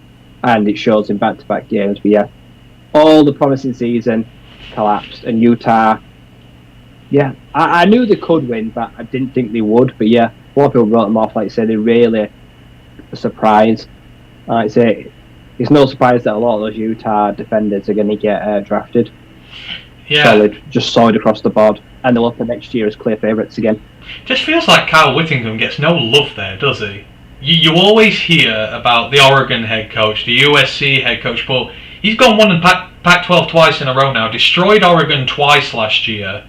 and it shows in back-to-back games. But yeah, all the promising season collapsed, and Utah, yeah, I knew they could win, but I didn't think they would. But yeah, a lot of people wrote them off. Like I said, they really a surprise. Like I say, it's no surprise that a lot of those Utah defenders are going to get drafted. Yeah. Just solid across the board, and they'll up next year as clear favourites again. Just feels like Kyle Whittingham gets no love there, does he? You always hear about the Oregon head coach, the USC head coach, but he's gone one in Pac-12 twice in a row now. Destroyed Oregon twice last year.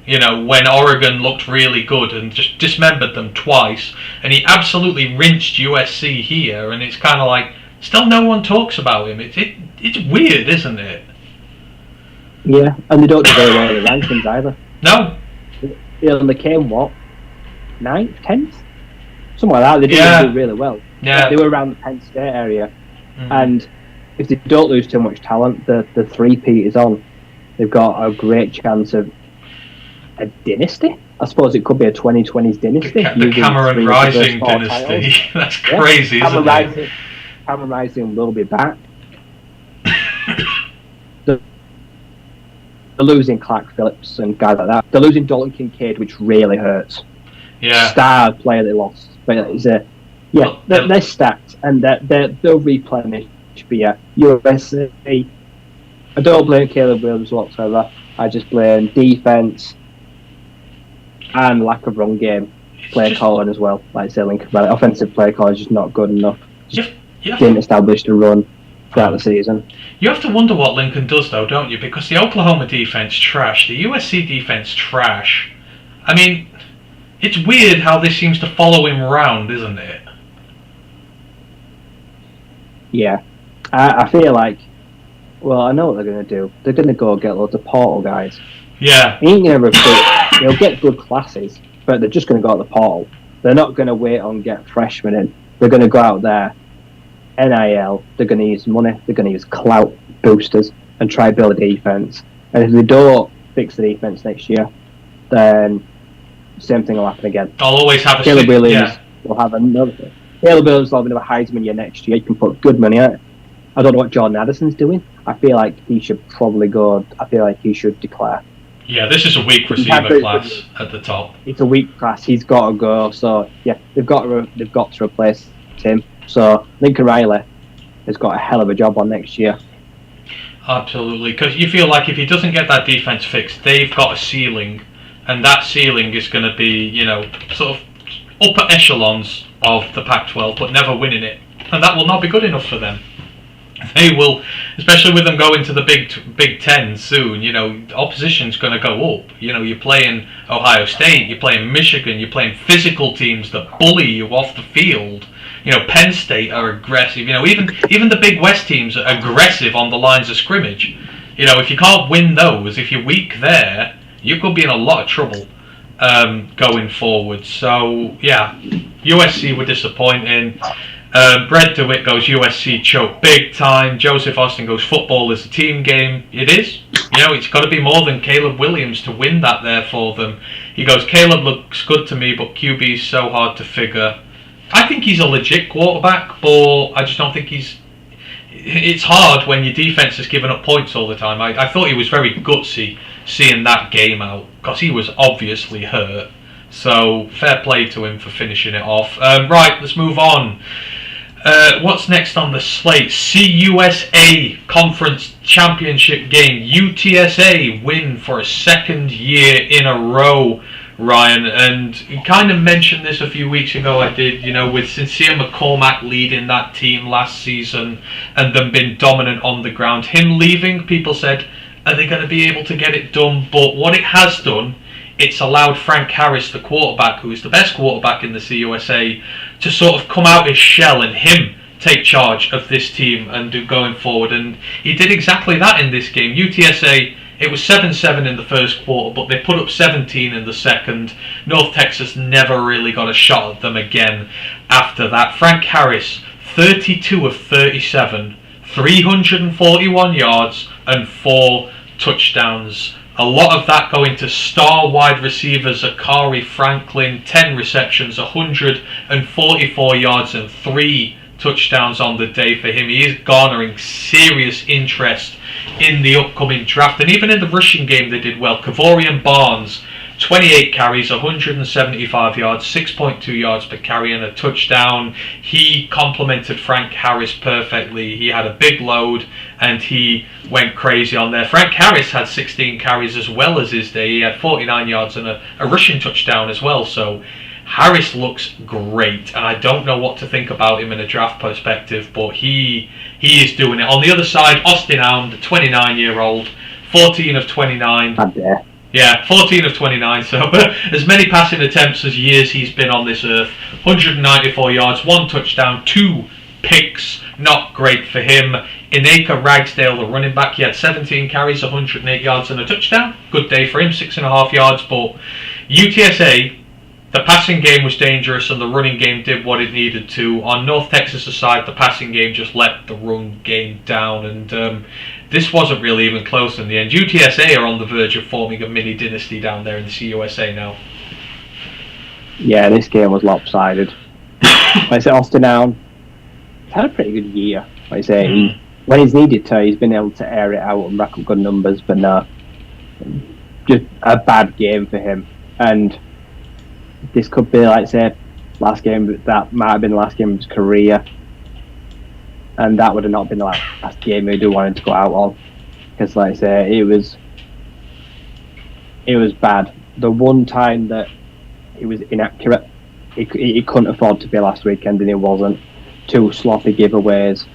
You know, when Oregon looked really good and just dismembered them twice, and he absolutely rinsed USC here, and it's kind of like still no one talks about him. It's weird, isn't it? Yeah, and they don't do very well in the rankings either. No. They came, what, 9th, 10th? Something like that. They didn't do really well. Yeah. They were around the Penn State area. And if they don't lose too much talent, the 3-peat is on. They've got a great chance of a dynasty. I suppose it could be a 2020s dynasty. The Cameron Rising dynasty. That's crazy, isn't it? Cameron Rising will be back. They're losing Clark Phillips and guys like that. They're losing Dalton Kincaid, which really hurts. Yeah. Star player they lost. But it's they're stacked and they'll replenish. But yeah, USC, I don't blame Caleb Williams whatsoever. I just blame defense and lack of run game play calling as well. Like I say, Lincoln Valley offensive play calling is just not good enough. Didn't establish the run throughout the season. You have to wonder what Lincoln does, though, don't you? Because the Oklahoma defense trash, the USC defense trash. I mean, it's weird how this seems to follow him around, isn't it? Yeah, I feel like, well, I know what they're going to do. They're going to go get loads of portal guys. Yeah. He ain't going to recruit. He'll get good classes, but they're just going to go at the portal. They're not going to wait on get freshmen in. They're going to go out there. NIL, they're going to use money, they're going to use clout boosters and try to build a defense. And if they don't fix the defense next year, then same thing will happen again. I'll always have Caleb Williams will have another. Caleb Williams will have another Heisman year next year. You can put good money on it. I don't know what Jordan Addison's doing. I feel like he should probably go. I feel like he should declare. Yeah, this is a weak receiver class at the top. It's a weak class. He's got to go. So yeah, they've got to replace him. So Lincoln Riley has got a hell of a job on next year. Absolutely, because you feel like if he doesn't get that defense fixed, they've got a ceiling, and that ceiling is going to be, sort of upper echelons of the Pac-12, but never winning it, and that will not be good enough for them. They will, especially with them going to the Big Ten soon. Opposition's going to go up. You're playing Ohio State, you're playing Michigan, you're playing physical teams that bully you off the field. Penn State are aggressive. Even the Big West teams are aggressive on the lines of scrimmage. If you can't win those, if you're weak there, you could be in a lot of trouble going forward. So yeah, USC were disappointing. Brett DeWitt goes USC choke big time. Joseph Austin goes football is a team game. It is. It's got to be more than Caleb Williams to win that there for them. He goes, Caleb looks good to me, but QB is so hard to figure. I think he's a legit quarterback, but I just don't think he's it's hard when your defense is giving up points all the time. I thought he was very gutsy seeing that game out because he was obviously hurt. So fair play to him for finishing it off. Right, let's move on. What's next on the slate? CUSA Conference Championship game. UTSA win for a second year in a row, Ryan. And you kind of mentioned this a few weeks ago. I did, with Sincere McCormack leading that team last season and them being dominant on the ground. Him leaving, people said, are they going to be able to get it done? But what it has done, it's allowed Frank Harris, the quarterback, who is the best quarterback in the CUSA, to sort of come out his shell and him take charge of this team and do going forward. And he did exactly that in this game. UTSA, it was 7-7 in the first quarter, but they put up 17 in the second. North Texas never really got a shot at them again after that. Frank Harris, 32 of 37, 341 yards and 4 touchdowns. A lot of that going to star wide receiver Zachary Franklin, 10 receptions, 144 yards and 3 touchdowns on the day for him. He is garnering serious interest in the upcoming draft. And even in the rushing game they did well. Kavorian Barnes, 28 carries, 175 yards, 6.2 yards per carry and a touchdown. He complemented Frank Harris perfectly. He had a big load and he went crazy on there. Frank Harris had 16 carries as well as his day. He had 49 yards and a rushing touchdown as well. So Harris looks great, and I don't know what to think about him in a draft perspective, but he is doing it. On the other side, Austin Alm, the 29-year-old, 14 of 29. Yeah, 14 of 29, so as many passing attempts as years he's been on this earth. 194 yards, 1 touchdown, 2 picks, not great for him. Inaka Ragsdale, the running back, he had 17 carries, 108 yards and a touchdown. Good day for him, 6.5 yards, but UTSA, the passing game was dangerous and the running game did what it needed to. On North Texas' side, the passing game just let the run game down, and this wasn't really even close in the end. UTSA are on the verge of forming a mini dynasty down there in the CUSA now. Yeah, this game was lopsided. Like I say, Austin Allen had a pretty good year. Like I say, when he's needed to, he's been able to air it out and rack up good numbers, but no, just a bad game for him. And this could be, like I say, last game. That might have been the last game of his career, and that would have not been the last game he'd have wanted to go out on, because, like I say, it was bad. The one time that he was inaccurate, he couldn't afford to be last weekend, and it wasn't. 2 sloppy giveaways,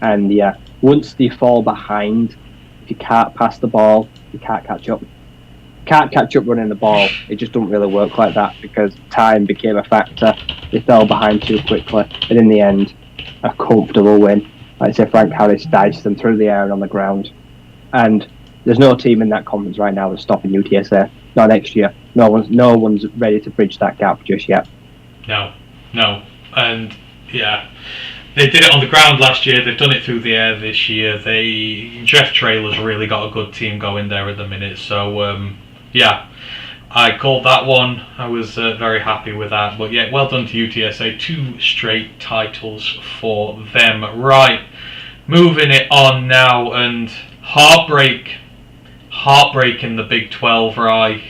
and yeah, once you fall behind, if you can't pass the ball, you can't catch up. Can't catch up running the ball. It just doesn't really work like that, because time became a factor. They fell behind too quickly, and in the end, a comfortable win. Like I say, Frank Harris diced them through the air and on the ground, and there's no team in that conference right now that's stopping UTSA. Not next year. No one's ready to bridge that gap just yet. No, and yeah, they did it on the ground last year. They've done it through the air this year. Jeff Traylor's really got a good team going there at the minute. So yeah, I called that one. I was very happy with that. But yeah, well done to UTSA. 2 straight titles for them. Right, moving it on now, and heartbreak in the Big 12, right?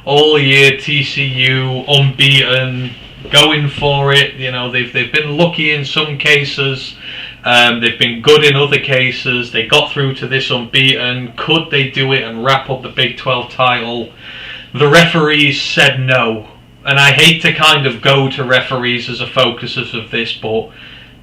All year TCU unbeaten, going for it. They've been lucky in some cases. They've been good in other cases. They got through to this unbeaten. Could they do it and wrap up the Big 12 title? The referees said no. And I hate to kind of go to referees as a focus of this, but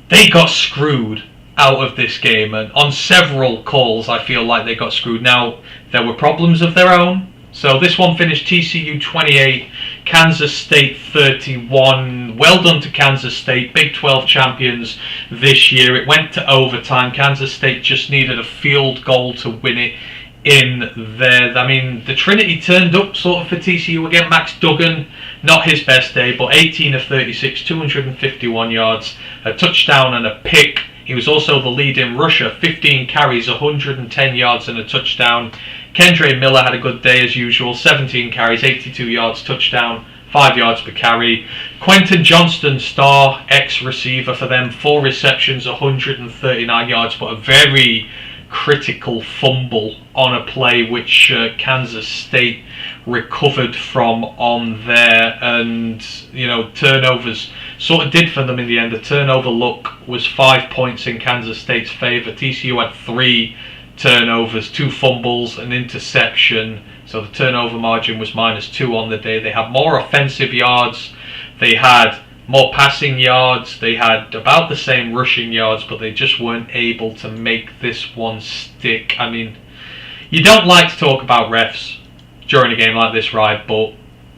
they got screwed out of this game. And on several calls, I feel like they got screwed. Now, there were problems of their own. So this one finished TCU 28, Kansas State 31. Well done to Kansas State, Big 12 champions this year. It went to overtime. Kansas State just needed a field goal to win it in there. I mean, the Trinity turned up sort of for TCU again. Max Duggan, not his best day, but 18 of 36, 251 yards, a touchdown and a pick. He was also the leading rusher, 15 carries, 110 yards and a touchdown. Kendre Miller had a good day as usual, 17 carries, 82 yards, touchdown. 5 yards per carry. Quentin Johnston, star ex-receiver for them, 4 receptions, 139 yards, but a very critical fumble on a play which Kansas State recovered from on there, and turnovers sort of did for them in the end. The turnover luck was 5 points in Kansas State's favour. TCU had 3 turnovers, 2 fumbles, an interception, so the turnover margin was -2 on the day. They had more offensive yards, they had more passing yards, they had about the same rushing yards, but they just weren't able to make this one stick. I mean, you don't like to talk about refs during a game like this, right? But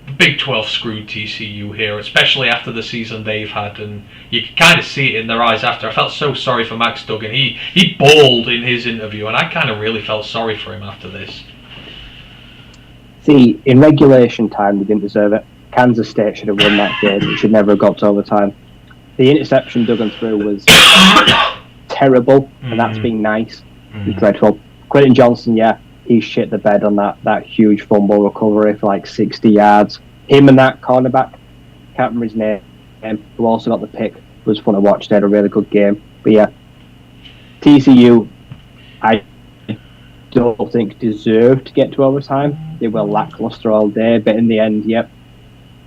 the Big 12 screwed TCU here, especially after the season they've had, and you could kind of see it in their eyes after. I felt so sorry for Max Duggan. He bawled in his interview, and I kind of really felt sorry for him after this. See, in regulation time, they didn't deserve it. Kansas State should have won that game. It should never have got to overtime. The interception Duggan threw was terrible, and that's being nice. It was dreadful. Quentin Johnson, yeah, he shit the bed on that huge fumble recovery for like 60 yards. Him and that cornerback, can't remember his name, who also got the pick, was fun to watch. They had a really good game. But yeah, TCU, I don't think deserved to get to overtime. They were lackluster all day, but in the end, yep,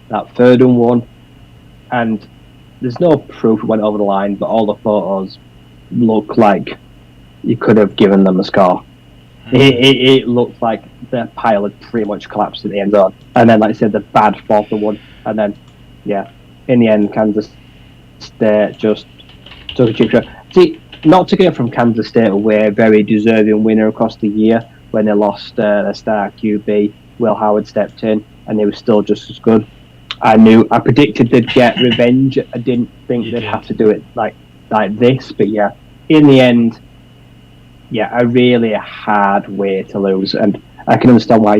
that 3rd and 1, and there's no proof it went over the line, but all the photos look like you could have given them a score. It looked like the pile had pretty much collapsed at the end zone, and then, like I said, the bad 4th and 1, and then, yeah, in the end, Kansas State just took a cheap shot. See, not to get from Kansas State away, a very deserving winner across the year when they lost their star QB. Will Howard stepped in, and they were still just as good. I predicted they'd get revenge. I didn't think they'd have to do it like this, but yeah, in the end, yeah, a really hard way to lose, and I can understand why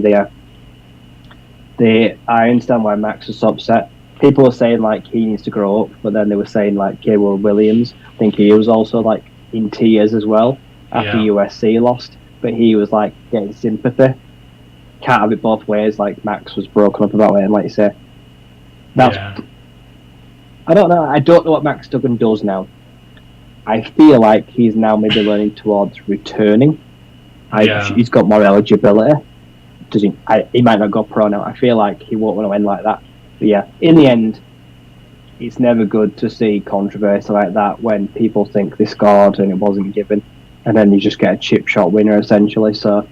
I understand why Max was so upset. People were saying like he needs to grow up, but then they were saying like Caleb Williams. I think he was also like in tears as well after USC lost, but he was like getting sympathy. Can't have it both ways. Like Max was broken up about it, and like you say, I don't know. I don't know what Max Duggan does now. I feel like he's now maybe learning towards returning. He's got more eligibility. Does he? He might not go pro now. I feel like he won't want to end like that. But yeah, in the end, it's never good to see controversy like that when people think they scored and it wasn't given, and then you just get a chip shot winner essentially. So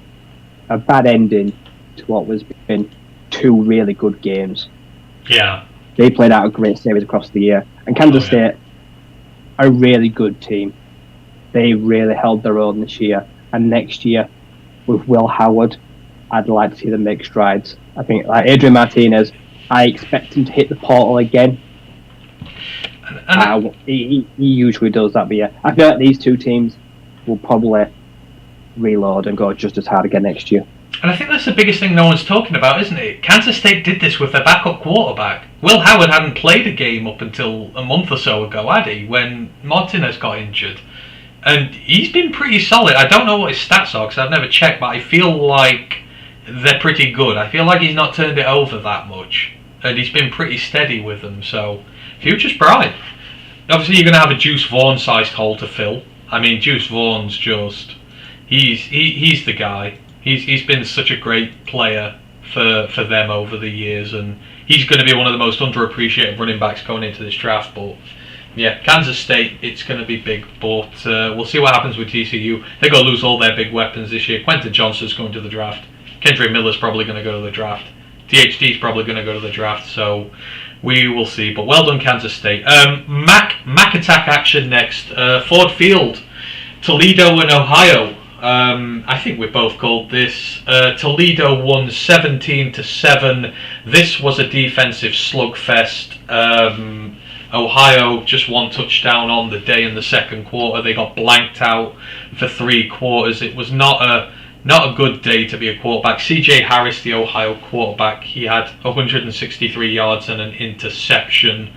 a bad ending to what was been 2 really good games. Yeah, they played out a great series across the year, and Kansas State, a really good team. They really held their own this year, and next year with Will Howard, I'd like to see them make strides. I think like Adrian Martinez, I expect him to hit the portal again. He usually does that, but yeah, I feel like these 2 teams will probably reload and go just as hard again next year. And I think that's the biggest thing no one's talking about, isn't it? Kansas State did this with their backup quarterback. Will Howard hadn't played a game up until a month or so ago, had he, when Martinez got injured. And he's been pretty solid. I don't know what his stats are because I've never checked, but I feel like they're pretty good. I feel like he's not turned it over that much. And he's been pretty steady with them, so future's bright. Obviously you're going to have a Juice Vaughn-sized hole to fill. I mean, Juice Vaughn's just... He's the guy. He's been such a great player for them over the years, and he's going to be one of the most underappreciated running backs going into this draft. But yeah, Kansas State, it's going to be big, but we'll see what happens with TCU. They're going to lose all their big weapons this year. Quentin Johnston's going to the draft. Kendra Miller's probably going to go to the draft. THD's probably going to go to the draft, so we will see. But well done, Kansas State. Mac attack action next. Ford Field, Toledo and Ohio. I think we both called this. Toledo won 17-7. This was a defensive slugfest. Ohio just 1 touchdown on the day in the second quarter. They got blanked out for 3 quarters. It was not a good day to be a quarterback. CJ Harris, the Ohio quarterback, he had 163 yards and an interception.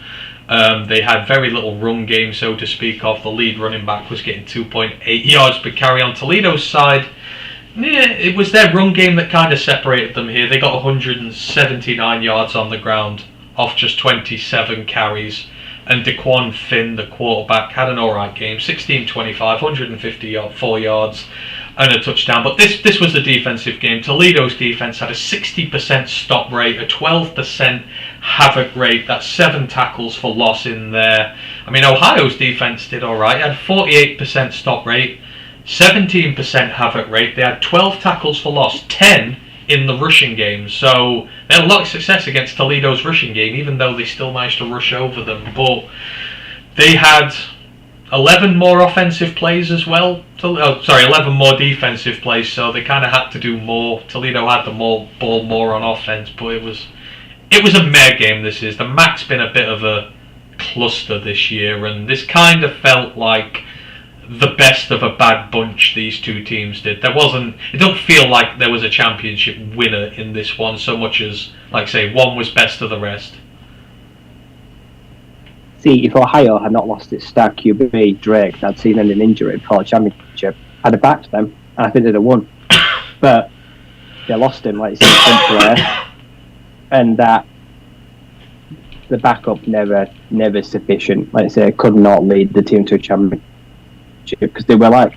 They had very little run game, so to speak of. The lead running back was getting 2.8 yards per carry. On Toledo's side, it was their run game that kind of separated them here. They got 179 yards on the ground off just 27 carries. And Daquan Finn, the quarterback, had an alright game. 16-25, 154 yards and a touchdown. But this was a defensive game. Toledo's defense had a 60% stop rate, a 12% havoc rate. That's 7 tackles for loss in there. I mean, Ohio's defense did alright. They had 48% stop rate, 17% havoc rate. They had 12 tackles for loss, 10 in the rushing game. So they had a lot of success against Toledo's rushing game, even though they still managed to rush over them. But they had 11 more offensive plays as well. 11 more defensive plays, so they kind of had to do more. Toledo had the ball more on offense, but it was a meh game. The MAC's been a bit of a cluster this year, and this kind of felt like the best of a bad bunch these two teams did. It don't feel like there was a championship winner in this one so much as, like say, one was best of the rest. See, if Ohio had not lost its star QB, Drake, and I'd seen an injury before the championship, I'd have backed them, and I think they'd have won. But they lost him, like you said, player, and that the backup never sufficient. Like I say, could not lead the team to a championship because they were like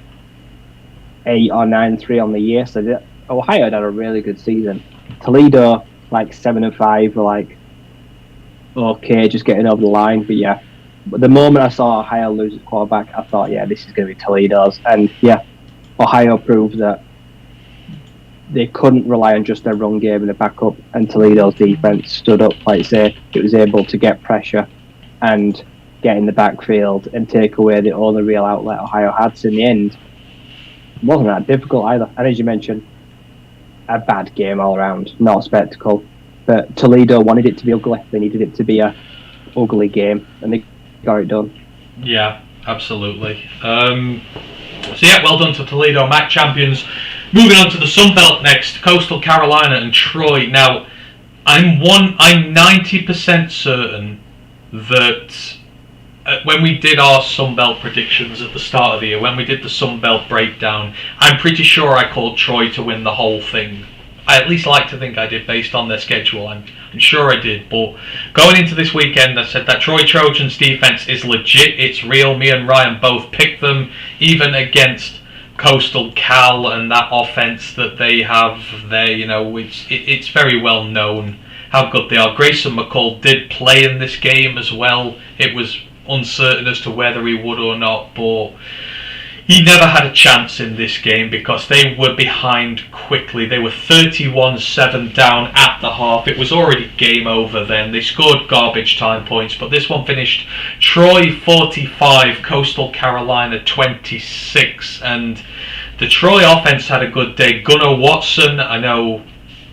8 or 9-3 on the year. So Ohio had a really good season. Toledo, like 7-5, were like okay, just getting over the line. But yeah, the moment I saw Ohio lose its quarterback, I thought, yeah, this is going to be Toledo's. And yeah, Ohio proved that they couldn't rely on just their run game and the backup, and Toledo's defense stood up, like I say, it was able to get pressure and get in the backfield and take away the only real outlet Ohio had. So in the end, it wasn't that difficult either. And as you mentioned, a bad game all around, not a spectacle. But Toledo wanted it to be ugly. They needed it to be a ugly game, and they got it done. Yeah, absolutely. So yeah, well done to Toledo, MAC champions. Moving on to the Sun Belt next, Coastal Carolina and Troy. Now, I'm 90% certain that when we did our Sun Belt predictions at the start of the year, when we did the Sun Belt breakdown, I'm pretty sure I called Troy to win the whole thing. I at least like to think I did based on their schedule. I'm sure I did. But going into this weekend, I said that Troy Trojans defense is legit. It's real. Me and Ryan both picked them, even against Coastal Cal and that offense that they have there. You know, it's very well known how good they are. Grayson McCall did play in this game as well. It was uncertain as to whether he would or not, but he never had a chance in this game because they were behind quickly. They were 31-7 down at the half. It was already game over then. They scored garbage time points, but this one finished Troy 45, Coastal Carolina 26. And the Troy offense had a good day. Gunnar Watson, I know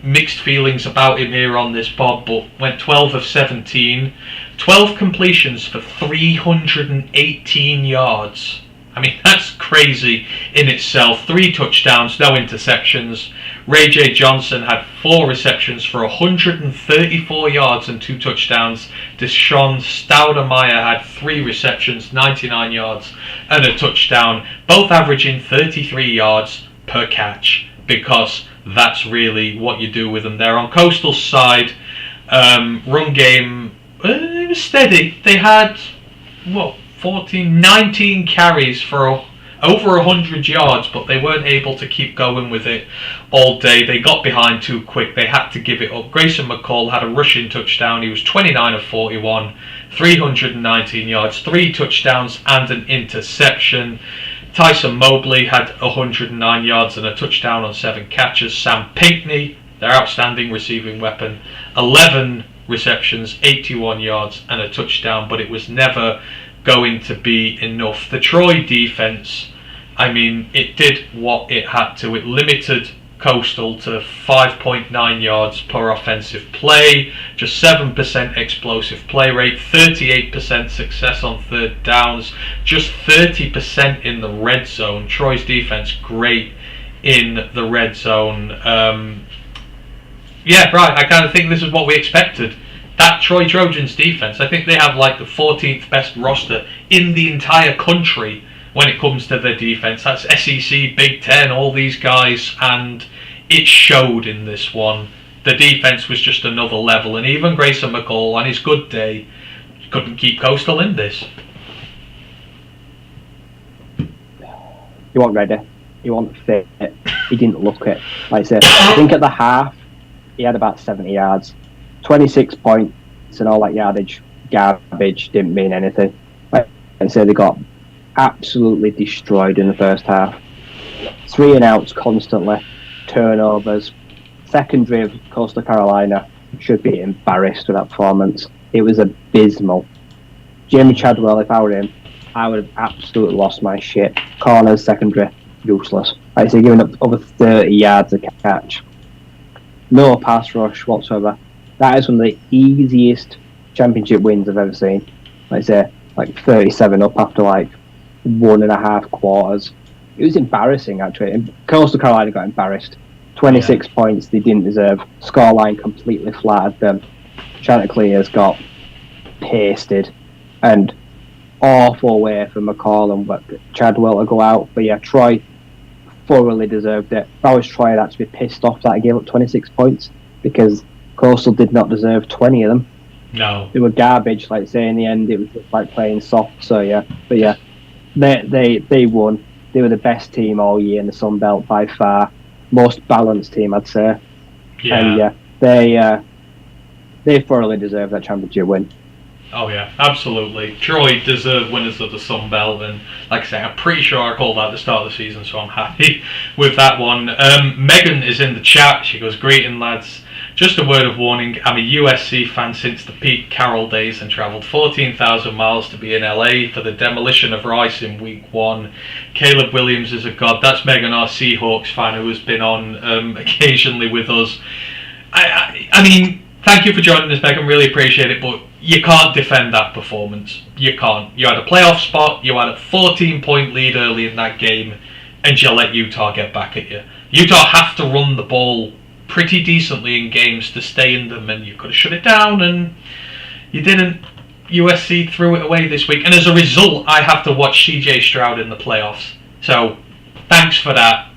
mixed feelings about him here on this pod, but went 12 of 17. 12 completions for 318 yards. I mean, that's crazy in itself. 3 touchdowns, no interceptions. Ray J. Johnson had 4 receptions for 134 yards and 2 touchdowns. Deshaun Staudemeyer had 3 receptions, 99 yards and a touchdown, both averaging 33 yards per catch, because that's really what you do with them there. On Coastal's side, run game, it was steady. They had, 19 carries for over 100 yards, but they weren't able to keep going with it all day. They got behind too quick. They had to give it up. Grayson McCall had a rushing touchdown. He was 29 of 41, 319 yards, 3 touchdowns and an interception. Tyson Mobley had 109 yards and a touchdown on 7 catches. Sam Pinckney, their outstanding receiving weapon, 11 receptions, 81 yards and a touchdown, but it was never going to be enough. The Troy defense, I mean, it did what it had to. It limited Coastal to 5.9 yards per offensive play, just 7% explosive play rate, 38% success on third downs, just 30% in the red zone. Troy's defense great in the red zone. Yeah, right, I kind of think this is what we expected. That Troy Trojans defense, I think they have like the 14th best roster in the entire country when it comes to their defense. That's SEC, Big Ten, all these guys, and it showed in this one. the defence was just another level, and even Grayson McCall, on his good day, couldn't keep Coastal in this. He wasn't ready. He wasn't fit. He didn't look it. Like I said, I think at the half, he had about 70 yards. 26 points and all that yardage, garbage, didn't mean anything. Like I said, they got absolutely destroyed in the first half. 3 and outs constantly, turnovers. Secondary of Coastal Carolina should be embarrassed with that performance. It was abysmal. Jamie Chadwell, if I were him, I would have absolutely lost my shit. Corners, secondary, useless. Like I say, giving up over 30 yards a catch. No pass rush whatsoever. That is one of the easiest championship wins I've ever seen. Like I say, like 37 up after like 1.5 quarters. It was embarrassing actually. And Coastal Carolina got embarrassed. 26 points they didn't deserve. Scoreline completely flattered them. Chanticleer's got pasted. And awful way for McCall and Chadwell to go out. But yeah, Troy thoroughly deserved it. If I was Troy, I'd actually be pissed off that I gave up 26 points because Coastal did not deserve 20 of them. No. They were garbage, like say in the end it was just like playing soft, so yeah. But yeah, they won. They were the best team all year in the Sun Belt by far. Most balanced team, I'd say. Yeah. And they thoroughly deserve that championship win. Oh yeah, absolutely. Troy deserve winners of the Sun Belt, and like I say, I'm pretty sure I called that at the start of the season, so I'm happy with that one. Megan is in the chat. She goes, "Greeting lads. Just a word of warning, I'm a USC fan since the Pete Carroll days and travelled 14,000 miles to be in LA for the demolition of Rice in week 1. Caleb Williams is a god." That's Megan, our Seahawks fan, who has been on occasionally with us. I mean, thank you for joining us, Megan, really appreciate it, but you can't defend that performance. You can't. You had a playoff spot, you had a 14-point lead early in that game, and you let Utah get back at you. Utah have to run the ball pretty decently in games to stay in them, and you could have shut it down, and you didn't. USC threw it away this week, and as a result, I have to watch CJ Stroud in the playoffs. So, thanks for that.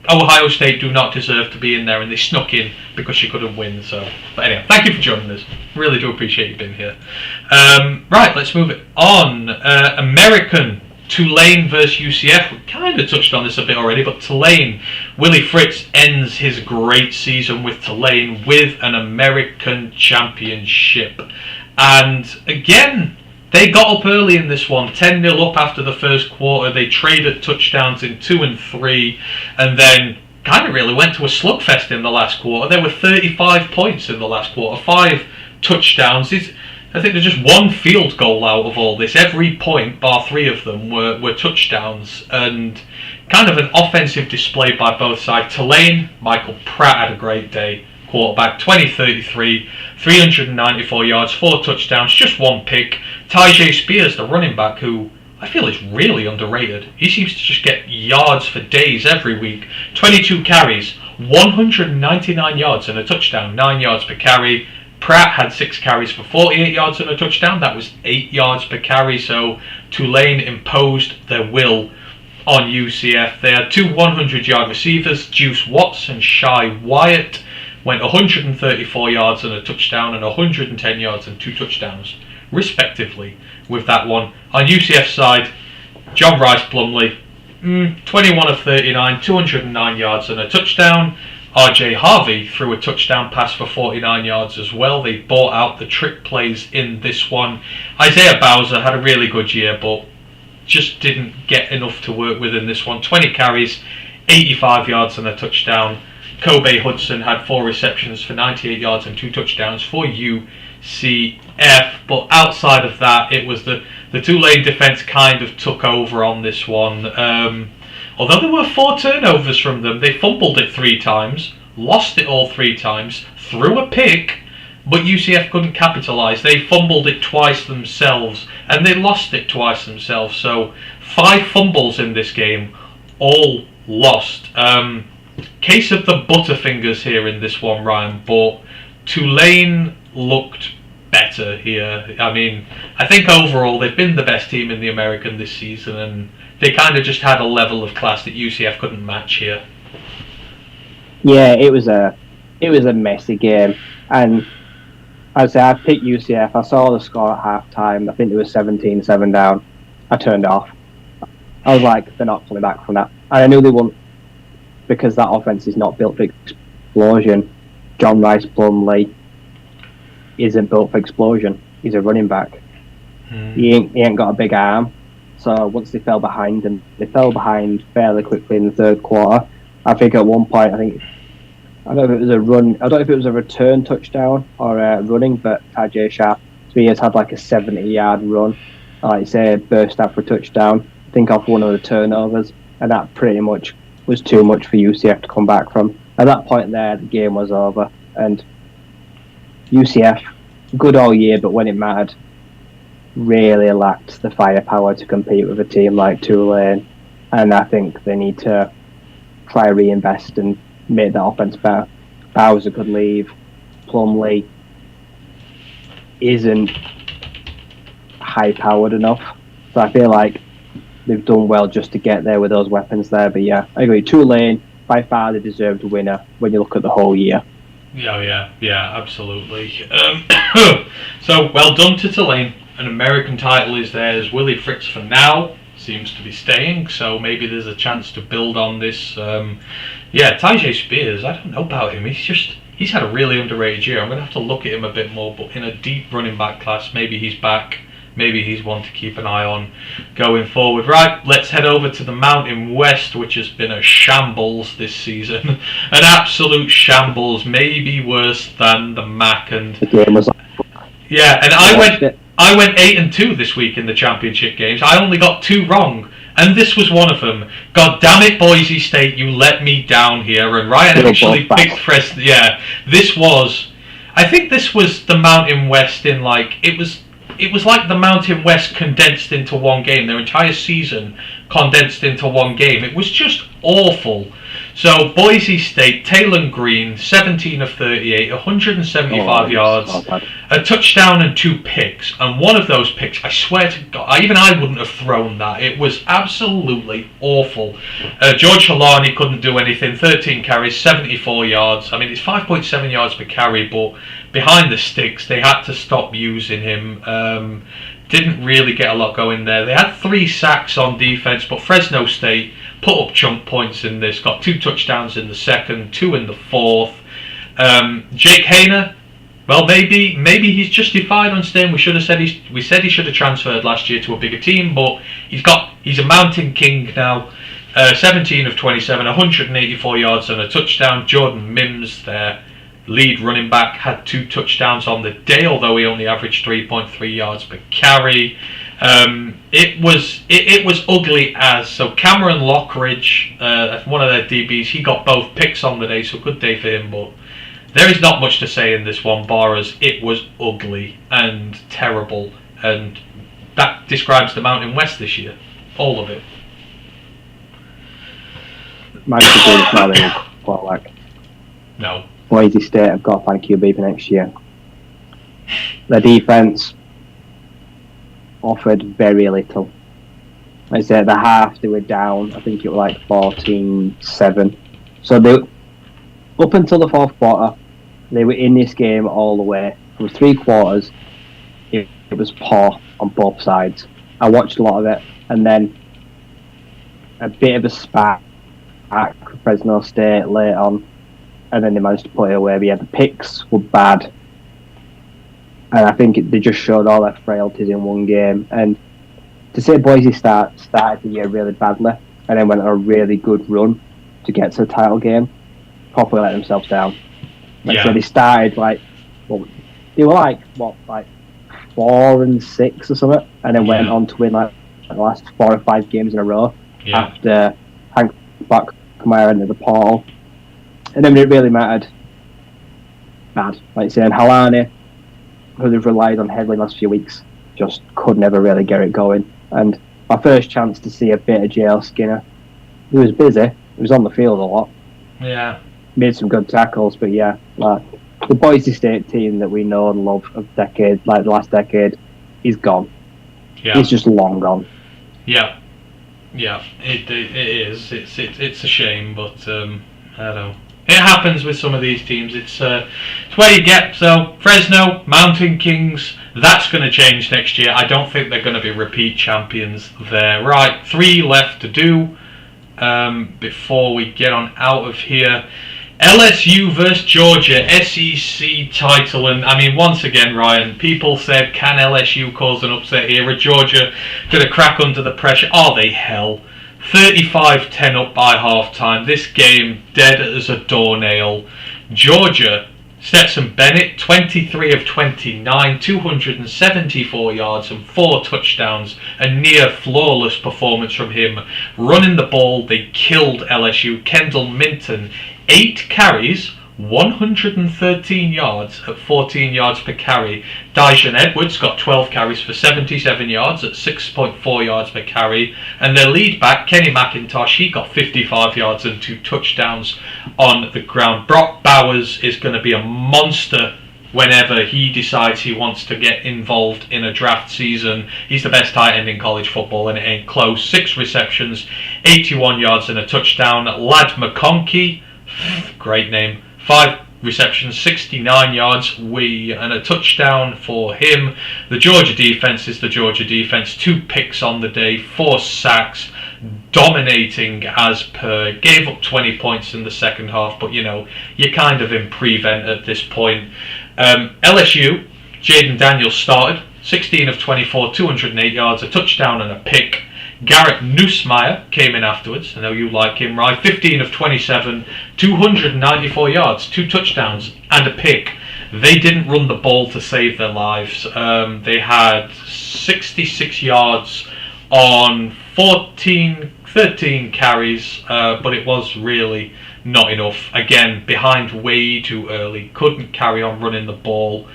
Ohio State do not deserve to be in there, and they snuck in because you couldn't win. So, but anyway, thank you for joining us. Really do appreciate you being here. Right, let's move it on. American Tulane versus UCF. We kind of touched on this a bit already, but Tulane, Willie Fritz ends his great season with Tulane with an American championship. And again, they got up early in this one, 10-0 up after the first quarter. They traded touchdowns in 2 and 3, and then kind of really went to a slugfest in the last quarter. There were 35 points in the last quarter, 5 touchdowns. I think there's just 1 field goal out of all this. Every point, bar 3 of them, were touchdowns, and kind of an offensive display by both sides. Tulane, Michael Pratt had a great day. Quarterback, 20-33, 394 yards, 4 touchdowns, just 1 pick. Tyjae Spears, the running back, who I feel is really underrated. He seems to just get yards for days every week. 22 carries, 199 yards and a touchdown, 9 yards per carry. Pratt had 6 carries for 48 yards and a touchdown. That was 8 yards per carry, so Tulane imposed their will on UCF. They had 2 100-yard receivers, Juice Watts and Shai Wyatt. Went 134 yards and a touchdown and 110 yards and 2 touchdowns, respectively, with that one. On UCF's side, John Rice Plumlee, 21 of 39, 209 yards and a touchdown. RJ Harvey threw a touchdown pass for 49 yards as well. They bought out the trick plays in this one. Isaiah Bowser had a really good year, but just didn't get enough to work with in this one. 20 carries, 85 yards and a touchdown. Kobe Hudson had 4 receptions for 98 yards and 2 touchdowns for UCF. But outside of that, it was the Tulane defense kind of took over on this one. Although there were 4 turnovers from them, they fumbled it 3 times, lost it all 3 times, threw a pick, but UCF couldn't capitalise. They fumbled it twice themselves, and they lost it twice themselves. So 5 fumbles in this game, all lost. Case of the Butterfingers here in this one, Ryan, but Tulane looked better here. I mean, I think overall they've been the best team in the American this season, and they kind of just had a level of class that UCF couldn't match here. Yeah, it was a it was a messy game. And I'd say I picked UCF. I saw the score at half time. I think it was 17-7 down. I turned it off. I was like, they're not coming back from that. And I knew they wouldn't, because that offense is not built for explosion. John Rice Plumlee isn't built for explosion. He's a running back. He ain't got a big arm. So once they fell behind, and they fell behind fairly quickly in the third quarter. I think at one point, I don't know if it was a run. I don't know if it was a return touchdown or running, but Tajay Sharp Spears had like a 70-yard run, like you say, burst out for a touchdown. I think off one of the turnovers, and that pretty much was too much for UCF to come back from. At that point there, the game was over, and UCF, good all year, but when it mattered, really lacked the firepower to compete with a team like Tulane, and I think they need to try reinvest and make that offense better. Bowser could leave. Plumlee isn't high-powered enough, so I feel like they've done well just to get there with those weapons there. But yeah, I agree. Tulane, by far the deserved winner when you look at the whole year. Yeah, absolutely. So well done to Tulane. An American title is theirs. Willie Fritz for now seems to be staying, so maybe there's a chance to build on this. Tajay Spears, I don't know about him. He's had a really underrated year. I'm going to have to look at him a bit more, but in a deep running back class, maybe he's back. Maybe he's one to keep an eye on going forward. Right, let's head over to the Mountain West, which has been a shambles this season. An absolute shambles, maybe worse than the MAC. And the game was I went 8-2 this week in the championship games. I only got 2 wrong, and this was one of them. God damn it, Boise State, you let me down here. And Ryan actually picked Fresno. Yeah, I think this was the Mountain West in it was like the Mountain West condensed into one game. Their entire season condensed into one game. It was just awful. So Boise State, Taylor Green, 17 of 38, 175 yards, a touchdown and 2 picks. And one of those picks, I swear to God, even I wouldn't have thrown that. It was absolutely awful. George Halani couldn't do anything. 13 carries, 74 yards. I mean, it's 5.7 yards per carry, but behind the sticks, they had to stop using him. Didn't really get a lot going there. They had 3 sacks on defense, but Fresno State put up chunk points in this. Got 2 touchdowns in the second, 2 in the fourth. Jake Hayner, well, maybe he's justified on staying. We said he should have transferred last year to a bigger team, but he's a mountain king now. 17 of 27, 184 yards and a touchdown. Jordan Mims, their lead running back, had 2 touchdowns on the day, although he only averaged 3.3 yards per carry. It was ugly as. So Cameron Lockridge, one of their DBs, he got both picks on the day, so good day for him. But there is not much to say in this one, bar as it was ugly and terrible, and that describes the Mountain West this year, all of it. No. Boise State have got to find QB for next year. Their defense offered very little. Like I said, at the half they were down. I think it was like 14-7. So they, up until the fourth quarter, they were in this game all the way. From 3 quarters, it was poor on both sides. I watched a lot of it, and then a bit of a spark at Fresno State late on, and then they managed to put it away. But yeah, the picks were bad, and I think they just showed all their frailties in one game. And to say Boise started the year really badly and then went on a really good run to get to the title game, properly let themselves down. So they started they were 4-6 or something, and then went on to win the last 4 or 5 games in a row after Hank Buckmeyer entered the portal. And then when it really mattered, bad. Like saying Halani, who they've relied on heavily in the last few weeks, just could never really get it going. And my first chance to see a bit of JL Skinner, he was busy. He was on the field a lot. Yeah. Made some good tackles, but yeah, the Boise State team that we know and love of the last decade, is gone. Yeah. He's just long gone. Yeah. Yeah, it is. It's a shame, but I don't know. It happens with some of these teams. It's where you get. So Fresno, Mountain Kings, that's going to change next year. I don't think they're going to be repeat champions there. Right, 3 left to do before we get on out of here. LSU versus Georgia, SEC title, and I mean, once again, Ryan, people said, can LSU cause an upset here? Are Georgia going to crack under the pressure? Are they hell? 35-10 up by half-time. This game dead as a doornail. Georgia, Stetson Bennett, 23 of 29, 274 yards and 4 touchdowns. A near flawless performance from him. Running the ball, they killed LSU. Kendall Minton, 8 carries, 113 yards at 14 yards per carry. Dyson Edwards got 12 carries for 77 yards at 6.4 yards per carry. And their lead back, Kenny McIntosh, he got 55 yards and 2 touchdowns on the ground. Brock Bowers is going to be a monster whenever he decides he wants to get involved in a draft season. He's the best tight end in college football and it ain't close. 6 receptions, 81 yards and a touchdown. Lad McConkey, great name, 5 receptions, 69 yards, and a touchdown for him. The Georgia defense is the Georgia defense. 2 picks on the day, 4 sacks, dominating as per. Gave up 20 points in the second half, but you're kind of in prevent at this point. LSU, Jaden Daniels started, 16 of 24, 208 yards, a touchdown and a pick. Garrett Nussmeier came in afterwards. I know you like him, right? 15 of 27, 294 yards, 2 touchdowns and a pick. They didn't run the ball to save their lives. They had 66 yards on 13 carries, but it was really not enough. Again, behind way too early. Couldn't carry on running the ball.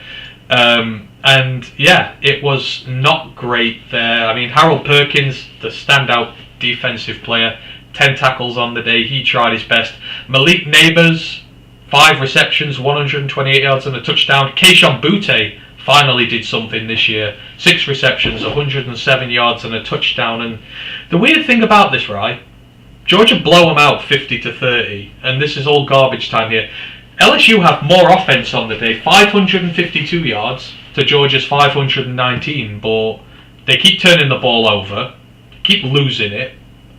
And yeah, it was not great there. I mean, Harold Perkins, the standout defensive player, 10 tackles on the day. He tried his best. Malik Neighbors, 5 receptions, 128 yards and a touchdown. Keishon Butte finally did something this year. 6 receptions, 107 yards and a touchdown. And the weird thing about this, right? Georgia blow them out 50-30, and this is all garbage time here. LSU have more offense on the day, 552 yards to Georgia's 519, but they keep turning the ball over, keep losing it,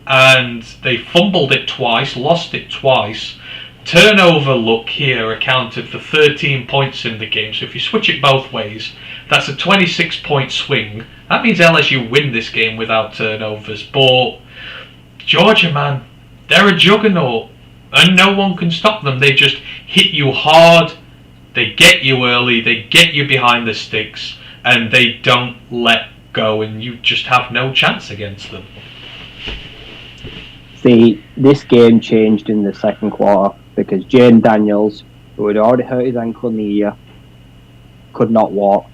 and they fumbled it twice, lost it twice. Turnover luck here accounted for 13 points in the game, so if you switch it both ways, that's a 26-point swing. That means LSU win this game without turnovers, but Georgia, man, they're a juggernaut. And no one can stop them. They just hit you hard, they get you early, they get you behind the sticks, and they don't let go, and you just have no chance against them. See, this game changed in the second quarter because Jane Daniels, who had already hurt his ankle in the year, could not walk.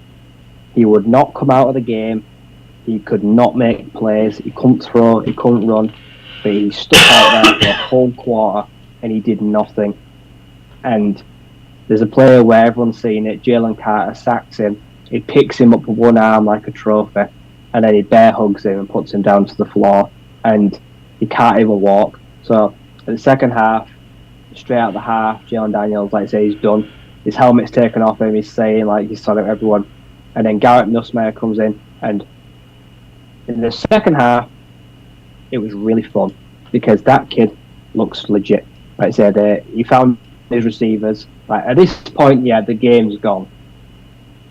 He would not come out of the game. He could not make plays. He couldn't throw, he couldn't run, but he stuck out there for a whole quarter and he did nothing. And there's a player where everyone's seen it, Jalen Carter sacks him, he picks him up with one arm like a trophy, and then he bear hugs him and puts him down to the floor, and he can't even walk. So in the second half, straight out the half, Jalen Daniels, like I say, he's done. His helmet's taken off him, he's saying like he's sorry to everyone. And then Garrett Nussmeier comes in, and in the second half, it was really fun because that kid looks legit. Like I said, he found his receivers. Like at this point, yeah, the game's gone.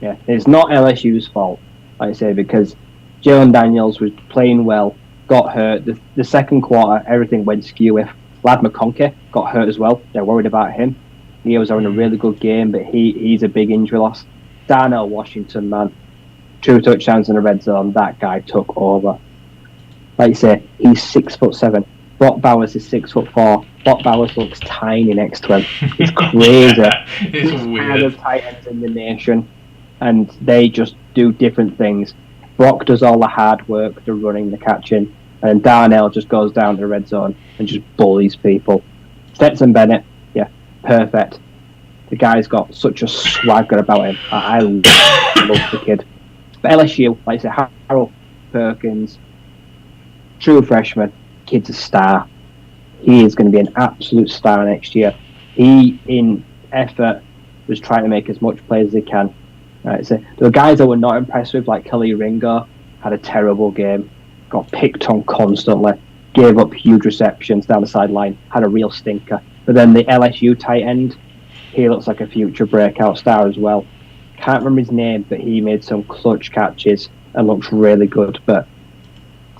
Yeah, it's not LSU's fault, like I say, because Jalen Daniels was playing well, got hurt. The second quarter, everything went skew with. Lad McConkey got hurt as well. They're worried about him. He was having a really good game, but he's a big injury loss. Darnell Washington, man, 2 touchdowns in the red zone. That guy took over. Like you say, he's 6'7". Brock Bowers is 6'4". Brock Bowers looks tiny next to him. It's crazy. It's weird. There's tight ends in the nation, and they just do different things. Brock does all the hard work, the running, the catching, and Darnell just goes down to the red zone and just bullies people. Stetson Bennett, yeah, perfect. The guy's got such a swagger about him. I love the kid. But LSU, like I said, Harold Perkins, true freshman, kid's a star. He is going to be an absolute star next year. he, in effort, was trying to make as much plays as he can. Right, so there were guys I were not impressed with, like Kelly Ringo, had a terrible game, got picked on constantly, gave up huge receptions down the sideline, had a real stinker. But then the LSU tight end, he looks like a future breakout star as well. Can't remember his name, but he made some clutch catches and looks really good. But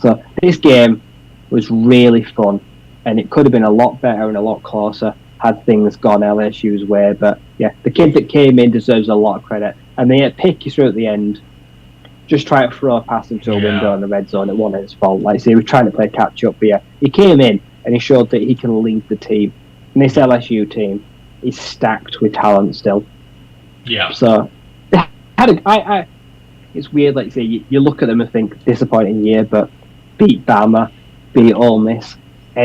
so this game was really fun, and it could have been a lot better and a lot closer had things gone LSU's way. But yeah, the kid that came in deserves a lot of credit. And they pick you through at the end, just try to throw a pass into a window in the red zone. It wasn't his fault. Like, so he was trying to play catch up here. He came in and he showed that he can lead the team. And this LSU team is stacked with talent still. Yeah. So it's weird. Like, say you look at them and think disappointing year, but beat Bama, beat Ole Miss,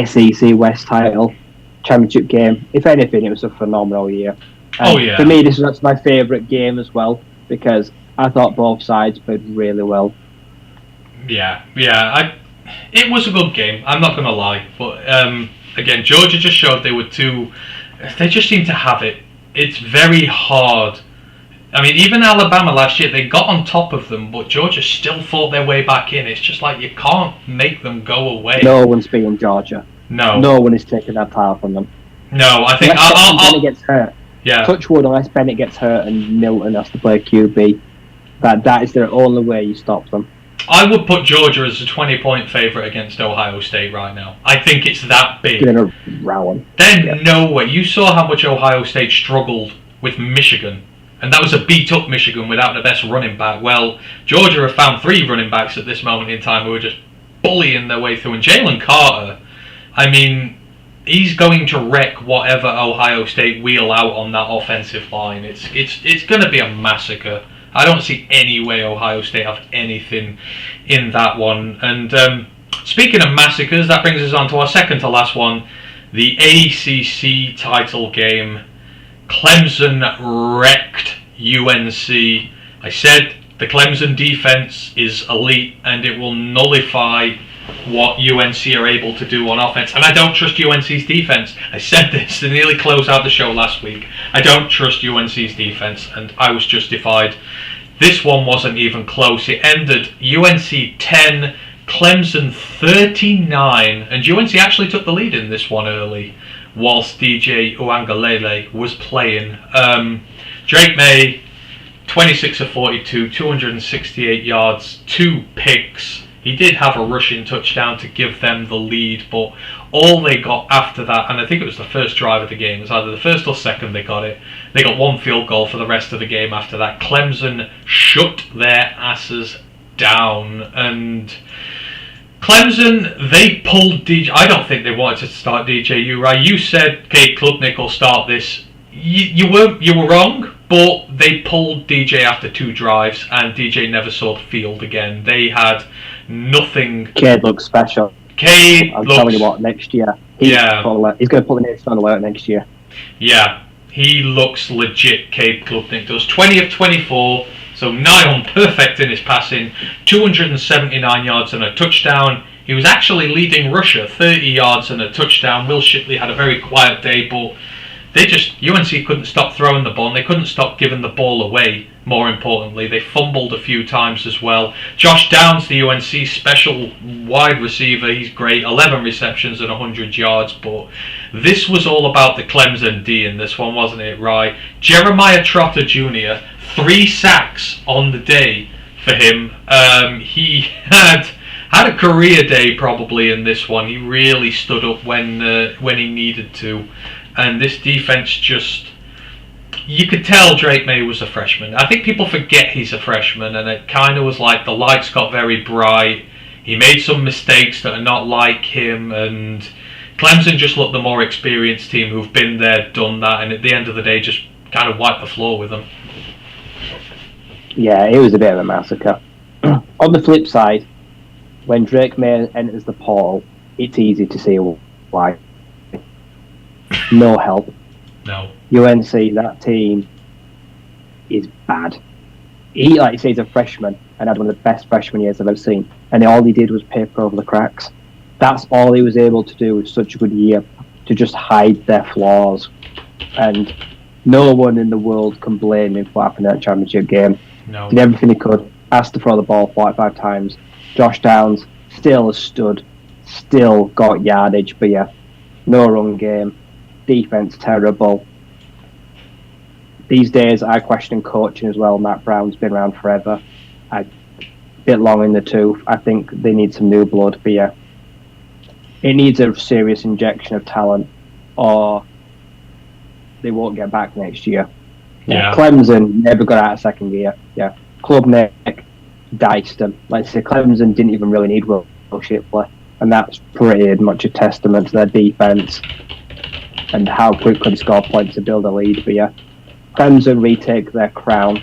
SEC West title, championship game. If anything, it was a phenomenal year. And for me, that's my favourite game as well, because I thought both sides played really well. Yeah. It was a good game, I'm not going to lie. But again, Georgia just showed they just seem to have it. It's very hard. I mean, even Alabama last year, they got on top of them, but Georgia still fought their way back in. It's just like you can't make them go away. No one's beating Georgia. No one is taking that title from them. No, I think Bennett gets hurt. Yeah. Touch wood, unless Bennett gets hurt and Milton has to play QB. That is the only way you stop them. I would put Georgia as a 20-point favourite against Ohio State right now. I think it's that big. They're going to row them. No way. You saw how much Ohio State struggled with Michigan. And that was a beat-up Michigan without the best running back. Well, Georgia have found 3 running backs at this moment in time who are just bullying their way through. And Jalen Carter, I mean, he's going to wreck whatever Ohio State wheel out on that offensive line. It's going to be a massacre. I don't see any way Ohio State have anything in that one. And speaking of massacres, that brings us on to our second to last one, the ACC title game. Clemson wrecked UNC. I said the Clemson defense is elite and it will nullify what UNC are able to do on offense. And I don't trust UNC's defense. I said this to nearly close out the show last week. I don't trust UNC's defense, and I was justified. This one wasn't even close. It ended UNC 10, Clemson 39, and UNC actually took the lead in this one early whilst DJ Uangalele was playing. Drake May, 26 of 42, 268 yards, 2 picks. He did have a rushing touchdown to give them the lead, but all they got after that, and I think it was the first drive of the game, it was either the first or second they got it. They got 1 field goal for the rest of the game after that. Clemson shut their asses down, and Clemson, they pulled DJ. I don't think they wanted to start DJ Uri. You said Cade Klubnik will start this. You were wrong, but they pulled DJ after 2 drives, and DJ never saw the field again. They had nothing. Cade looks special. I'm telling you what, next year. He's going to put the next on alert next year. Yeah, he looks legit, Cade Klubnik does. 20 of 24, so nigh on perfect in his passing. 279 yards and a touchdown. He was actually leading rusher, 30 yards and a touchdown. Will Shipley had a very quiet day, but UNC couldn't stop throwing the ball, and they couldn't stop giving the ball away, more importantly. They fumbled a few times as well. Josh Downs, the UNC special wide receiver, he's great, 11 receptions and 100 yards, but this was all about the Clemson D in this one, wasn't it, Rye? Jeremiah Trotter Jr., 3 sacks on the day for him. He had a career day probably in this one. He really stood up when he needed to. And this defense just... You could tell Drake May was a freshman. I think people forget he's a freshman, and it kind of was like the lights got very bright. He made some mistakes that are not like him, and Clemson just looked the more experienced team who've been there, done that, and at the end of the day just kind of wiped the floor with them. Yeah, it was a bit of a massacre. On the flip side, when Drake May enters the portal, it's easy to see why. No help. No. UNC, that team is bad. He, like you say, he's a freshman and had one of the best freshman years I've ever seen. And all he did was paper over the cracks. That's all he was able to do with such a good year, to just hide their flaws. and no one in the world can blame him for what happened in that championship game. No. He did everything he could. Asked to throw the ball 45 times. Josh Downs still has stood, still got yardage, but yeah, no run game. Defense terrible. These days, I question coaching as well. Matt Brown's been around forever. A bit long in the tooth. I think they need some new blood, but yeah, it needs a serious injection of talent, or they won't get back next year. Yeah. Clemson never got out of second gear. Yeah, Klubnik diced them. Like I say, Clemson didn't even really need Will Shipley, and that's pretty much a testament to their defense and how quickly they score points to build a lead. But yeah, Clemson retake their crown,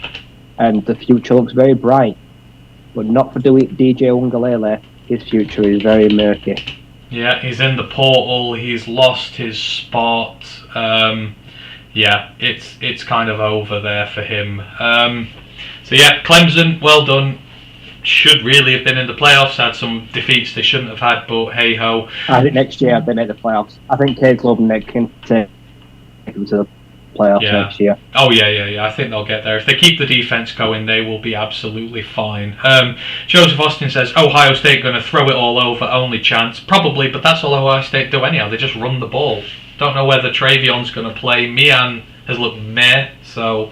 and the future looks very bright. But not for DJ Ungalele. His future is very murky. Yeah, he's in the portal. He's lost his spot. Yeah, it's kind of over there for him. So yeah, Clemson, well done. Should really have been in the playoffs. Had some defeats they shouldn't have had, but hey ho. I think next year they make the playoffs. I think Klubnik can take them to the playoffs next year. Oh yeah. I think they'll get there. If they keep the defense going, they will be absolutely fine. Joseph Austin says, Ohio State going to throw it all over, only chance. Probably, but that's all Ohio State do anyhow. They just run the ball. Don't know whether Travion's going to play. Mian has looked meh, so...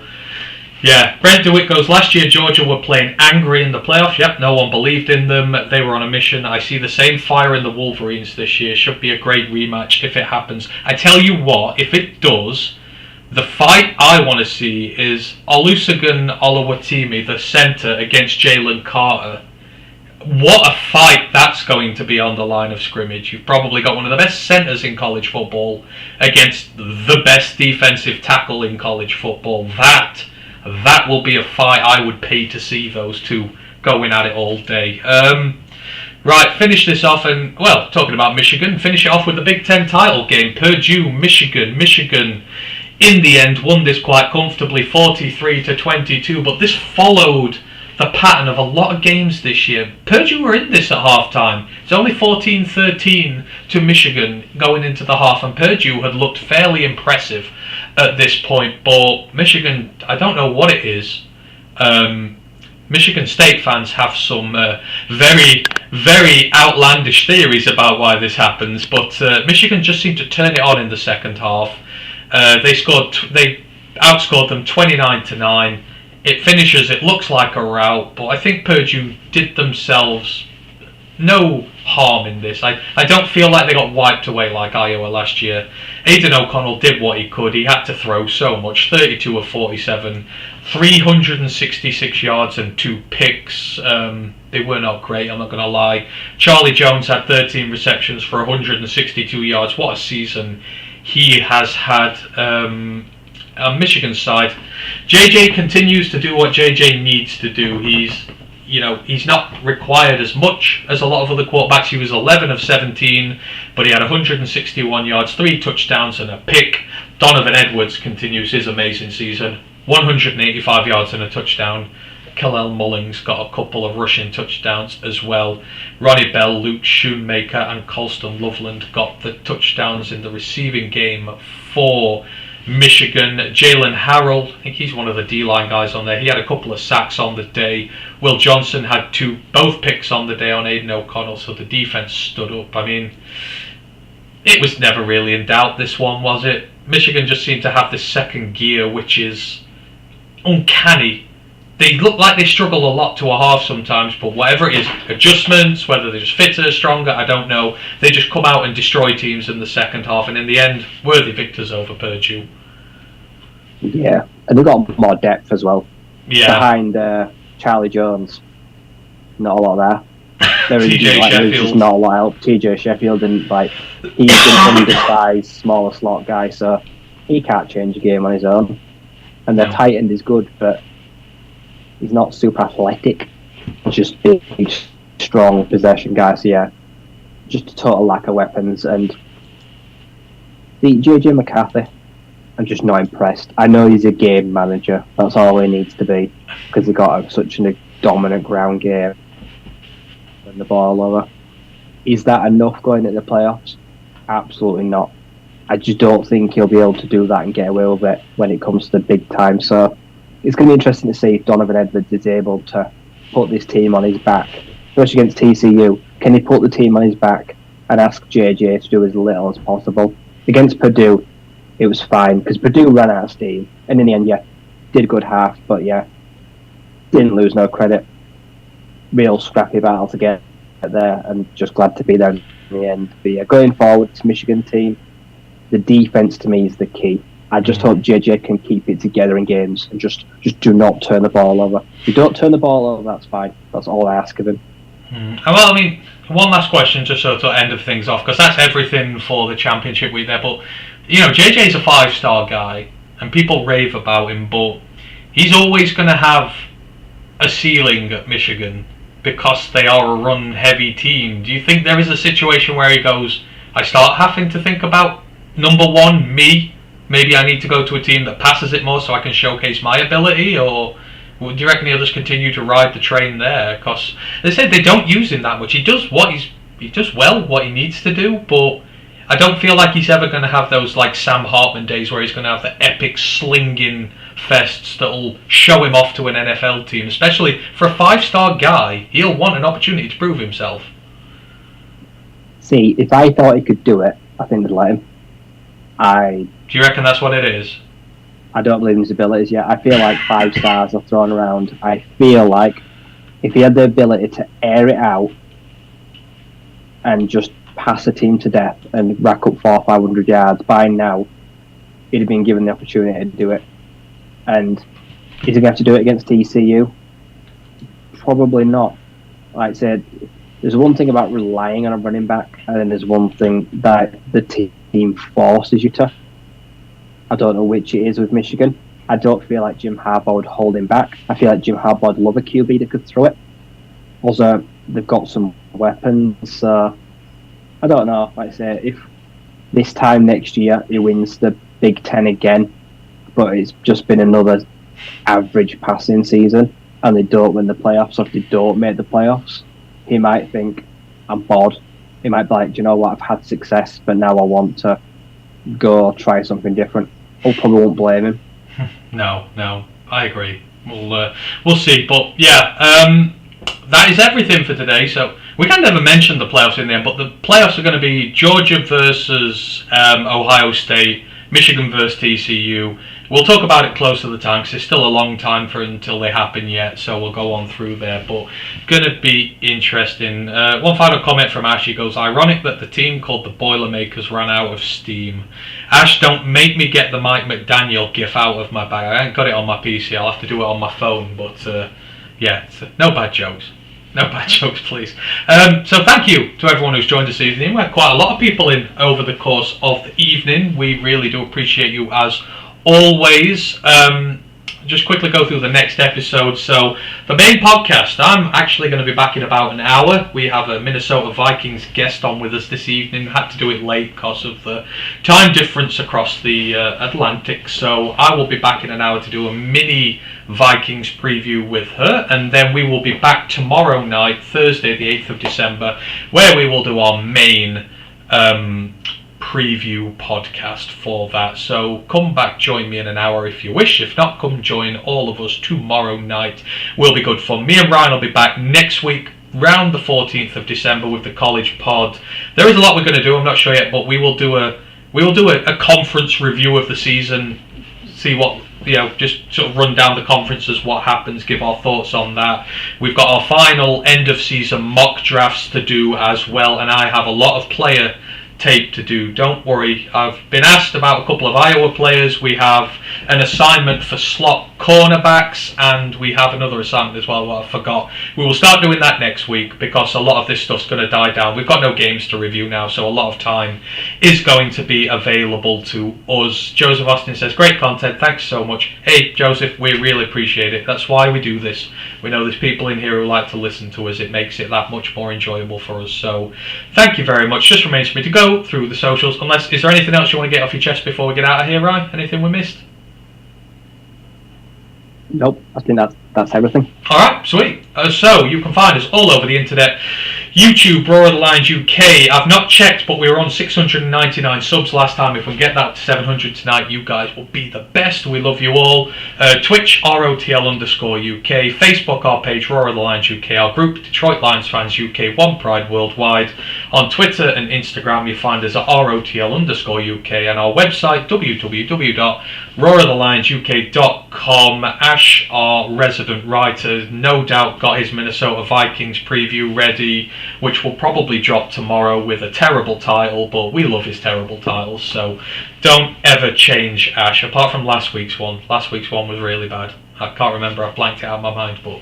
Yeah, Brent DeWitt goes, last year Georgia were playing angry in the playoffs. Yep, no one believed in them. They were on a mission. I see the same fire in the Wolverines this year. Should be a great rematch if it happens. I tell you what, if it does, the fight I want to see is Olusegun Oluwatimi, the centre, against Jalen Carter. What a fight that's going to be on the line of scrimmage. You've probably got one of the best centres in college football against the best defensive tackle in college football. That will be a fight I would pay to see those two going at it all day. Right, finish this off and, well, talking about Michigan, finish it off with the Big Ten title game. Purdue, Michigan. Michigan, in the end, won this quite comfortably, 43-22, but this followed the pattern of a lot of games this year. Purdue were in this at half-time. It's only 14-13 to Michigan going into the half, and Purdue had looked fairly impressive at this point, but Michigan, I don't know what it is. Michigan State fans have some very, very outlandish theories about why this happens, but Michigan just seemed to turn it on in the second half. They outscored them 29-9. It finishes, it looks like a rout, but I think Purdue did themselves no harm in this. I don't feel like they got wiped away like Iowa last year. Aidan O'Connell did what he could. He had to throw so much, 32 of 47, 366 yards and 2 picks. They were not great, I'm not going to lie. Charlie Jones had 13 receptions for 162 yards. What a season he has had. On Michigan's side, JJ continues to do what JJ needs to do. He's not required as much as a lot of other quarterbacks. He was 11 of 17, but he had 161 yards, 3 touchdowns and a pick. Donovan Edwards continues his amazing season, 185 yards and a touchdown. Kalel Mullings got a couple of rushing touchdowns as well. Ronnie Bell, Luke Schoonmaker and Colston Loveland got the touchdowns in the receiving game for Michigan. Jalen Harrell, I think he's one of the D-line guys on there. He had a couple of sacks on the day. Will Johnson had both picks on the day on Aidan O'Connell, so the defense stood up. I mean, it was never really in doubt, this one, was it? Michigan just seemed to have this second gear, which is uncanny. They look like they struggle a lot to a half sometimes, but whatever it is, adjustments, whether they're just fitter, stronger, I don't know. They just come out and destroy teams in the second half, and in the end, worthy victors over Purdue. Yeah, and they've got more depth as well. Yeah. Behind Charlie Jones, not a lot there. TJ Sheffield. There's not a lot help. TJ Sheffield and he's an undersized, smaller slot guy, so he can't change a game on his own. And their tight end is good, but he's not super athletic. Just big, strong possession guy. So yeah, just a total lack of weapons. And the JJ McCarthy, I'm just not impressed. I know he's a game manager. That's all he needs to be, because he got such a dominant ground game and the ball over. Is that enough going into the playoffs? Absolutely not. I just don't think he'll be able to do that and get away with it when it comes to the big time. So it's going to be interesting to see if Donovan Edwards is able to put this team on his back, especially against TCU. Can he put the team on his back and ask JJ to do as little as possible? Against Purdue, it was fine because Purdue ran out of steam, and in the end, yeah, did a good half, but yeah, didn't lose no credit. Real scrappy battle to get there, and just glad to be there in the end. But yeah, going forward to Michigan team, the defense to me is the key. I just hope JJ can keep it together in games and just do not turn the ball over. If you don't turn the ball over, that's fine. That's all I ask of him. Well, I mean, one last question just so to end of things off, because that's everything for the championship week there. But, you know, JJ's a 5-star guy, and people rave about him, but he's always going to have a ceiling at Michigan because they are a run-heavy team. Do you think there is a situation where he goes, I start having to think about number one, me? Maybe I need to go to a team that passes it more so I can showcase my ability, or do you reckon he'll just continue to ride the train there? Because they said they don't use him that much. He does what what he needs to do, but I don't feel like he's ever going to have those like Sam Hartman days where he's going to have the epic slinging fests that'll show him off to an NFL team. Especially for a 5-star guy, he'll want an opportunity to prove himself. See, if I thought he could do it, I think they'd let him. Do you reckon that's what it is? I don't believe in his abilities yet. I feel like 5 stars are thrown around. I feel like if he had the ability to air it out and just pass a team to death and rack up 400-500 yards, by now he'd have been given the opportunity to do it. And is he going to have to do it against TCU? Probably not. Like I said, there's one thing about relying on a running back, and then there's one thing that the team forces you to. I don't know which it is with Michigan. I don't feel like Jim Harbaugh would hold him back. I feel like Jim Harbaugh would love a QB that could throw it. Also, they've got some weapons. So I don't know. Like I say, if this time next year he wins the Big Ten again, but it's just been another average passing season, and they don't win the playoffs, or if they don't make the playoffs, he might think, I'm bored. He might be like, do you know what, I've had success, but now I want to go try something different. I probably won't blame him. No, I agree. We'll see, but yeah, that is everything for today. So we kind of never mentioned the playoffs in the end, but the playoffs are going to be Georgia versus Ohio State, Michigan versus TCU. We'll talk about it close to the time because it's still a long time until they happen yet, so we'll go on through there. But going to be interesting. One final comment from Ash. He goes, ironic that the team called the Boilermakers ran out of steam. Ash, don't make me get the Mike McDaniel gif out of my bag. I ain't got it on my PC. I'll have to do it on my phone. But yeah, no bad jokes. No bad jokes, please. So thank you to everyone who's joined this evening. We had quite a lot of people in over the course of the evening. We really do appreciate you as always. Just quickly go through the next episode. So the main podcast, I'm actually going to be back in about an hour. We have a Minnesota Vikings guest on with us this evening. Had to do it late because of the time difference across the Atlantic. So I will be back in an hour to do a mini Vikings preview with her, and then we will be back tomorrow night, Thursday the 8th of December, where we will do our main preview podcast for that. So come back, join me in an hour if you wish. If not, come join all of us tomorrow night. Will be good fun. Me and Ryan will be back next week round the 14th of December with the college pod. There is a lot we're going to do, I'm not sure yet, but we will do a conference review of the season, see what, just sort of run down the conferences, what happens, give our thoughts on that. We've got our final end of season mock drafts to do as well, and I have a lot of player tape to do. Don't worry, I've been asked about a couple of Iowa players. We have an assignment for slot cornerbacks, and we have another assignment as well what I forgot. We will start doing that next week because a lot of this stuff's going to die down. We've got no games to review now, so a lot of time is going to be available to us. Joseph Austin says, great content, thanks so much. Hey Joseph, we really appreciate it. That's why we do this. We know there's people in here who like to listen to us. It makes it that much more enjoyable for us, so thank you very much. Just remains for me to go through the socials, unless, is there anything else you want to get off your chest before we get out of here, Ryan? Anything we missed? Nope, I think that's everything. Alright, sweet. So you can find us all over the internet. YouTube, Roar of the Lions UK. I've not checked, but we were on 699 subs last time. If we can get that to 700 tonight, you guys will be the best. We love you all. Twitch, ROTL_UK. Facebook, our page, Roar of the Lions UK. Our group, Detroit Lions Fans UK, One Pride Worldwide. On Twitter and Instagram, you find us at ROTL_UK. And our website, www.roarofthelionsuk.com. Ash, our resident writer, no doubt got his Minnesota Vikings preview ready, which will probably drop tomorrow with a terrible title, but we love his terrible titles, so don't ever change Ash, apart from last week's one. Last week's one was really bad. I can't remember, I blanked it out of my mind, but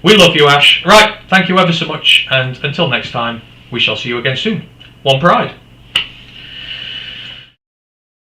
we love you, Ash. Right, thank you ever so much, and until next time, we shall see you again soon. One Pride.